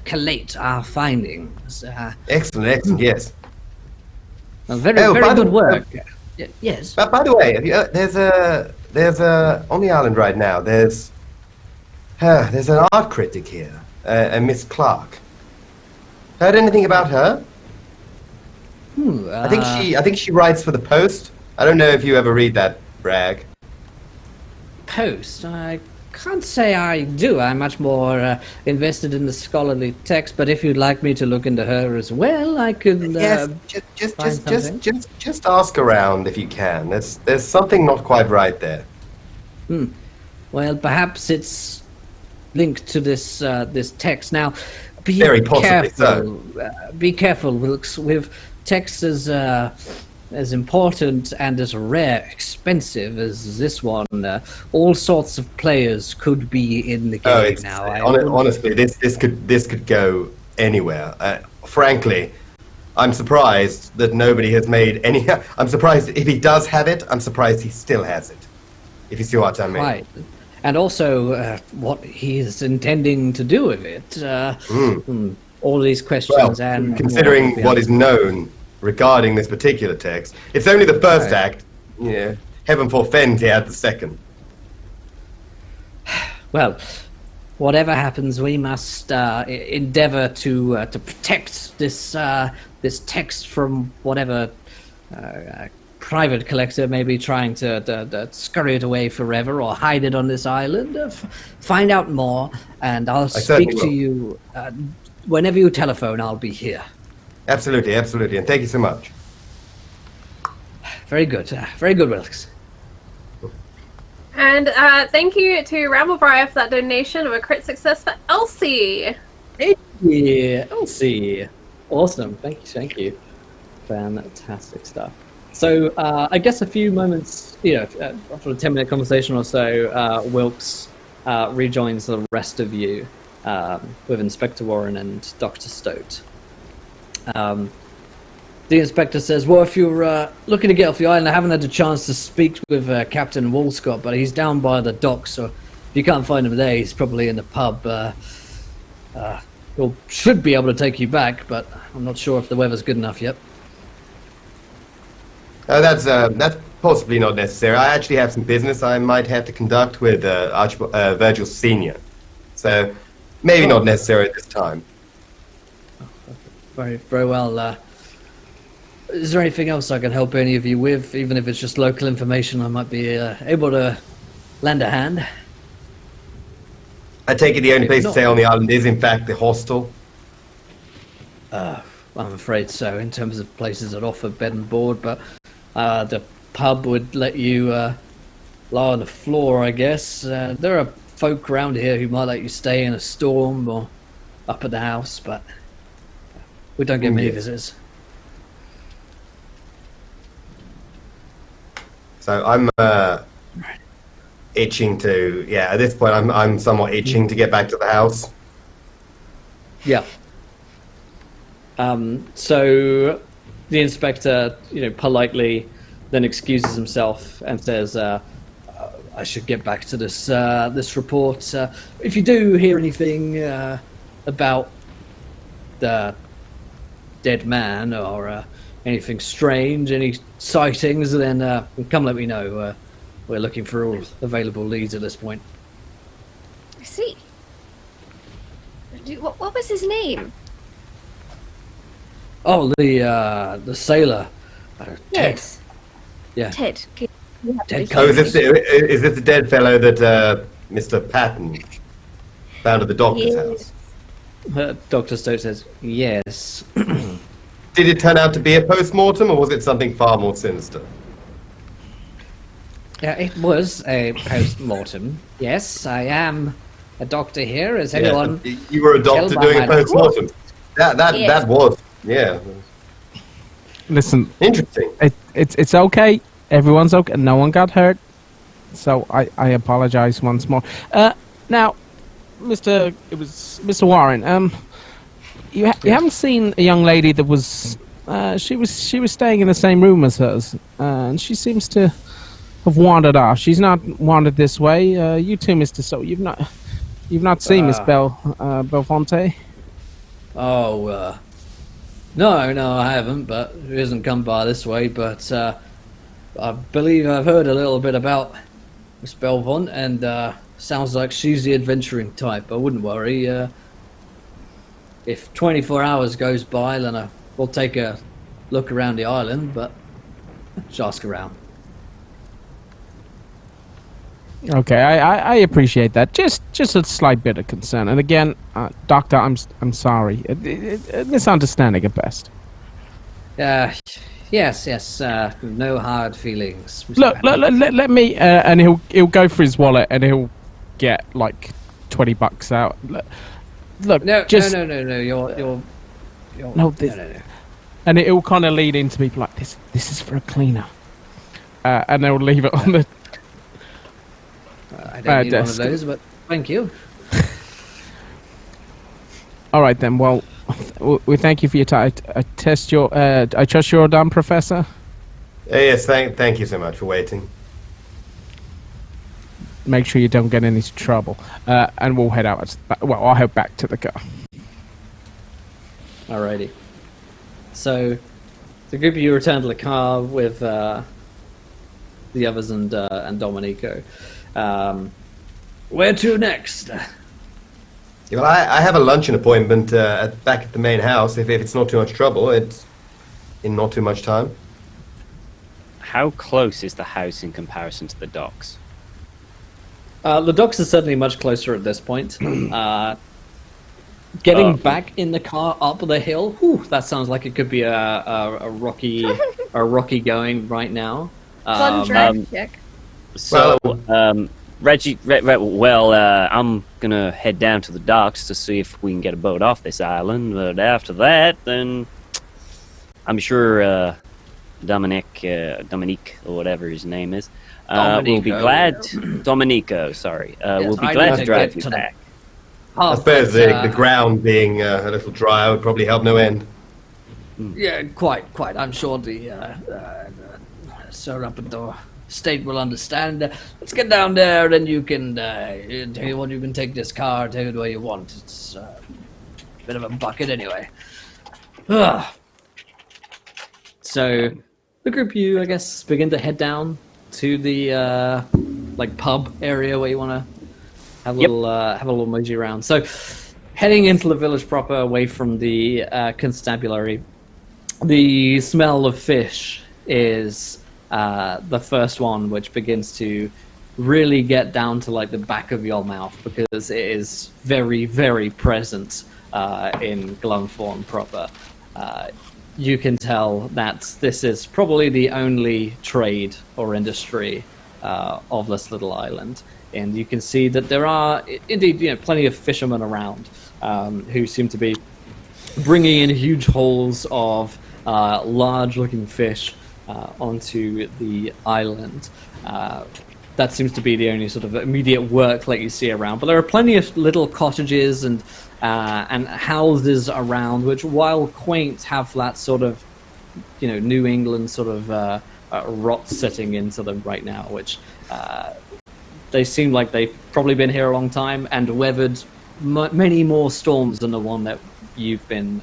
collate our findings. Excellent, yes. Well, very good work. Yes. But by the way, there's a on the island right now. There's an art critic here, a Miss Clark. Heard anything about her? I think she writes for the Post. I don't know if you ever read that, Bragg. Post? I can't say I do. I'm much more invested in the scholarly text. But if you'd like me to look into her as well, I could. Yes, just ask around if you can. There's something not quite right there. Well, perhaps it's linked to this text. Now, be Very possibly careful. Be careful, Wilkes. With texts as important and as rare, expensive as this one, all sorts of players could be in the game now. Honestly, this could go anywhere. Frankly, I'm surprised that nobody has made any. I'm surprised if he does have it. I'm surprised he still has it. If you see what I mean. Right. And also, what he's intending to do with it. All these questions and considering what is known regarding this particular text, it's only the first act. Yeah, heaven forfend he had the second. Well, whatever happens, we must endeavour to protect this text from whatever private collector may be trying to scurry it away forever or hide it on this island. Find out more, and I'll speak to you whenever you telephone. I'll be here. Absolutely, and thank you so much. Very good, Wilkes. And thank you to Ramblebriar for that donation of a crit success for Elsie. Yeah, Elsie. Awesome, thank you. Fantastic stuff. So I guess a few moments, after a 10-minute conversation or so, Wilkes rejoins the rest of you with Inspector Warren and Dr. Stoat. The inspector says, well, if you're looking to get off the island, I haven't had a chance to speak with Captain Walscott, but he's down by the docks, so if you can't find him there, he's probably in the pub. He should be able to take you back, but I'm not sure if the weather's good enough yet. That's possibly not necessary. I actually have some business I might have to conduct with Virgil Senior, so maybe not necessary at this time. Very, very well. Is there anything else I can help any of you with, even if it's just local information? I might be able to lend a hand. I take it the only place to stay on the island is, in fact, the hostel. I'm afraid so, in terms of places that offer bed and board, but the pub would let you lie on the floor, I guess. There are folk around here who might let you stay in a storm or up at the house, but we don't get many visitors. So I'm itching to, at this point I'm somewhat itching to get back to the house. Yeah. So the inspector, politely then excuses himself and says, I should get back to this report. If you do hear anything about the dead man or anything strange, any sightings, then come let me know. We're looking for all available leads at this point. I see. What was his name? Oh, the sailor. Yes. Yeah. Ted. You have to Ted be Oh, serious. is this the dead fellow that Mr. Patton found at the doctor's Yes. house? Dr. Stoat says, yes. Did it turn out to be a post-mortem, or was it something far more sinister? It was a post-mortem. Yes, I am a doctor here. As Yeah, anyone... you were a doctor tell by doing my a post-mortem. That Yes. was, yeah. Listen, Interesting. it's okay. Everyone's okay. No one got hurt. So I apologize once more. Now, Mr. Warren. You haven't seen a young lady that was she was staying in the same room as hers, and she seems to have wandered off. She's not wandered this way. You too, Mr. So you've not seen Miss Belfonte. Oh, no, I haven't, but it hasn't come by this way, but I believe I've heard a little bit about Miss Belfont, and sounds like she's the adventuring type. I wouldn't worry. If 24 hours goes by, then we'll take a look around the island, but just ask around. Okay, I appreciate that. Just a slight bit of concern. And again, Doctor, I'm sorry. Misunderstanding at best. Yes. No hard feelings. Mr. Look, Patton. let me. And he'll go for his wallet and he'll get like $20 out. Look, No. just You're No, this- no. and it will kind of lead into people like this. This is for a cleaner, and they'll leave it on the. I don't need one of desk. those, but thank you. All right then. Well, we thank you for your time. I trust you're done, Professor. Yes, thank you so much for waiting. Make sure you don't get into trouble, and we'll head out. Well, I'll head back to the car. Alrighty. So, the group of you return to the car with the others and Domenico. Where to next? Yeah, well, I have a luncheon appointment back at the main house. If it's not too much trouble, it's in not too much time. How close is the house in comparison to the docks? The docks are certainly much closer at this point. Getting back in the car up the hill, whew, that sounds like it could be a rocky going right now. Fun drag check. So, Reggie, I'm gonna head down to the docks to see if we can get a boat off this island. But after that, then I'm sure Dominique or whatever his name is, will be glad. Domenico, sorry, will be glad to drive you back. I suppose the ground being a little dry would probably help no end. Yeah, quite. I'm sure the Sir up at the state will understand. Let's get down there, and you can tell you what. You can take this car, take it where you want. It's a bit of a bucket, anyway. Ugh. So, the group of you, I guess, begin to head down to the pub area where you want to have a little mosey around. So, heading into the village proper, away from the constabulary, the smell of fish is the first one which begins to really get down to like the back of your mouth, because it is very, very present in Glumthorne proper. You can tell that this is probably the only trade or industry of this little island. And you can see that there are indeed plenty of fishermen around who seem to be bringing in huge hauls of large-looking fish onto the island. That seems to be the only sort of immediate work that you see around. But there are plenty of little cottages and houses around, which, while quaint, have that sort of New England sort of rot setting into them right now, which they seem like they've probably been here a long time and weathered many more storms than the one that you've been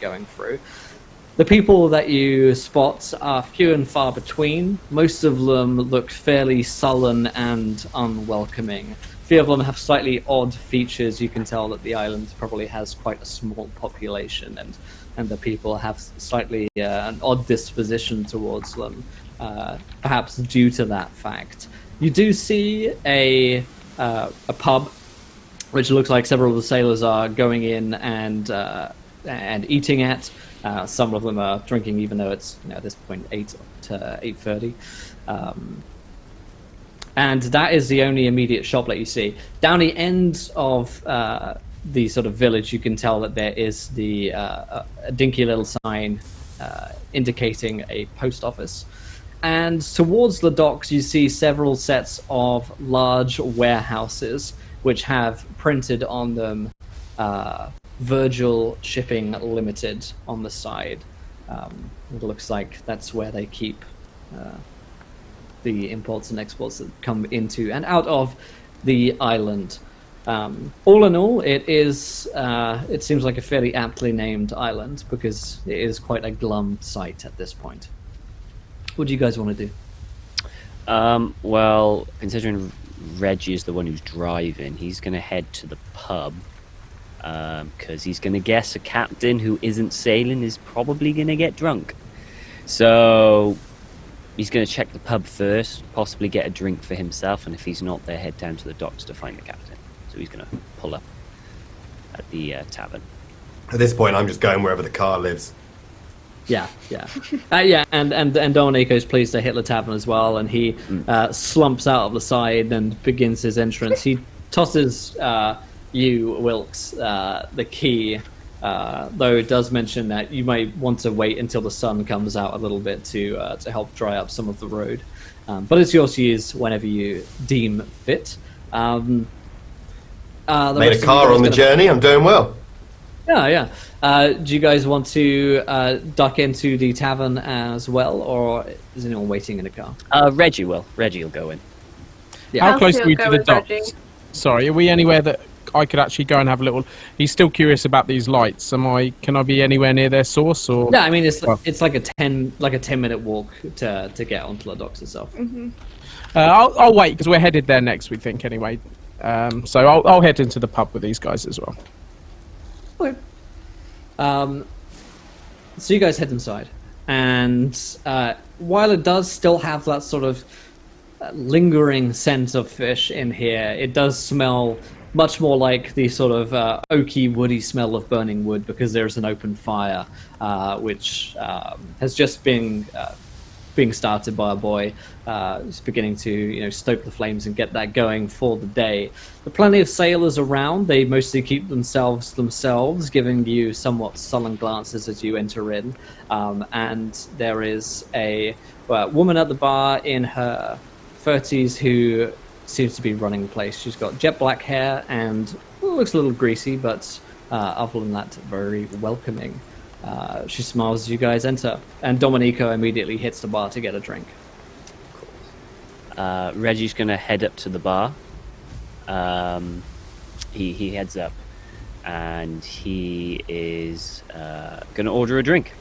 going through. The people that you spot are few and far between. Most of them look fairly sullen and unwelcoming. A few of them have slightly odd features. You can tell that the island probably has quite a small population, and and the people have slightly an odd disposition towards them, perhaps due to that fact. You do see a pub, which looks like several of the sailors are going in and eating at. Some of them are drinking, even though it's at this point 8 to 8:30. And that is the only immediate shop that you see. Down the end of the sort of village, you can tell that there is a dinky little sign indicating a post office. And towards the docks, you see several sets of large warehouses which have printed on them Virgil Shipping Limited on the side. It looks like that's where they keep the imports and exports that come into and out of the island. All in all, it seems like a fairly aptly named island because it is quite a glum sight at this point. What do you guys want to do? Well, considering Reggie is the one who's driving, he's going to head to the pub because he's going to guess a captain who isn't sailing is probably going to get drunk. So he's going to check the pub first, possibly get a drink for himself, and if he's not there, head down to the docks to find the captain. So he's going to pull up at the tavern. At this point, I'm just going wherever the car lives. Yeah. And Dominico's pleased to hit the tavern as well, and he slumps out of the side and begins his entrance. He tosses you, Wilkes, the key, though it does mention that you might want to wait until the sun comes out a little bit to help dry up some of the road. But it's yours to use whenever you deem fit. Made a car on the journey. I'm doing well. Yeah. Do you guys want to duck into the tavern as well, or is anyone waiting in the car? Reggie will. Reggie will go in. Yeah. How close are we to the docks? Reggie. Sorry, are we anywhere that I could actually go and have a little... He's still curious about these lights. Can I be anywhere near their source? Or No, I mean it's like a 10-minute walk to get onto the docks itself. Mm-hmm. I'll wait because we're headed there next, we think, anyway. So I'll head into the pub with these guys as well. Okay. So you guys head inside, and while it does still have that sort of lingering scent of fish in here, it does smell much more like the sort of oaky, woody smell of burning wood because there's an open fire, which has just been being started by a boy. He's beginning to stoke the flames and get that going for the day. There are plenty of sailors around. They mostly keep themselves, giving you somewhat sullen glances as you enter in. And there is a woman at the bar in her 30s who seems to be running the place. She's got jet black hair and looks a little greasy, but other than that, very welcoming. She smiles as you guys enter, and Dominico immediately hits the bar to get a drink. Reggie's going to head up to the bar. He heads up, and he is going to order a drink.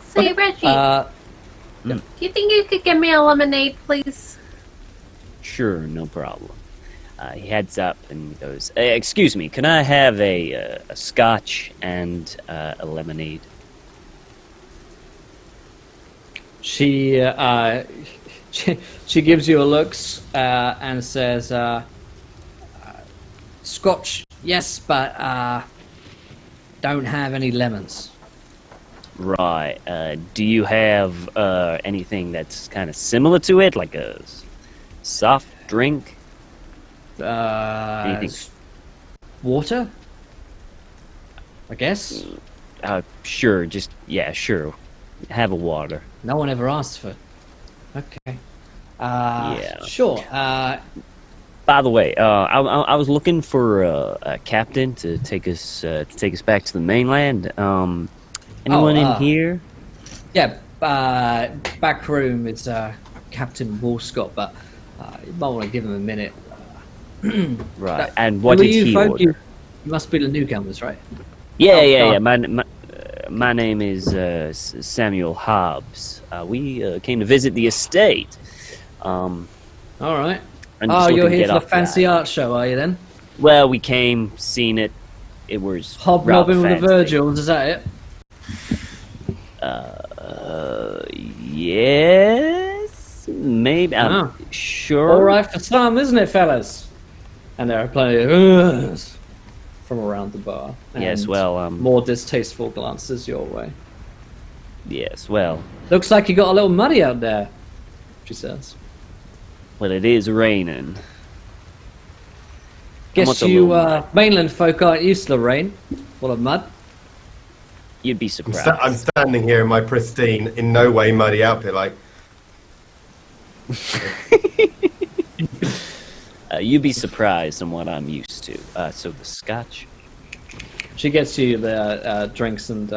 Say, Reggie, do you think you could give me a lemonade, please? Sure, no problem. He heads up and goes, excuse me, can I have a scotch and a lemonade? She gives you a look and says, Scotch, yes, but don't have any lemons. Right. Do you have anything that's kind of similar to it, like a soft drink? Anything? Water? I guess. Sure. Sure. Have a water. No one ever asked for. Okay. Yeah. Sure. By the way, I was looking for a captain to take us back to the mainland. Anyone in here? Yeah. Back room is Captain Walscott, but you might want to give him a minute. Right. And what did he order? You must be the newcomers, right? Yeah. My name is Samuel Hobbs. We came to visit the estate. All right. I'm just You're looking to here get for the off fancy that. art show, are you then? Well, we came, seen it. It was Hobnobbing rather with the fancy. Virgils, is that it? Yes, maybe. I'm sure. All right for some, isn't it, fellas? And there are plenty of "Ugh" from around the bar. Yes, and well, more distasteful glances your way. Yes, well, Looks like you got a little muddy out there, she says. well, it is raining. Guess What's a you little mainland folk aren't used to the rain. Full of mud. You'd be I'm, surprised. I'm standing here in my pristine, in no way muddy outfit, like, You'd be surprised on what I'm used to. So the scotch. She gets you the drinks and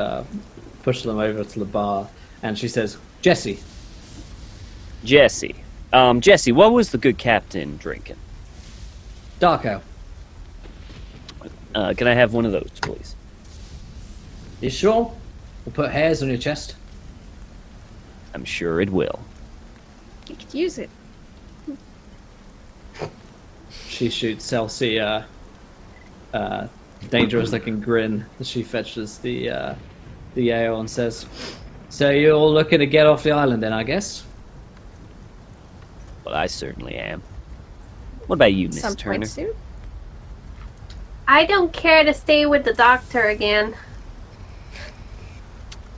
pushes them over to the bar. And she says, Jesse. Jesse, what was the good captain drinking? Dark ale. Can I have one of those, please? You sure? We'll put hairs on your chest. I'm sure it will. You could use it. She shoots Elsie a dangerous-looking grin as she fetches the ale and says, "So you're all looking to get off the island then, I guess?" Well, I certainly am. What about you, Miss Some Turner? point soon. I don't care to stay with the doctor again.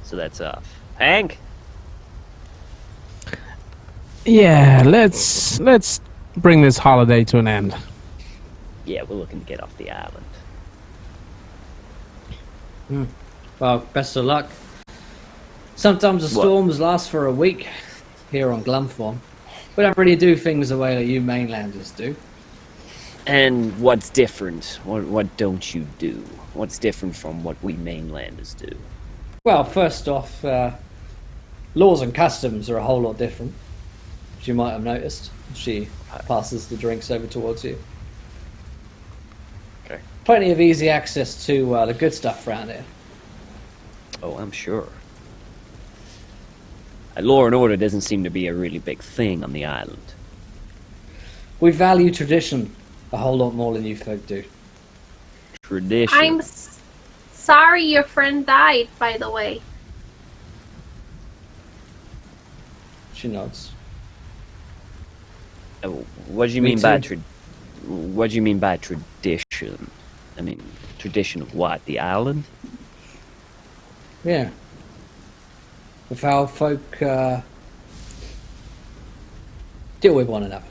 So that's off. Hank? Yeah, let's bring this holiday to an end. Yeah, we're looking to get off the island. Well, best of luck. Sometimes the What? storms last for a week here on Glumthorne. We don't really do things the way that you mainlanders do. And what's different? What don't you do? What's different from what we mainlanders do? Well, first off, laws and customs are a whole lot different, as you might have noticed. She passes the drinks over towards you. Okay. Plenty of easy access to the good stuff around here. Oh, I'm sure. Law and order doesn't seem to be a really big thing on the island. We value tradition a whole lot more than you folk do. Tradition. I'm sorry your friend died, by the way. She nods. What do you Me mean by too. what do you mean by tradition? I mean, tradition of what? The island? Yeah. Of how folk deal with one another.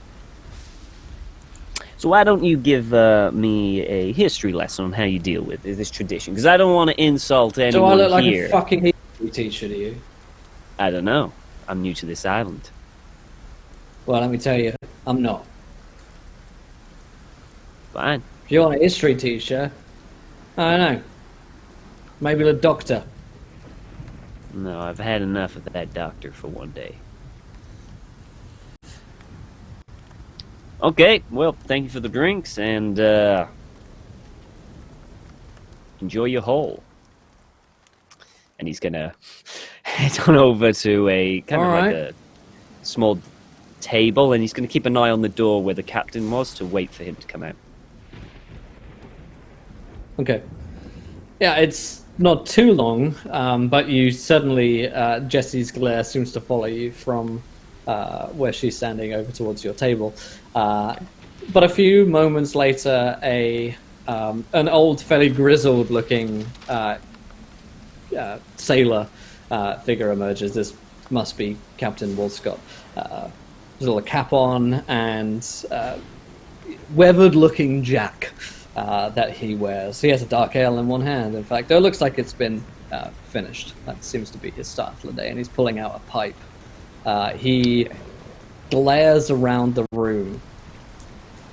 So why don't you give me a history lesson on how you deal with this tradition? Because I don't want to insult anyone Do I look like here. a fucking history teacher to you? I don't know. I'm new to this island. Well, let me tell you, I'm not. Fine. If you want a history teacher, I don't know. Maybe the doctor. No, I've had enough of that doctor for one day. Okay, well, thank you for the drinks, and enjoy your hole. And he's gonna head on over to a kind of like a small table, and he's gonna keep an eye on the door where the captain was to wait for him to come out. Okay. Yeah, it's not too long, but you suddenly, Jessie's glare seems to follow you from where she's standing over towards your table. But a few moments later, an old, fairly grizzled-looking sailor figure emerges. This must be Captain Walscott. There's a little cap on and weathered-looking jack that he wears. He has a dark ale in one hand, in fact. Though it looks like it's been finished. That seems to be his start for the day, and he's pulling out a pipe. He glares around the room,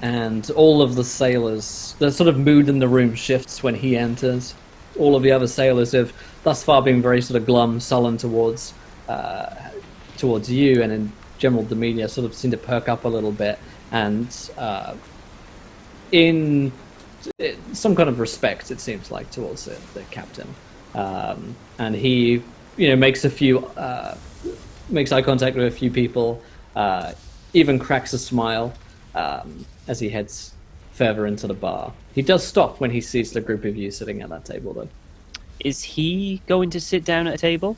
and all of the sailors, the sort of mood in the room shifts when he enters. All of the other sailors have thus far been very sort of glum, sullen towards you, and in general demeanor sort of seem to perk up a little bit, and in some kind of respect, it seems like, towards the captain. And he, makes makes eye contact with a few people, even cracks a smile as he heads further into the bar. He does stop when he sees the group of you sitting at that table, though. Is he going to sit down at a table?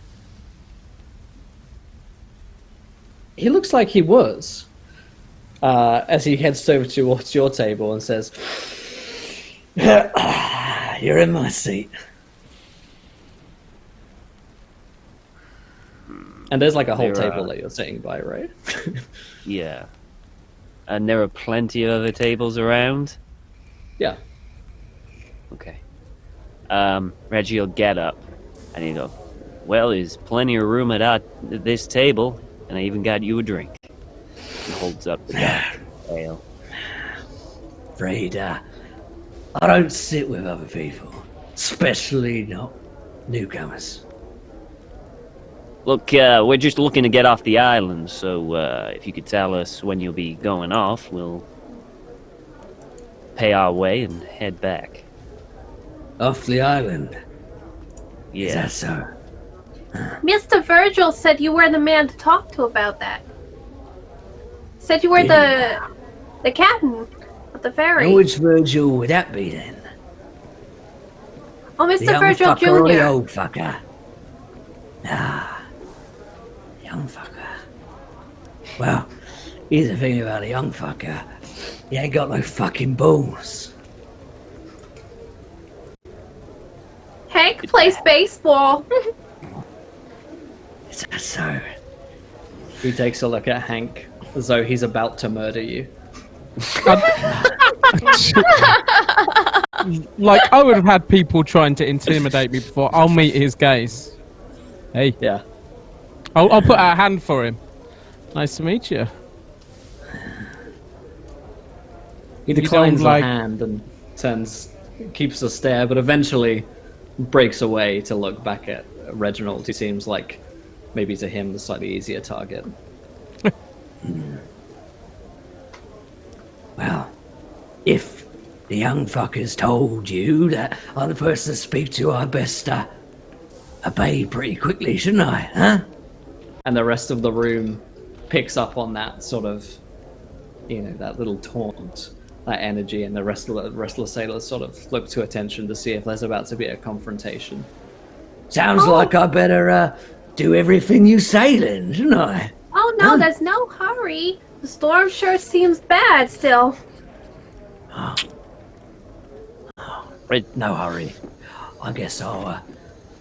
He looks like he was. As he heads over towards your table and says, "You're in my seat." And there's like a whole table that you're sitting by, right? Yeah. And there are plenty of other tables around? Yeah. Okay. Reggie will get up and he'll go, "Well, there's plenty of room at this table, and I even got you a drink." He holds up the dark ale. Afraid, I don't sit with other people, especially not newcomers. Look, we're just looking to get off the island, so if you could tell us when you'll be going off, we'll pay our way and head back. Off the island? Yeah. Is that so? Mr. Virgil said you were the man to talk to about that. Said you were the captain of the ferry. And which Virgil would that be then? Oh, The Mr. young Virgil fucker or the Jr. old fucker? Young fucker. Well, here's the thing about a young fucker. He ain't got no fucking balls. Hank plays baseball. Is that so? He takes a look at Hank as though he's about to murder you. Like, I would have had people trying to intimidate me before. I'll meet his gaze. Hey. Yeah. I'll put out a hand for him. Nice to meet you. He declines don't like- the hand and keeps a stare, but eventually breaks away to look back at Reginald, who seems like maybe to him the slightly easier target. Well, if the young fuckers told you that I'm the person to speak to, I best obey pretty quickly, shouldn't I, huh? And the rest of the room picks up on that sort of, that little taunt, that energy, and the rest of the sailors sort of look to attention to see if there's about to be a confrontation. Sounds like I better do everything you say then, shouldn't I? Oh no, there's no hurry. The storm sure seems bad still. No hurry. I guess I'll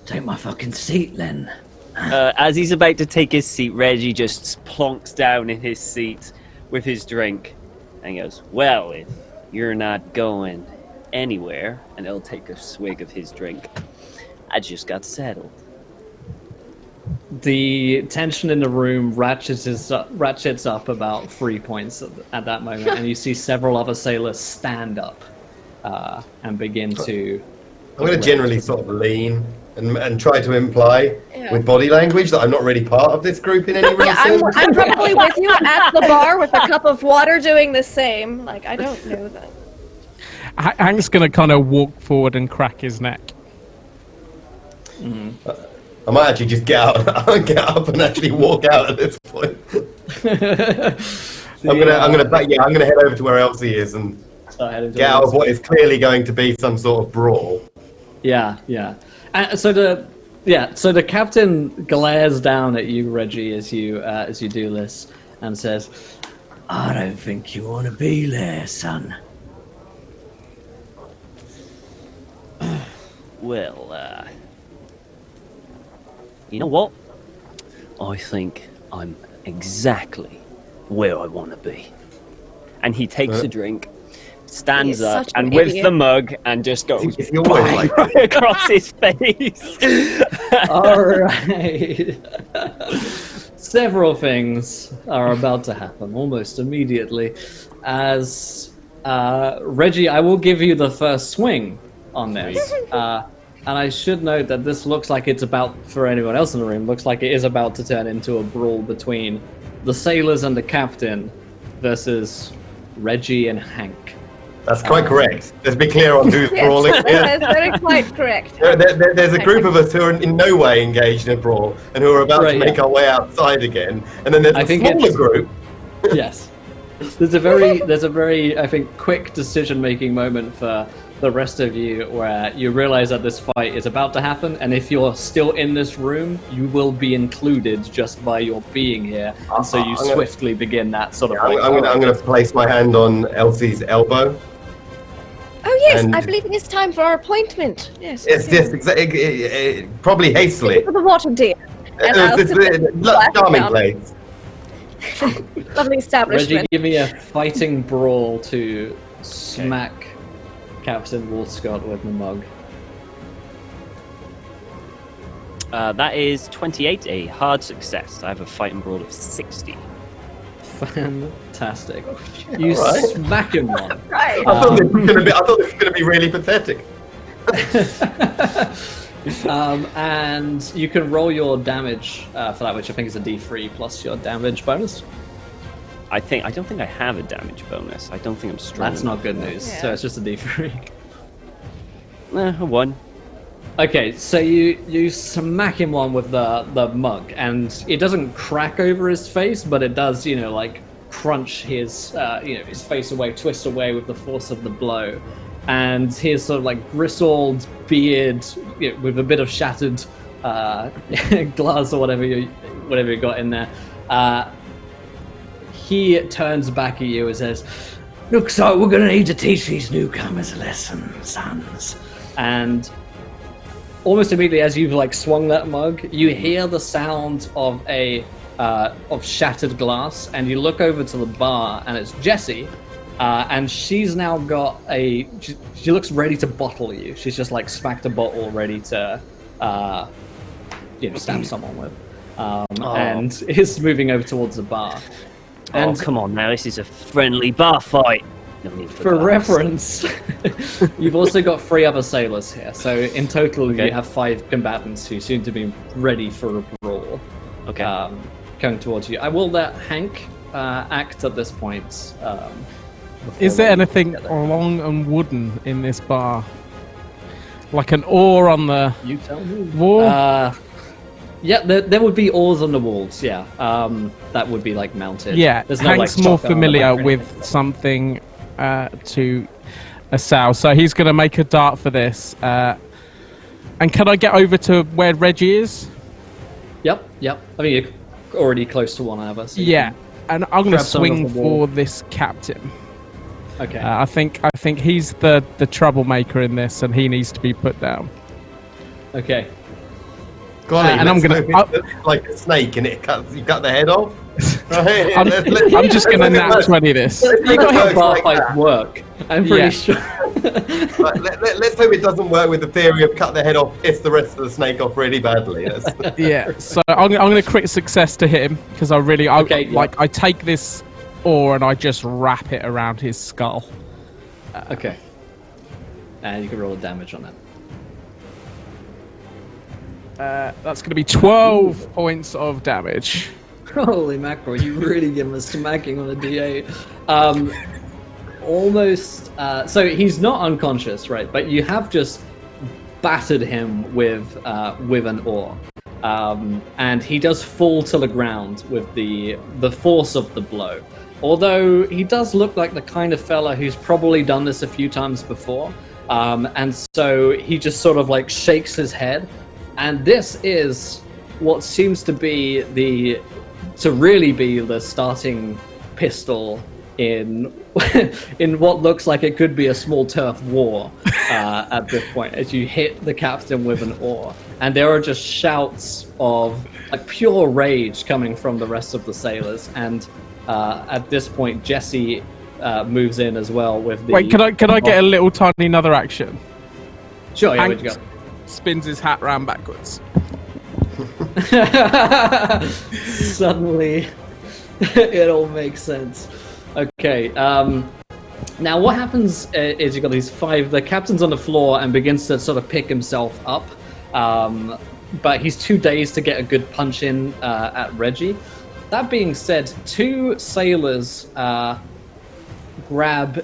take my fucking seat then. As he's about to take his seat, Reggie just plonks down in his seat with his drink and goes, "Well, if you're not going anywhere," and he'll take a swig of his drink, "I just got settled." The tension in the room ratchets up about 3 points at that moment, and you see several other sailors stand up and begin to... I'm going to generally sort of lean and try to imply with body language that I'm not really part of this group in any real Yeah, sense. I'm probably with you at the bar with a cup of water doing the same. Like, I don't know that. Hank's gonna kind of walk forward and crack his neck. I might actually just get up and actually walk out at this point. I'm gonna head over to where Elsie is and get out of what is clearly going to be some sort of brawl. Yeah. So the captain glares down at you, Reggie, as you do this, and says, I don't think you want to be there, son. Well, you know what? I think I'm exactly where I want to be. And he takes a drink, stands He's up, such an and with idiot. the mug, and just goes If you're like right across his face. all right. Several things are about to happen almost immediately. As Reggie, I will give you the first swing on this. And I should note that this looks like it's about, for anyone else in the room, looks like it is about to turn into a brawl between the sailors and the captain versus Reggie and Hank. That's quite correct. Let's be clear on who's brawling here. That's very quite correct. There's a group of us who are in no way engaged in a brawl and who are about to make our way outside again. And then there's a smaller group. Yes. There's a very, I think, quick decision-making moment for the rest of you where you realize that this fight is about to happen, and if you're still in this room, you will be included just by your being here, and so you swiftly begin that sort of. I'm going to place my hand on Elsie's elbow. Oh yes, And- I believe it is time for our appointment. Yes. Yes, exactly. Probably hastily. For the water, dear. And I'll It's sit a charming place. Lovely establishment. Reggie, give me a fighting brawl to smack Captain Walscott with the mug. That is 28, a hard success. I have a fighting brawl of 60. Fantastic. You All right. smack him one. Right. I thought this was going to be really pathetic. And you can roll your damage for that, which I think is a D3 plus your damage bonus. I don't think I have a damage bonus. I don't think I'm strong. That's not good news. Yeah. So it's just a D3. A 1. Okay, so you smack him one with the mug, and it doesn't crack over his face, but it does, like crunch his his face away, twist away with the force of the blow, and his sort of like bristled beard with a bit of shattered glass or whatever you got in there. He turns back at you and says, "Looks like we're going to need to teach these newcomers a lesson, sons." And almost immediately, as you've like swung that mug, you hear the sound of of shattered glass, and you look over to the bar, and it's Jessie, and she's now got she looks ready to bottle you. She's just like smacked a bottle, ready to stab someone with, and is moving over towards the bar. And come on now, this is a friendly bar fight. No need for glass. reference, you've also got 3 other sailors here, so in total you have 5 combatants who seem to be ready for a brawl. Okay. Coming towards you. I will let Hank act at this point. Is there anything long and wooden in this bar? Like an oar on the You tell me. wall? Yeah, there would be oars on the walls. Yeah, that would be like mounted. Yeah, There's no, Hank's like, more shotgun on the familiar back or with anything. something to assail, so he's going to make a dart for this. And can I get over to where Reggie is? Yep. I mean, you're already close to one another. So you Yeah, and I'm going to grab someone swing off the wall. for this captain. can- Okay. I think he's the troublemaker in this, and he needs to be put down. Okay. Golly, and I'm let's gonna- hope it's like a snake and you cut the head off. Right? I'm just going to nat 20 this. You got how Works bar like fights that. work. I'm pretty Yeah. sure. Let's hope it doesn't work with the theory of cut the head off, piss the rest of the snake off really badly. Yeah, so I'm going to crit success to hit him because I take this oar and I just wrap it around his skull. Okay. And you can roll damage on that. That's going to be 12 points of damage. Holy mackerel, you really give him a smacking on a D8. Almost. So he's not unconscious, right? But you have just battered him with an oar. And he does fall to the ground with the force of the blow. Although he does look like the kind of fella who's probably done this a few times before. And so he just sort of like shakes his head. And this is what seems to be really be the starting pistol in what looks like it could be a small turf war at this point, as you hit the captain with an oar. And there are just shouts of like pure rage coming from the rest of the sailors. And at this point, Jesse moves in as well with the... Wait, can I get a little tiny another action? Sure, yeah, Hank where'd you go? spins his hat round backwards. Suddenly, it all makes sense. Okay, now what happens is you've got these 5, the captain's on the floor and begins to sort of pick himself up, but he's too dazed to get a good punch in at Reggie. That being said, 2 sailors grab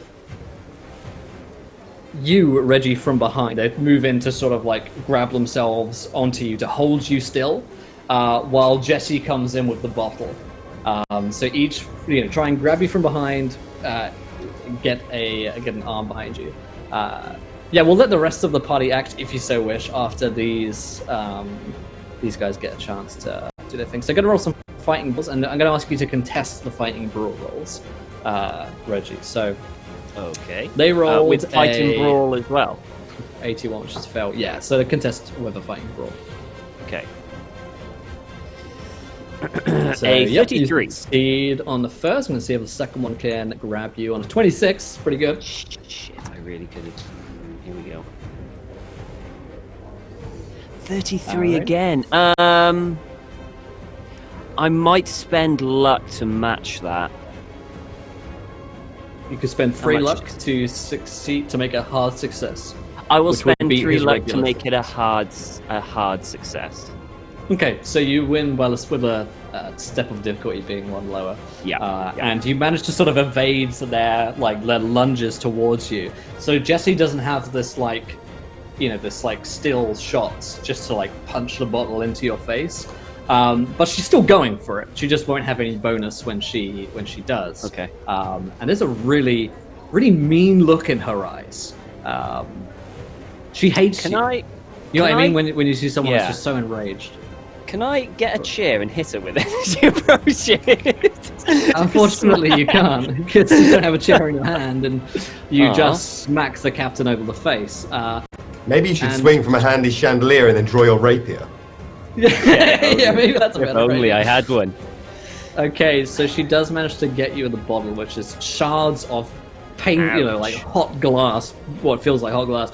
you, Reggie, from behind. They move in to sort of like grab themselves onto you to hold you still, while Jesse comes in with the bottle. So each, try and grab you from behind, get an arm behind you. We'll let the rest of the party act if you so wish after these guys get a chance to do their thing. So I'm going to roll some fighting balls, and I'm going to ask you to contest the fighting brawl rolls, Reggie. So Okay. they rolled with fighting brawl as well. 81, which is fail. Yeah, so they contest with a fighting brawl. Okay. So, A you 33. succeed on the first. I'm going to see if the second one can grab you on a 26. Pretty good. Shit, I really could have. Here we go. 33 Alright. again. I might spend luck to match that. You could spend 3 much? luck to succeed, to make a hard success. I will Which would spend beat 3 his luck to regular make it a hard success. Okay, so you win well with a step of difficulty being 1 lower. Yeah. And you manage to sort of evade their lunges towards you. So Jesse doesn't have this still shots just to punch the bottle into your face. But she's still going for it. She just won't have any bonus when she does. Okay. And there's a really, really mean look in her eyes. She hates you. You know what I mean? When you see someone that's just so enraged. Can I get a chair and hit her with it as you approach it? Unfortunately, you can't, because you don't have a chair in your hand, and you just smack the captain over the face. Maybe you should And- swing from a handy chandelier and then draw your rapier. Yeah, maybe that's a If better only idea. I had one. Okay, so she does manage to get you in the bottle, which is shards of paint, Ouch. hot glass, what feels like hot glass,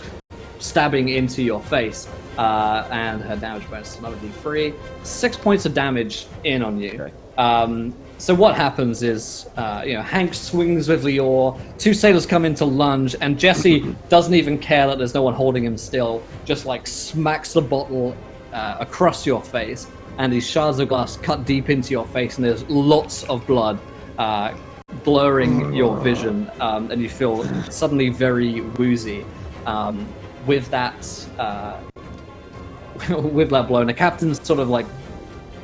stabbing into your face. And her damage bonus is another d3. 6 points of damage in on you. Okay. So what happens is, Hank swings with the oar, 2 sailors come in to lunge, and Jesse doesn't even care that there's no one holding him still, just smacks the bottle across your face, and these shards of glass cut deep into your face, and there's lots of blood blurring your vision, and you feel suddenly very woozy. With that blow, and the captain's sort of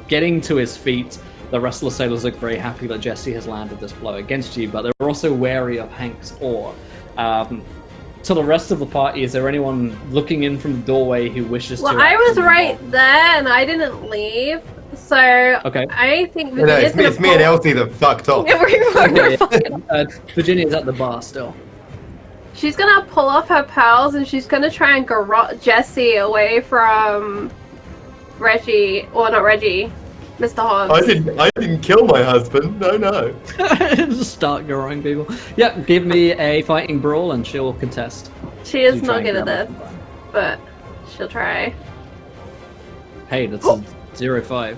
getting to his feet. The rest of the sailors look very happy that Jesse has landed this blow against you, but they're also wary of Hank's oar. To the rest of the party, is there anyone looking in from the doorway who wishes to? Well, I was right there and I didn't leave, so Okay. I think No, it's me and Elsie that fucked off. Virginia's at the bar still. She's gonna pull off her pearls and she's gonna try and garrote Jesse away from Reggie, or not Reggie, Mr. Hobbs. I didn't kill my husband. No. Just start garroting people. Yeah, give me a fighting brawl and she'll contest. She is You try not and good at grab this, her. but she'll try. Hey, that's a 0-5.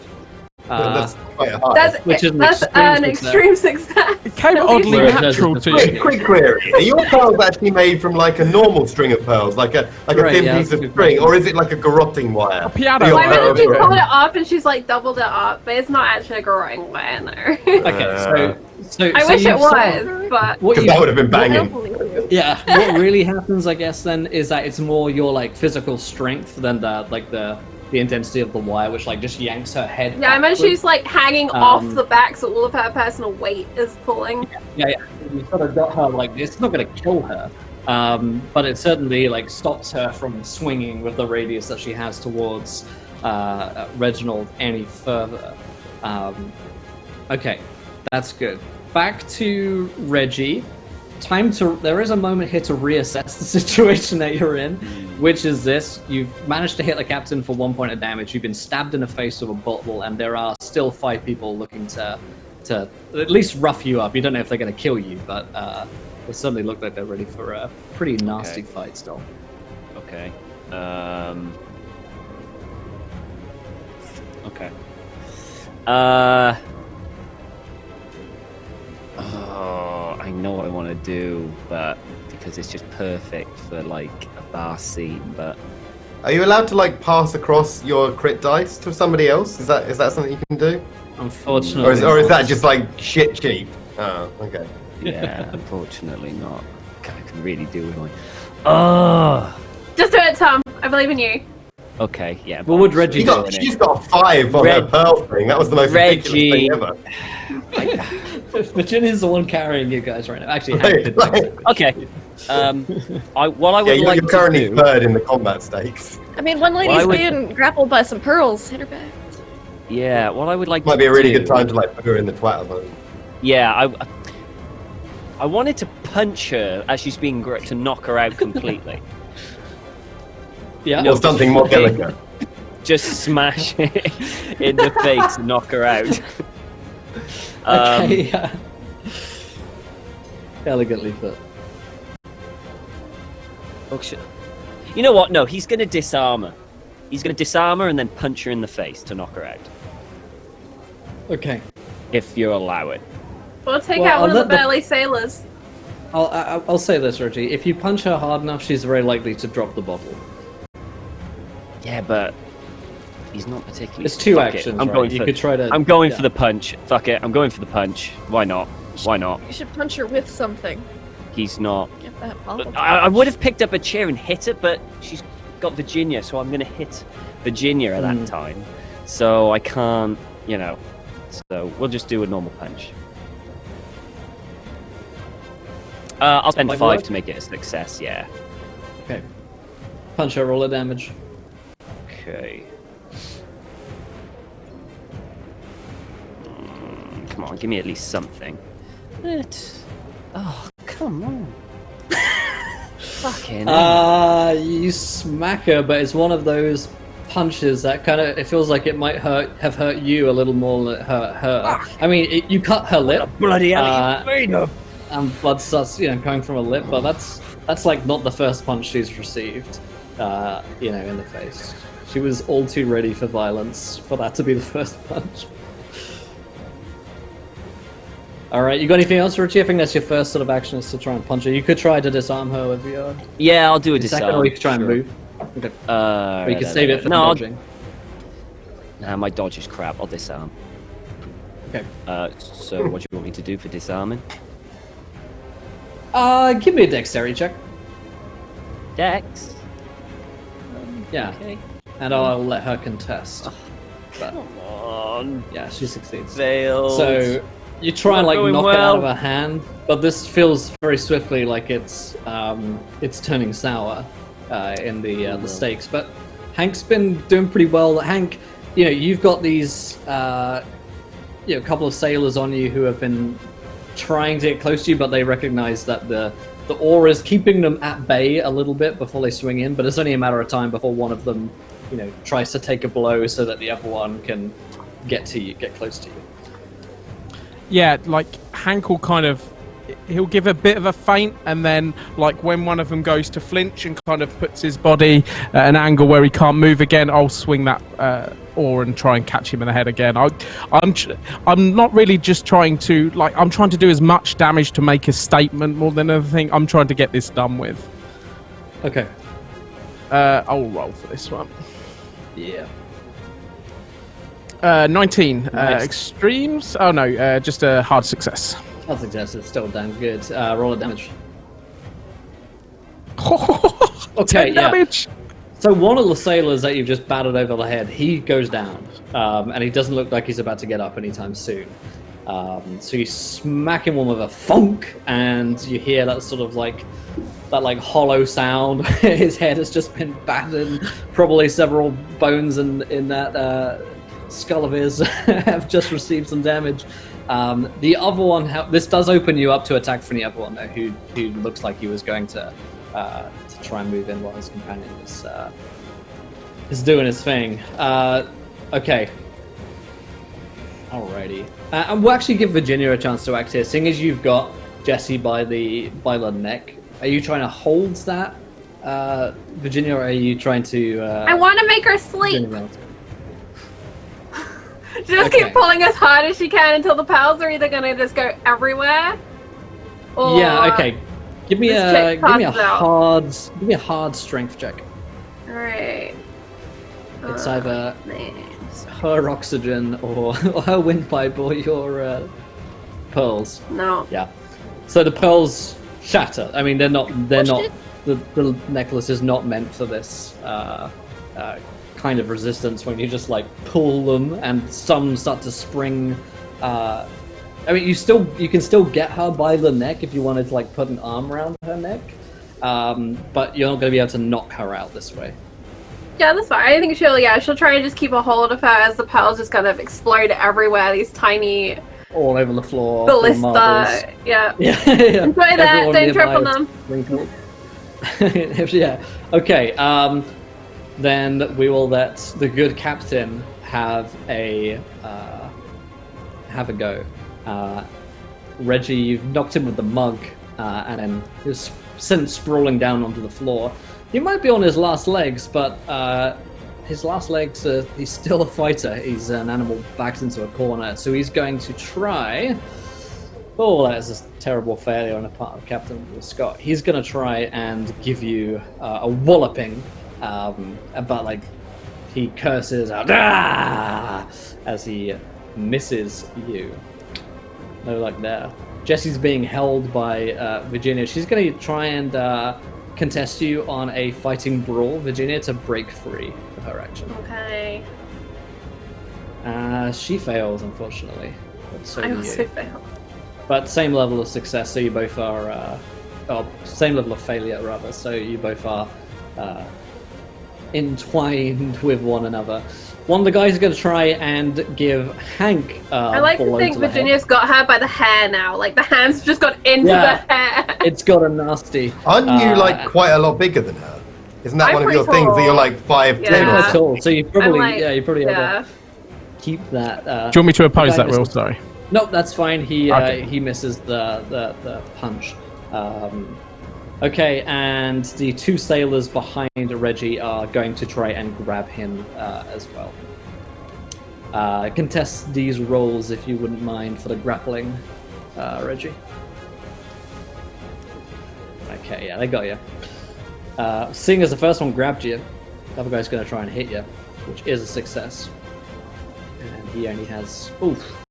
That's quite hard. Which is an That's extreme an success. extreme success. It came At oddly least- natural to Quick, you. quick query. Are your pearls actually made from a normal string of pearls, like a Right, thin yeah, piece that's of a good string, question. or is it like a garroting wire? A piano Your Well, I wire. imagine she pearls- pulled it off and she's doubled it up, but it's not actually a garroting wire, no. Okay, so I so wish you it saw- was, but What Because you, that would have been banging. yeah, what really happens, I guess, then is that it's more your physical strength than the intensity of the wire, which just yanks her head. yeah, I imagine backwards. she's hanging off the back, so all of her personal weight is pulling. Yeah. You sort of got her it's not going to kill her, but it certainly stops her from swinging with the radius that she has towards Reginald any further. Okay, that's good. Back to Reggie. There is a moment here to reassess the situation that you're in, which is this. You've managed to hit the captain for 1 point of damage. You've been stabbed in the face with a bottle, and there are still 5 people looking to at least rough you up. You don't know if they're going to kill you, but they certainly look like they're ready for a pretty nasty fight still. Okay. Okay. Oh, I know what I want to do, but because it's just perfect for a bar scene. But Are you allowed to pass across your crit dice to somebody else? Is that something you can do? Unfortunately, Or is that just shit cheap? Oh, okay. yeah, unfortunately not. God, I can really do with one. Oh. Just do it, Tom. I believe in you. Okay, yeah. What would Reggie do? She's got 5 on her pearl thing. That was the most ridiculous thing ever. Virginia's the one carrying you guys right now. Actually, Okay. What I would yeah, like you're currently to do... third in the combat stakes. I mean, one lady's being grappled by some pearls. Hit her back. Yeah, what I would like Might to be a really do... good time to like put her in the twat zone. Yeah, I wanted to punch her as she's being to knock her out completely. Yeah. Or something more delicate. Just smash it in the face and knock her out. Okay, yeah. Elegantly put. Oh, shit. You know what? No, he's going to disarm her. He's going to disarm her and then punch her in the face to knock her out. Okay. If you allow it. We'll take out one of the burly sailors. I'll say this, Reggie. If you punch her hard enough, she's very likely to drop the bottle. Yeah, but he's not particularly... It's 2 actions, I'm right? going You for, could try to... I'm going for the punch. Fuck it, I'm going for the punch. Why not? Why not? You should punch her with something. He's not... Get that bottle. I would have picked up a chair and hit it, but she's got Virginia, so I'm going to hit Virginia at that time. So I can't, you know... So we'll just do a normal punch. I'll spend 5 to make it a success, yeah. Okay. Punch her, roll a damage. Okay. Come on, give me at least something. Oh, come on. Fucking you smack her, but it's one of those punches that kind of, it feels like it might have hurt you a little more than it hurt her. I mean, you cut her lip. Bloody hell, and blood starts, coming from her lip, but that's like not the first punch she's received, in the face. She was all too ready for violence for that to be the first punch. Alright, you got anything else, Richie? I think that's your first sort of action, is to try and punch her. You could try to disarm her with your... Yeah, I'll do a disarm. Second, or you could try and move. Okay. Or you can save it for dodging. Nah, my dodge is crap. I'll disarm. Okay. So what do you want me to do for disarming? Give me a dexterity check. Dex? Yeah. Okay. And I'll let her contest. But, Come on. yeah, she succeeds. Failed. So you try and Not like going knock it out of well. her hand, but this feels very swiftly like it's turning sour in the stakes. But Hank's been doing pretty well. Hank, you've got these couple of sailors on you who have been trying to get close to you, but they recognize that the aura is keeping them at bay a little bit before they swing in. But it's only a matter of time before one of them, tries to take a blow so that the other one can get close to you. Yeah, like Hank will he'll give a bit of a feint, and then like when one of them goes to flinch and kind of puts his body at an angle where he can't move again, I'll swing that oar and try and catch him in the head again. I'm not really just trying to I'm trying to do as much damage to make a statement more than anything. I'm trying to get this done with. Okay. I'll roll for this one. Yeah. 19. Nice. Extremes? Oh no, just a hard success. I suggest it's still damn good. Roll a damage. 10 damage. So one of the sailors that you've just battered over the head, he goes down, and he doesn't look like he's about to get up anytime soon. So you smack him one with a thunk, and you hear that sort of that hollow sound. His head has just been battered. Probably several bones in that skull of his have just received some damage. The other one, this does open you up to attack from the other one, though, who looks like he was going to try and move in while his companion is doing his thing. Okay. Alrighty. And we'll actually give Virginia a chance to act here, seeing as you've got Jesse by the neck. Are you trying to hold that, Virginia, or are you trying to... I want to make her sleep. Just keep pulling as hard as she can until the pals are either going to just go everywhere, or... Yeah, okay. Give me a out. hard strength check. Alright. It's either Names. her oxygen or her windpipe or your pearls. No. Yeah. So the pearls shatter. I mean, they're not. The necklace is not meant for this kind of resistance when you just like pull them, and some start to spring. I mean, you can still get her by the neck if you wanted to like put an arm around her neck, but you're not going to be able to knock her out this way. Yeah, that's fine. I think she'll try and just keep a hold of her as the pearls just kind of explode everywhere. These tiny all over the floor. ballista. Yeah. Yeah. Enjoy that. Don't trip on them. Yeah. Okay. Then we will let the good captain have a go. Reggie, you've knocked him with the mug, and then he's sent sprawling down onto the floor. He might be on his last legs, but his last legs, he's still a fighter. He's an animal backed into a corner, so he's going to try. Oh, that is a terrible failure on the part of Captain Walscott. He's going to try and give you a walloping, but like he curses out as he misses you. No luck there. Jesse's being held by Virginia. She's going to try and contest you on a fighting brawl, Virginia, to break free for her action. Okay. She fails, unfortunately. But so I do also you. fail. But same level of success, so you both are... same level of failure, rather, so you both are entwined with one another. One of the guys is going to try and give Hank I like to think Virginia's got her by the hair now. Like, the hands just got into the hair. It's got a nasty... Aren't you like quite a lot bigger than her? Isn't that I'm one of your pretty things that you're tall. like 5'10" Yeah. or Not something? at all. So you probably, you probably have Yeah. to keep that. Do you want me to oppose that misses- roll? Sorry. Nope, that's fine. He Okay. he misses the punch. Okay, and the two sailors behind Reggie are going to try and grab him as well. Contest these rolls if you wouldn't mind for the grappling, Reggie. Okay, yeah, they got you. Seeing as the first one grabbed you, the other guy's going to try and hit you, which is a success. And he only has,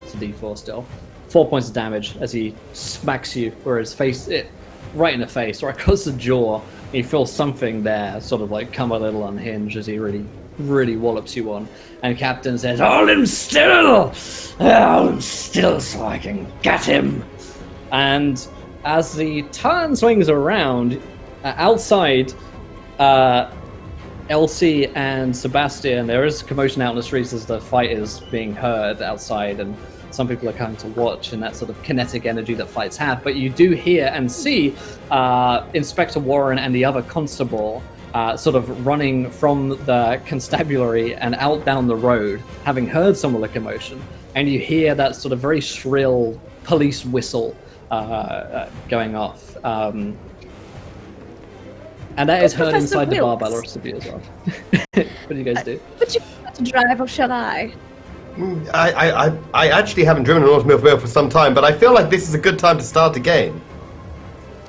it's a D4 still. 4 points of damage as he smacks you, or his face, right in the face, right across the jaw. And you feel something there sort of like come a little unhinged as he really wallops you on. And Captain says, "Hold him still! Hold him still so I can get him!" And as the turn swings around, outside, Elsie and Sebastian, there is commotion out in the streets as the fight is being heard outside, and some people are coming to watch, and that sort of kinetic energy that fights have. But you do hear and see Inspector Warren and the other constable sort of running from the constabulary and out down the road, having heard some of the commotion. And you hear that sort of very shrill police whistle going off. And that is heard Professor inside the bar by the Wilkes. rest of you as well. What do you guys do? Would you like to drive or shall I? I actually haven't driven an automobile for some time, but I feel like this is a good time to start a game.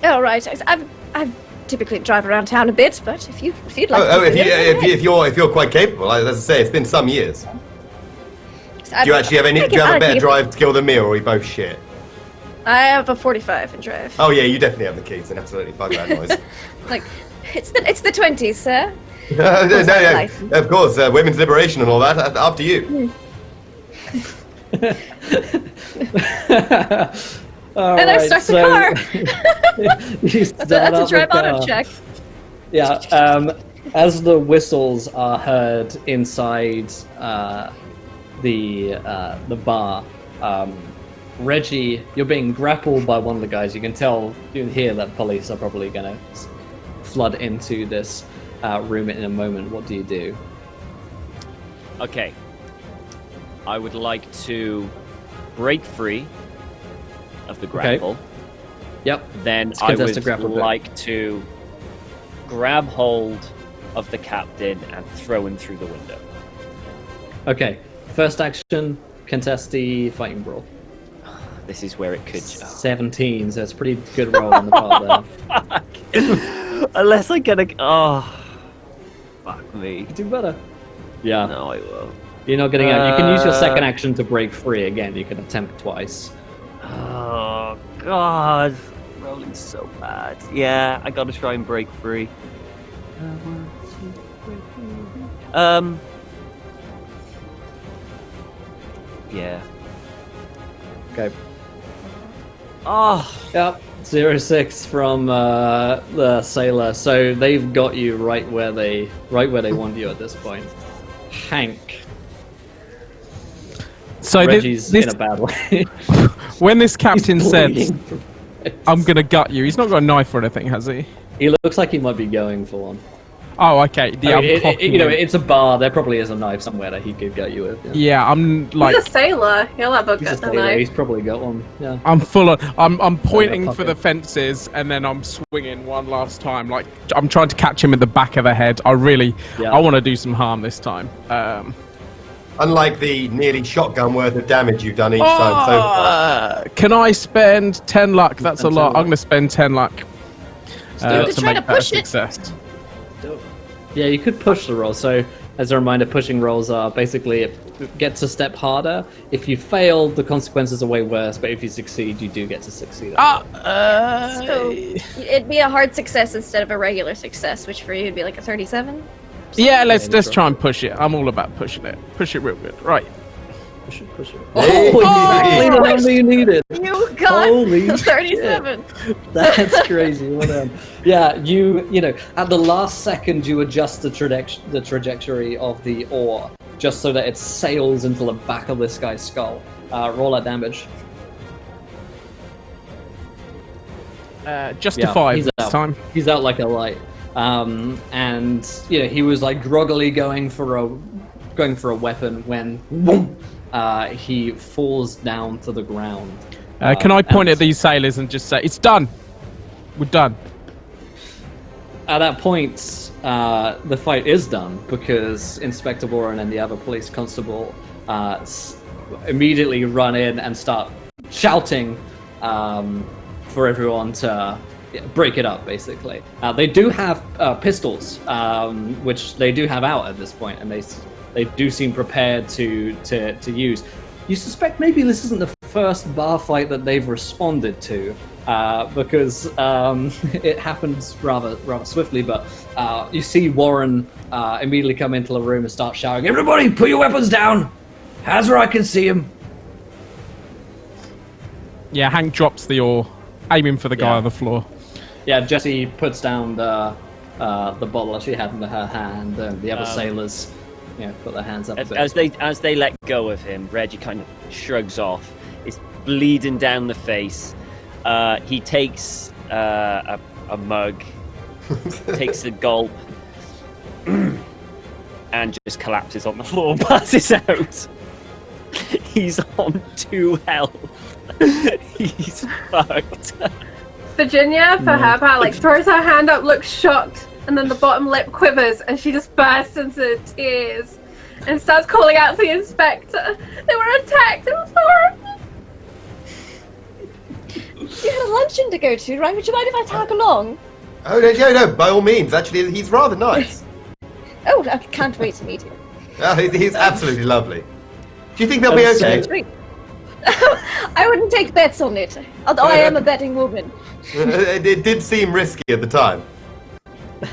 Oh, right. I've typically drive around town a bit, but if you'd like to. If you're quite capable, as I say, it's been some years. Do you actually have any? Do you have a better drive skill than me, or are we both shit? I have a 45 in drive. Oh yeah, you definitely have the keys, and absolutely fuck that noise. Like, it's the 20s, sir. No, of course, women's liberation and all that. Up to you. And I start the car. You start That's a up drive the auto car. check. Yeah, as the whistles are heard inside the bar, Reggie, you're being grappled by one of the guys. You can hear that police are probably going to flood into this room in a moment. What do you do? Okay. I would like to break free of the grapple. Yep. Then Let's I contest a would grapple check. like to grab hold of the captain and throw him through the window. Okay. First action, contest the fighting brawl. This is where it could. 17, so it's a pretty good roll on the part there. Unless I get a. Oh. Fuck me. You do better. Yeah. No, I will. You're not getting out. You can use your second action to break free again. You can attempt twice. Oh, God. Rolling so bad. Yeah, I gotta try and break free. Yeah. Okay. Oh, Yep. 06 from the sailor. So they've got you right where they want you at this point. Hank. So Reggie's in a bad way. when this captain said, Bleeding from face. "I'm gonna gut you," he's not got a knife or anything, has he? He looks like he might be going for one. Oh, okay. Yeah, I mean, I'm cocking him. it's a bar. There probably is a knife somewhere that he could gut you with. Yeah. Yeah, I'm like, He's a sailor. He'll have a He's a good sailor, knife. he's probably got one. Yeah. I'm full on. I'm pointing pocket. for the fences, and then I'm swinging one last time. Like I'm trying to catch him in the back of the head. I want to do some harm this time. Unlike the nearly shotgun worth of damage you've done each time so far. Can I spend 10 luck? That's a Spend lot. 10 luck. I'm going to spend 10 luck do it. to Try make to that a push it. success. Yeah, you could push the roll. So, as a reminder, pushing rolls are basically it gets a step harder. If you fail, the consequences are way worse. But if you succeed, you do get to succeed. So it'd be a hard success instead of a regular success, which for you would be like a 37. Yeah, let's try and push it. I'm all about pushing it. Push it real good. Right. Push it. Hey! Exactly the number you needed. You got Holy 37. That's crazy. Well done. Yeah, you know, at the last second, you adjust the trajectory of the oar just so that it sails into the back of this guy's skull. Roll that damage. Justify he's this out. time. He's out like a light. And you know, he was like groggily going for a weapon when boom, he falls down to the ground. Can I point and at these sailors and just say, "It's done. We're done." At that point, the fight is done because Inspector Warren and the other police constable immediately run in and start shouting for everyone to break it up, basically. They do have pistols, which they do have out at this point, and they do seem prepared to use. You suspect maybe this isn't the first bar fight that they've responded to, because it happens rather swiftly. But you see Warren immediately come into the room and start shouting, "Everybody, put your weapons down! Hazard, I can see him!" Yeah, Hank drops the oar, aiming for the guy Yeah. on the floor. Yeah, Jessie puts down the bottle that she had in her hand, and the other sailors, put their hands up. a bit. as they let go of him, Reggie kind of shrugs off. It's bleeding down the face. He takes a mug, takes a gulp, and just collapses on the floor, passes out. He's on 2 health. He's fucked. Virginia, for her part, throws her hand up, looks shocked, and then the bottom lip quivers, and she just bursts into tears and starts calling out to the inspector. They were attacked. It was horrible. You had a luncheon to go to, right? Would you mind if I tag along? Oh, no, by all means. Actually, he's rather nice. Oh, I can't wait to meet you. He's absolutely lovely. Do you think they'll be okay? Sweet. I wouldn't take bets on it, although I am a betting woman. It did seem risky at the time.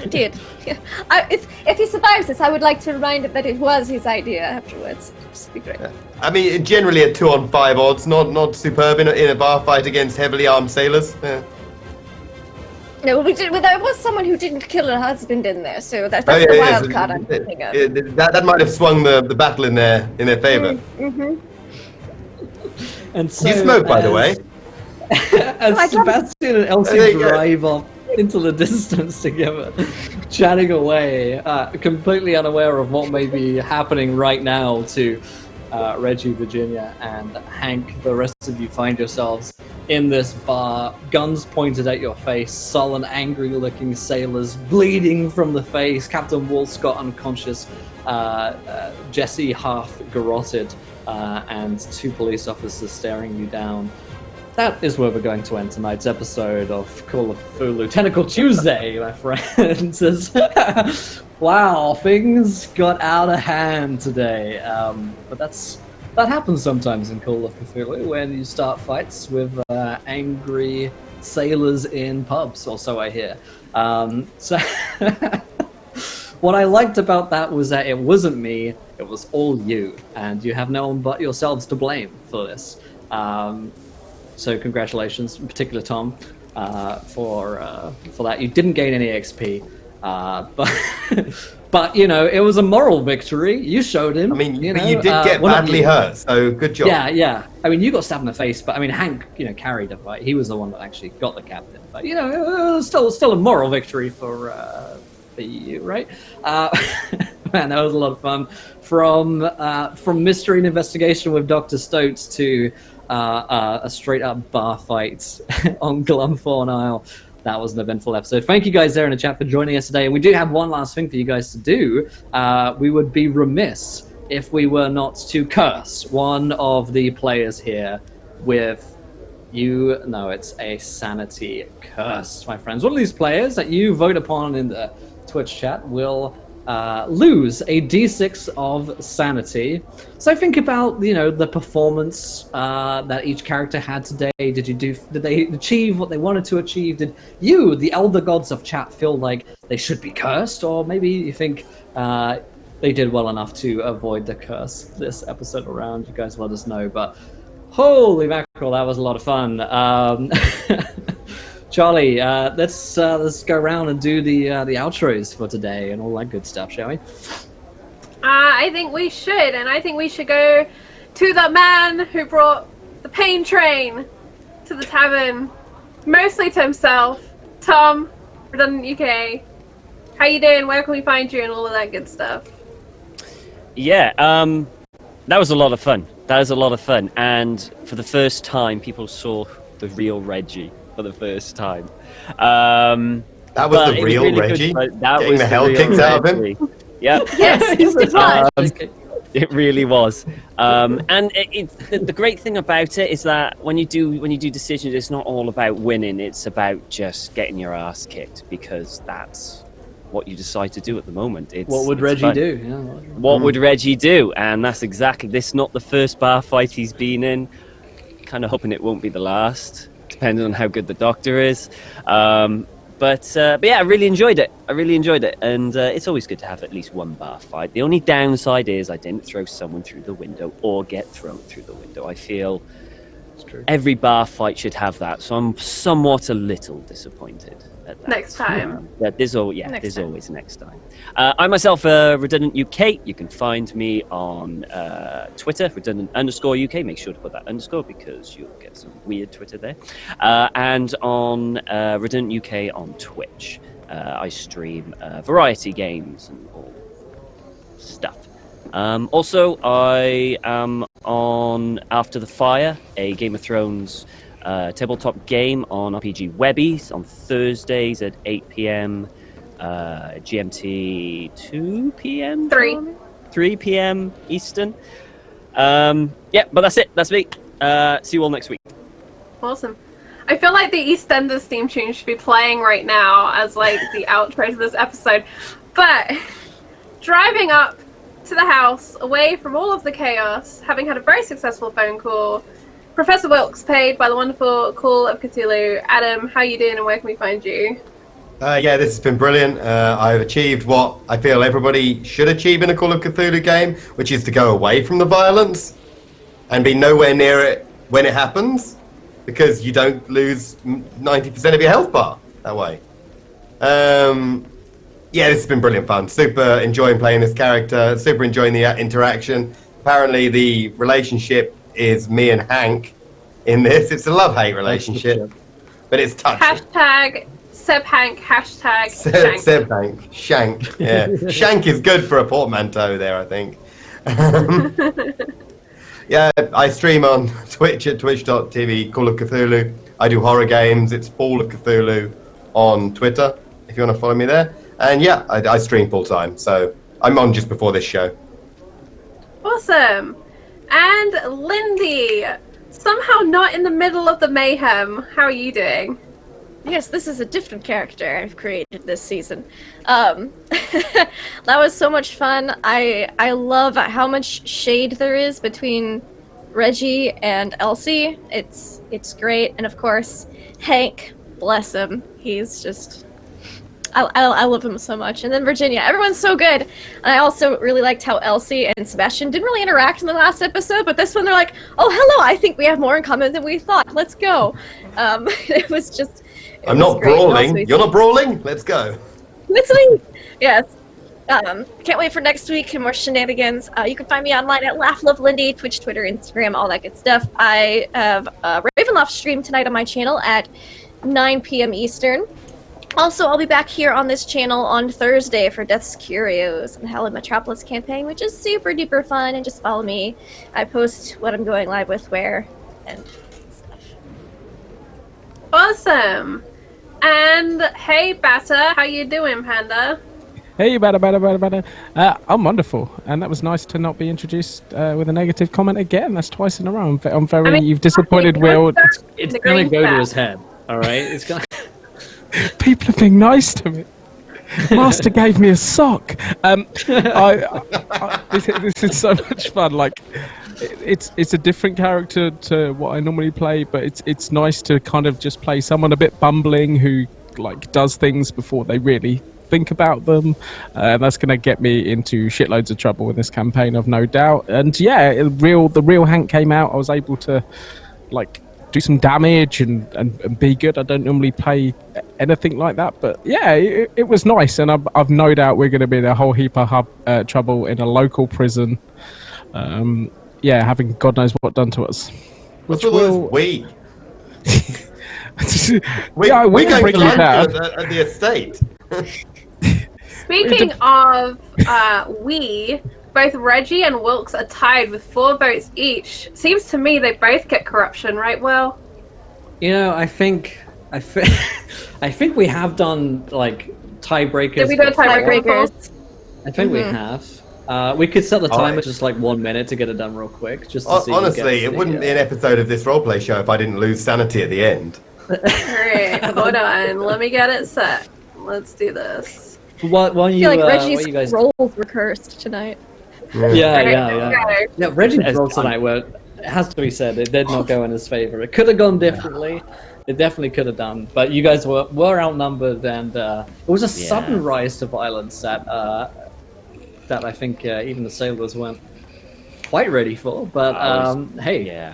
It did. If he survives this, I would like to remind him that it was his idea afterwards. Just be great. I mean, generally at 2-on-5 odds, not superb in a bar fight against heavily armed sailors. Yeah. No, there was someone who didn't kill her husband in there, so that's Oh, the yeah, wild card I'm thinking of. That might have swung the battle in their favour. Mm-hmm. And so, You smoke, by the way. As Sebastian and Elsie There you go. drive off into the distance together, chatting away, completely unaware of what may be happening right now to Reggie, Virginia, and Hank. The rest of you find yourselves in this bar, guns pointed at your face, sullen, angry-looking sailors bleeding from the face, Captain Walscott unconscious, Jessie half garroted, and 2 police officers staring you down. That is where we're going to end tonight's episode of Call of Cthulhu Tentacle Tuesday, my friends. Wow, things got out of hand today. But that happens sometimes in Call of Cthulhu when you start fights with angry sailors in pubs, or so I hear. So what I liked about that was that it wasn't me It was all you, and you have no one but yourselves to blame for this. So congratulations, in particular Tom, for that. You didn't gain any XP, but it was a moral victory. You showed him. I mean, you did get badly hurt, so good job. Yeah. I mean, you got stabbed in the face, but I mean, Hank, carried the fight. He was the one that actually got the captain. But it was still a moral victory for you, right? Man, that was a lot of fun. From mystery and investigation with Doctor Stoat to a straight up bar fight on Glumthorne Isle. That was an eventful episode. Thank you guys there in the chat for joining us today. And we do have one last thing for you guys to do. We would be remiss if we were not to curse one of the players here with it's a sanity curse, my friends. One of these players that you vote upon in the Twitch chat will lose a d6 of sanity. So think about the performance that each character had today. Did they achieve what they wanted to achieve? Did you, the elder gods of chat, feel like they should be cursed, or maybe you think they did well enough to avoid the curse this episode around? You guys let us know. But holy mackerel, that was a lot of fun. Charlie, let's go around and do the outros for today and all that good stuff, shall we? I think we should, and I think we should go to the man who brought the pain train to the tavern, mostly to himself. Tom, Redundant UK. How you doing? Where can we find you and all of that good stuff? Yeah, that was a lot of fun. And for the first time, people saw the real Reggie. For the first time. That was the real Reggie? Getting the hell kicked out of him? Yeah. Yes, it really was. And the great thing about it is that when you do decisions, it's not all about winning. It's about just getting your ass kicked, because that's what you decide to do at the moment. What would Reggie do? Yeah, what would Reggie do? And that's exactly this. Not the first bar fight he's been in. Kind of hoping it won't be the last, depending on how good the doctor is. But yeah, I really enjoyed it. And it's always good to have at least one bar fight. The only downside is I didn't throw someone through the window or get thrown through the window. I feel every bar fight should have that, so I'm somewhat a little disappointed at that. Next time. There's always next time. I myself, Redundant UK. You can find me on Twitter, Redundant_UK. Make sure to put that underscore, because you'll get some weird Twitter there. And on Redundant UK on Twitch. I stream variety games and all stuff. Also, I am on After the Fire, a Game of Thrones tabletop game on RPG Webbies on Thursdays at 8 p.m. GMT, 2 p.m. 3 p.m. Eastern. Yeah, but that's it. That's me. See you all next week. Awesome. I feel like the EastEnders theme tune should be playing right now as like the outro to this episode. But driving up to the house, away from all of the chaos, having had a very successful phone call, Professor Wilkes, paid by the wonderful Call of Cthulhu. Adam, how you doing and where can we find you? Yeah, this has been brilliant. I've achieved what I feel everybody should achieve in a Call of Cthulhu game, which is to go away from the violence and be nowhere near it when it happens, because you don't lose 90% of your health bar that way. Yeah, this has been brilliant fun. Super enjoying playing this character. Super enjoying the interaction. Apparently the relationship is me and Hank in this. It's a love-hate relationship, but it's touching. Hashtag Seb Hank, hashtag Shank. Seb Hank, Shank. Yeah, Shank is good for a portmanteau there, I think. Yeah, I stream on Twitch at twitch.tv, Call of Cthulhu. I do horror games. It's Fall of Cthulhu on Twitter, if you want to follow me there. And yeah, I stream full time, so I'm on just before this show. Awesome. And Lindy, somehow not in the middle of the mayhem. How are you doing? Yes, this is a different character I've created this season. That was so much fun. I love how much shade there is between Reggie and Elsie. It's great. And of course, Hank, bless him. He's just I love him so much. And then Virginia, everyone's so good. And I also really liked how Elsie and Sebastian didn't really interact in the last episode, but this one they're like, oh, hello, I think we have more in common than we thought. Let's go. It was just... I'm not brawling. You're not brawling? Let's go. Listening? Yes. Can't wait for next week and more shenanigans. You can find me online at LaughLoveLindy, Twitch, Twitter, Instagram, all that good stuff. I have a Ravenloft stream tonight on my channel at 9 p.m. Eastern. Also, I'll be back here on this channel on Thursday for Death's Curios and Hallowed Metropolis campaign, which is super duper fun, and just follow me. I post what I'm going live with where and stuff. Awesome. And hey, Batter, how you doing, Panda? Hey, better. I'm wonderful, and that was nice to not be introduced with a negative comment again. That's twice in a row. I'm very. You've disappointed Will. It's gonna go to his head. All right, it's gonna. People are being nice to me. Master gave me a sock. This is so much fun. Like, it's a different character to what I normally play, but it's nice to kind of just play someone a bit bumbling who like does things before they really think about them. That's going to get me into shitloads of trouble in this campaign, I've no doubt. And yeah, the real Hank came out. I was able to like do some damage and be good. I don't normally play anything like that, but yeah, it was nice. And I've no doubt we're going to be in a whole heap of trouble in a local prison. Yeah, having God knows what done to us. What's all those we? Yeah, we're going bring to you lunch down. at the estate. Speaking of both Reggie and Wilkes are tied with 4 votes each. Seems to me they both get corruption, right, Will? You know, I think we have done like tiebreakers. Did we do tiebreakers? I think we have. We could set the timer just like 1 minute to get it done real quick. Just to see honestly, it wouldn't be an episode of this roleplay show if I didn't lose sanity at the end. Alright, hold on. Let me get it set. Let's do this. While I you, feel like Reggie's you guys... rolls were cursed tonight. Yeah. Reggie's rolls tonight were, it has to be said, it did not go in his favor. It could have gone differently. It definitely could have done. But you guys were outnumbered, and it was a sudden rise to violence that I think even the sailors weren't quite ready for. But hey,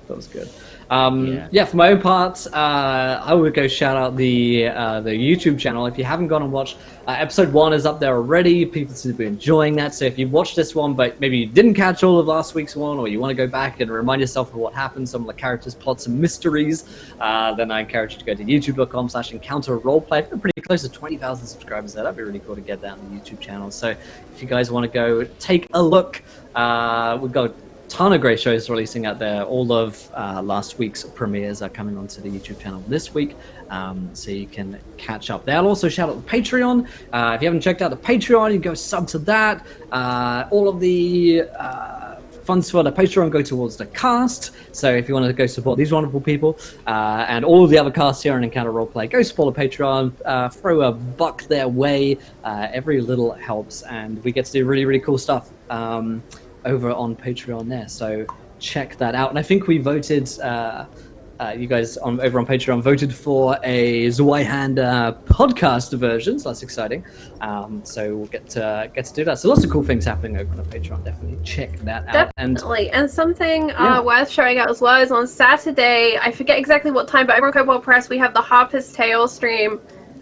that was good. For my own part, I would go shout out the YouTube channel. If you haven't gone and watched, episode 1 is up there already. People seem to be enjoying that. So if you've watched this one, but maybe you didn't catch all of last week's one, or you want to go back and remind yourself of what happened, some of the characters, plots, and mysteries, then I encourage you to go to youtube.com/encounterroleplay. We're pretty close to 20,000 subscribers there. That'd be really cool to get that on the YouTube channel. So if you guys want to go take a look, we've got ton of great shows releasing out there. All of last week's premieres are coming onto the YouTube channel this week, so you can catch up there. I'll also shout out the Patreon. If you haven't checked out the Patreon, you can go sub to that. All of the funds for the Patreon go towards the cast, so if you want to go support these wonderful people and all of the other casts here on Encounter Roleplay, go support the Patreon, throw a buck their way. Every little helps, and we get to do really, really cool stuff over on Patreon there, so check that out. And I think we voted, you guys over on Patreon voted for a Zweihander podcast version, so that's exciting. So we'll get to do that. So lots of cool things happening over on Patreon. Definitely check that out. Definitely. And something worth showing out as well is on Saturday, I forget exactly what time, but over on Cobalt Press we have the Harper's Tale stream.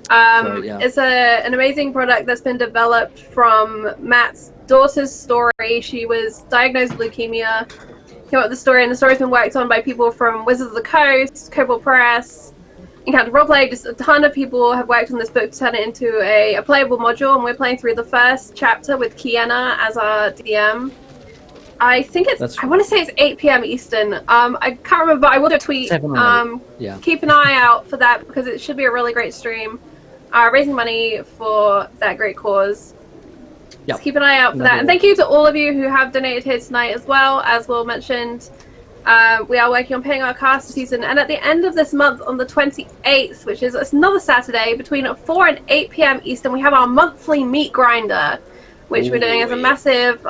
It's an amazing product that's been developed from Matt's daughter's story. She was diagnosed with leukemia, came up with the story, and the story's been worked on by people from Wizards of the Coast, Cobalt Press, Encounter Roleplay. Just a ton of people have worked on this book to turn it into a playable module, and we're playing through the first chapter with Kiana as our DM. I think I want to say it's 8 p.m. Eastern. I can't remember, but I will do a tweet. Keep an eye out for that, because it should be a really great stream. Raising money for that great cause. Just keep an eye out for that. And thank you to all of you who have donated here tonight as well. As Will mentioned, we are working on paying our cast season. And at the end of this month, on the 28th, which is another Saturday, between 4 and 8 p.m. Eastern, we have our monthly meat grinder, which we're doing as a massive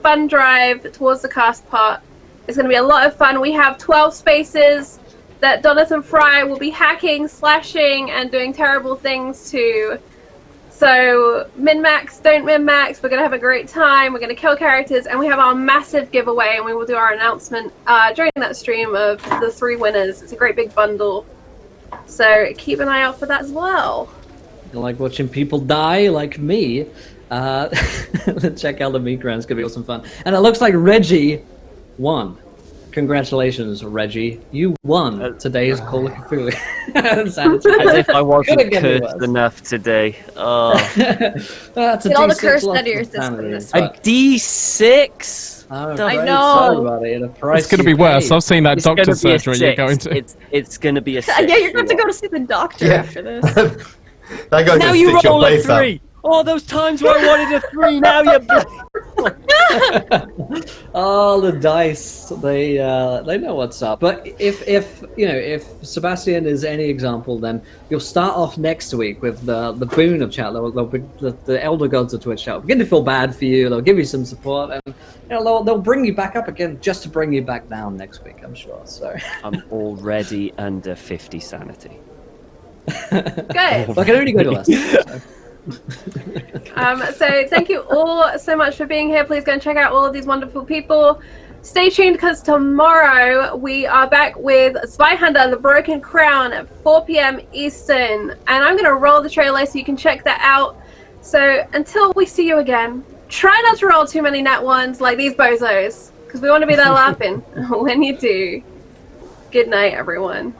fun drive towards the cast pot. It's going to be a lot of fun. We have 12 spaces. that Jonathan Fry will be hacking, slashing, and doing terrible things to. So min-max, don't min-max. We're going to have a great time. We're going to kill characters, and we have our massive giveaway, and we will do our announcement during that stream of the 3 winners. It's a great big bundle. So keep an eye out for that as well. You like watching people die, like me? Check out the meat ground. It's going to be awesome fun. And it looks like Reggie won. Congratulations, Reggie. You won today's Call of Cthulhu. As if I wasn't cursed enough today. Oh. That's a Get all the D6 curse loss out of your of system sanity. this A week. D6? I'm I afraid know. so, buddy. The price It's going to you be worse. pay. I've seen that It's gonna doctor's be a surgery you're going 6. to. It's going to be a 6. Yeah, you're going to go to see the doctor Yeah. after this. That guy's Now gonna you stitch your roll a face up. 3. Oh, those times where I wanted a 3, now you're... Oh, the dice. They know what's up. But if Sebastian is any example, then you'll start off next week with the boon of chat. The elder gods of Twitch chat will begin to feel bad for you. They'll give you some support, and they'll bring you back up again just to bring you back down next week. I'm sure. So I'm already under 50 sanity. Good. I can only go to less. So. So thank you all so much for being here. Please go and check out all of these wonderful people. Stay tuned because tomorrow we are back with Spy Hunter, The Broken Crown at 4 p.m. Eastern. And I'm going to roll the trailer so you can check that out. So until we see you again, try not to roll too many nat ones like these bozos, because we want to be there laughing when you do. Good night, everyone.